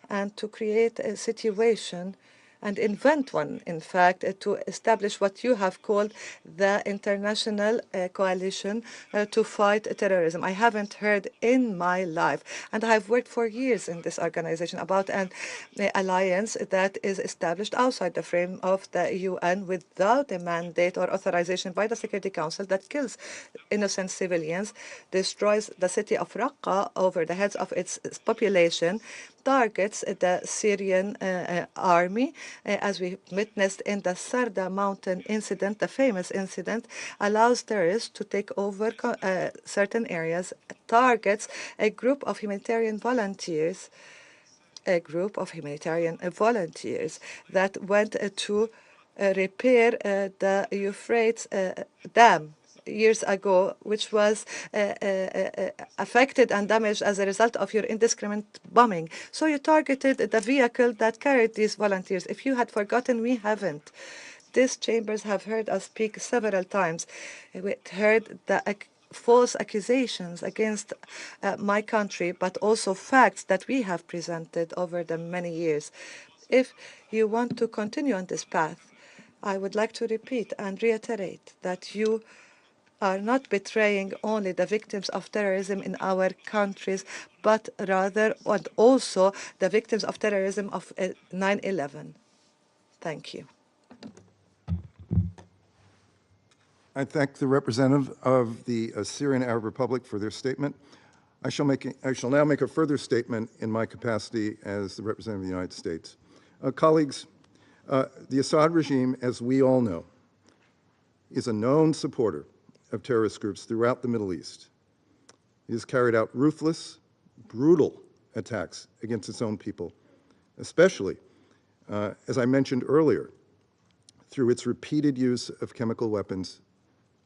and to create a situation and invent one, in fact, to establish what you have called the international coalition to fight terrorism. I haven't heard in my life, and I have worked for years in this organization, about an alliance that is established outside the frame of the UN without a mandate or authorization by the Security Council, that kills innocent civilians, destroys the city of Raqqa over the heads of its population, targets the Syrian army, as we witnessed in the Sarda mountain incident, the famous incident, allows terrorists to take over certain areas, targets a group of humanitarian volunteers, that went to repair the Euphrates dam years ago, which was affected and damaged as a result of your indiscriminate bombing. So you targeted the vehicle that carried these volunteers. If you had forgotten, we haven't. These chambers have heard us speak several times. We heard the false accusations against my country, but also facts that we have presented over the many years. If you want to continue on this path, I would like to repeat and reiterate that you are not betraying only the victims of terrorism in our countries, but rather and also the victims of terrorism of 9/11. Thank you. I thank the representative of the Syrian Arab Republic for their statement. I shall now make a further statement in my capacity as the representative of the United States. Colleagues, the Assad regime, as we all know, is a known supporter of terrorist groups throughout the Middle East. It has carried out ruthless, brutal attacks against its own people, especially, as I mentioned earlier, through its repeated use of chemical weapons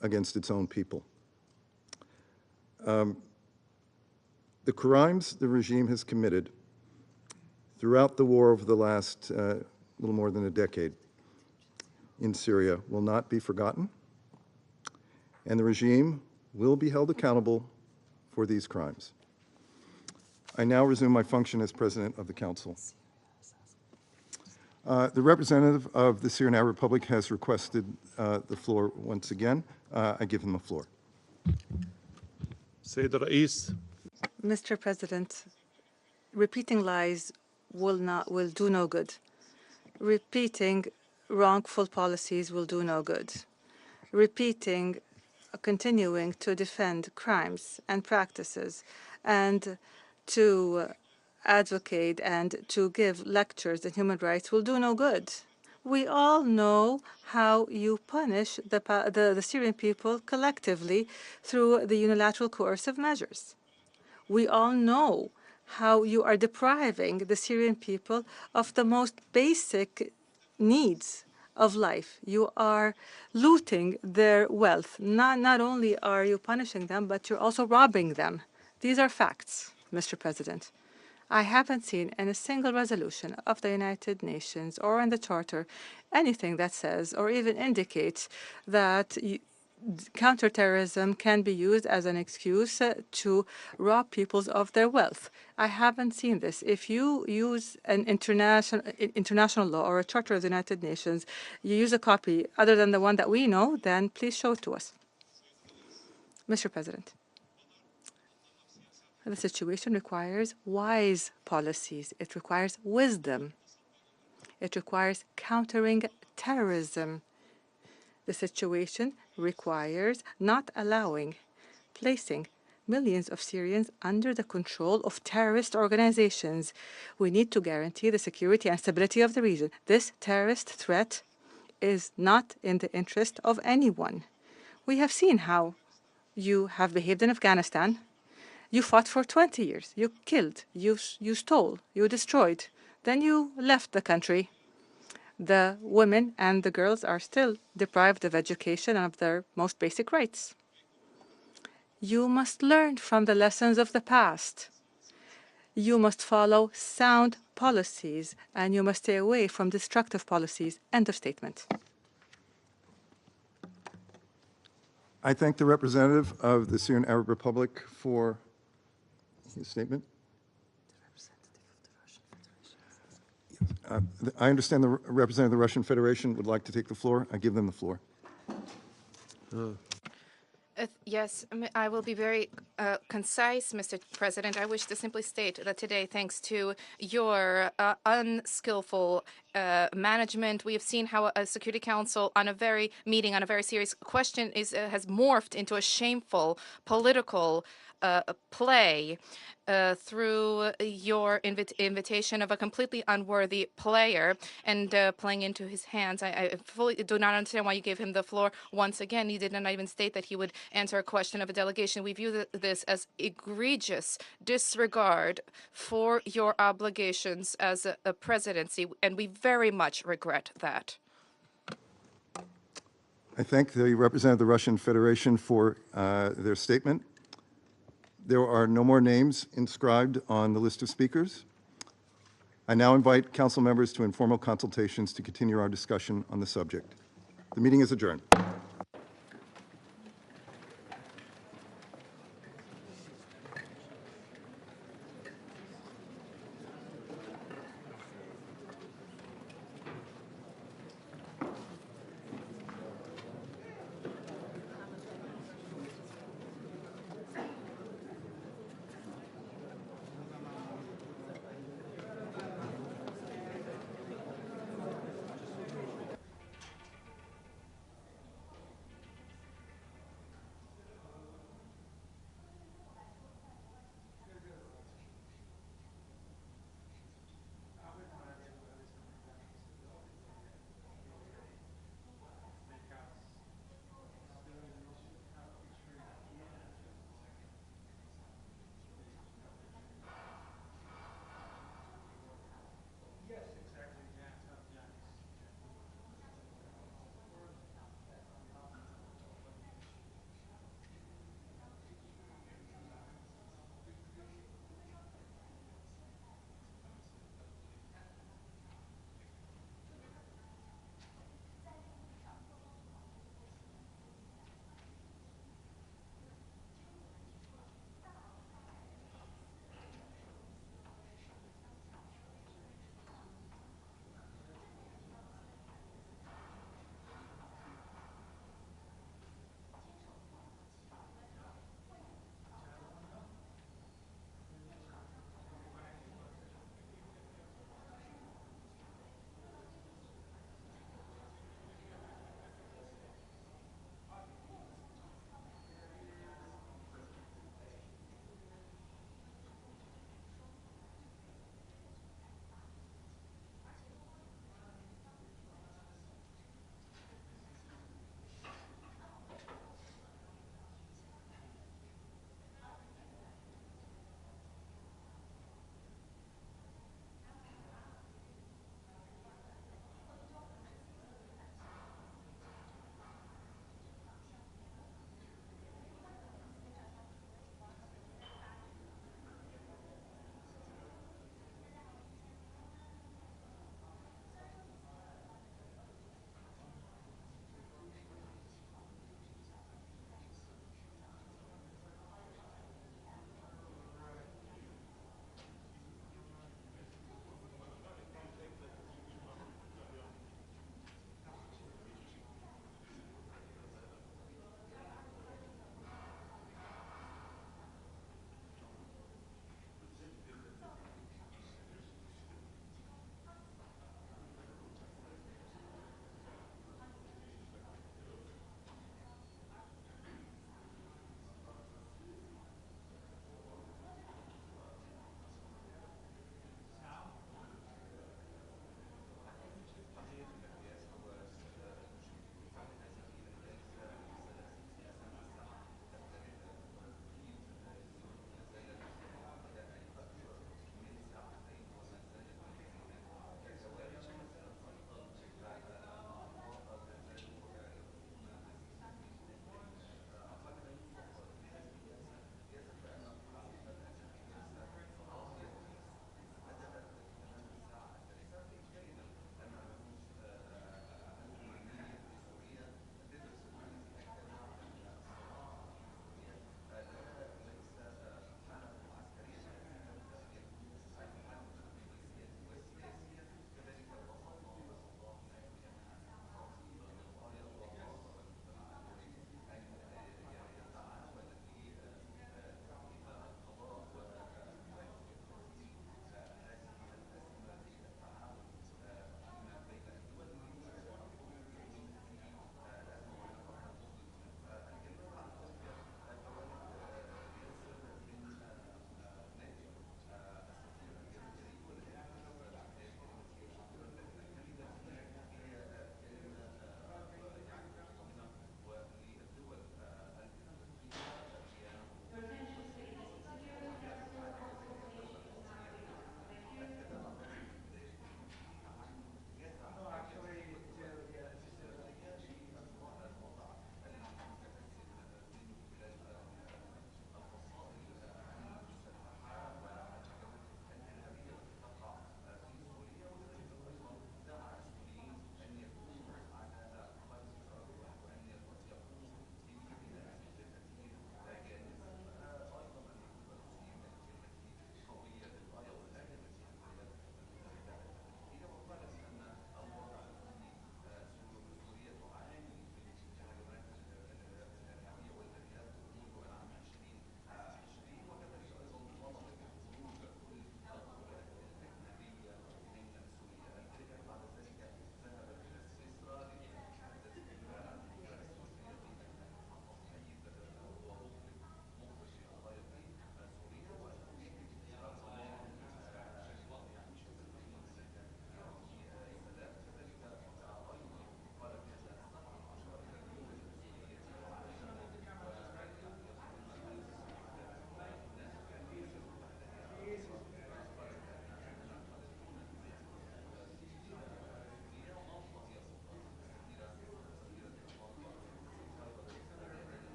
against its own people. The crimes the regime has committed throughout the war over the last little more than a decade in Syria will not be forgotten, and the regime will be held accountable for these crimes. I now resume my function as President of the Council. The representative of the Syrian Arab Republic has requested the floor once again. I give him the floor. Sayyid al-Rais. Mr. President, repeating lies will do no good. Repeating wrongful policies will do no good. Continuing to defend crimes and practices and to advocate and to give lectures in human rights will do no good. We all know how you punish the Syrian people collectively through the unilateral coercive measures. We all know how you are depriving the Syrian people of the most basic needs of life. You are looting their wealth. Not only are you punishing them, but you're also robbing them. These are facts, Mr. President. I haven't seen in a single resolution of the United Nations or in the Charter anything that says or even indicates that counterterrorism can be used as an excuse to rob peoples of their wealth. I haven't seen this. If you use an international law or a Charter of the United Nations, you use a copy other than the one that we know, then please show it to us. Mr. President. The situation requires wise policies. It requires wisdom. It requires countering terrorism. The situation requires not placing millions of Syrians under the control of terrorist organizations. We need to guarantee the security and stability of the region. This terrorist threat is not in the interest of anyone. We have seen how you have behaved in Afghanistan. You fought for 20 years. You killed, you stole, you destroyed. Then you left the country. The women and the girls are still deprived of education and of their most basic rights. You must learn from the lessons of the past. You must follow sound policies, and you must stay away from destructive policies. End of statement. I thank the representative of the Syrian Arab Republic for his statement. I understand the representative of the Russian Federation would like to take the floor. I give them the floor. Yes, I will be very concise, Mr. President. I wish to simply state that today, thanks to your unskillful management, we have seen how a Security Council on a very serious question has morphed into a shameful political play through your invitation of a completely unworthy player and playing into his hands. I fully do not understand why you gave him the floor once again. He did not even state that he would answer a question of a delegation. We view this as egregious disregard for your obligations as a presidency, and we very much regret that. I thank the representative of the Russian Federation for their statement. There are no more names inscribed on the list of speakers. I now invite council members to informal consultations to continue our discussion on the subject. The meeting is adjourned.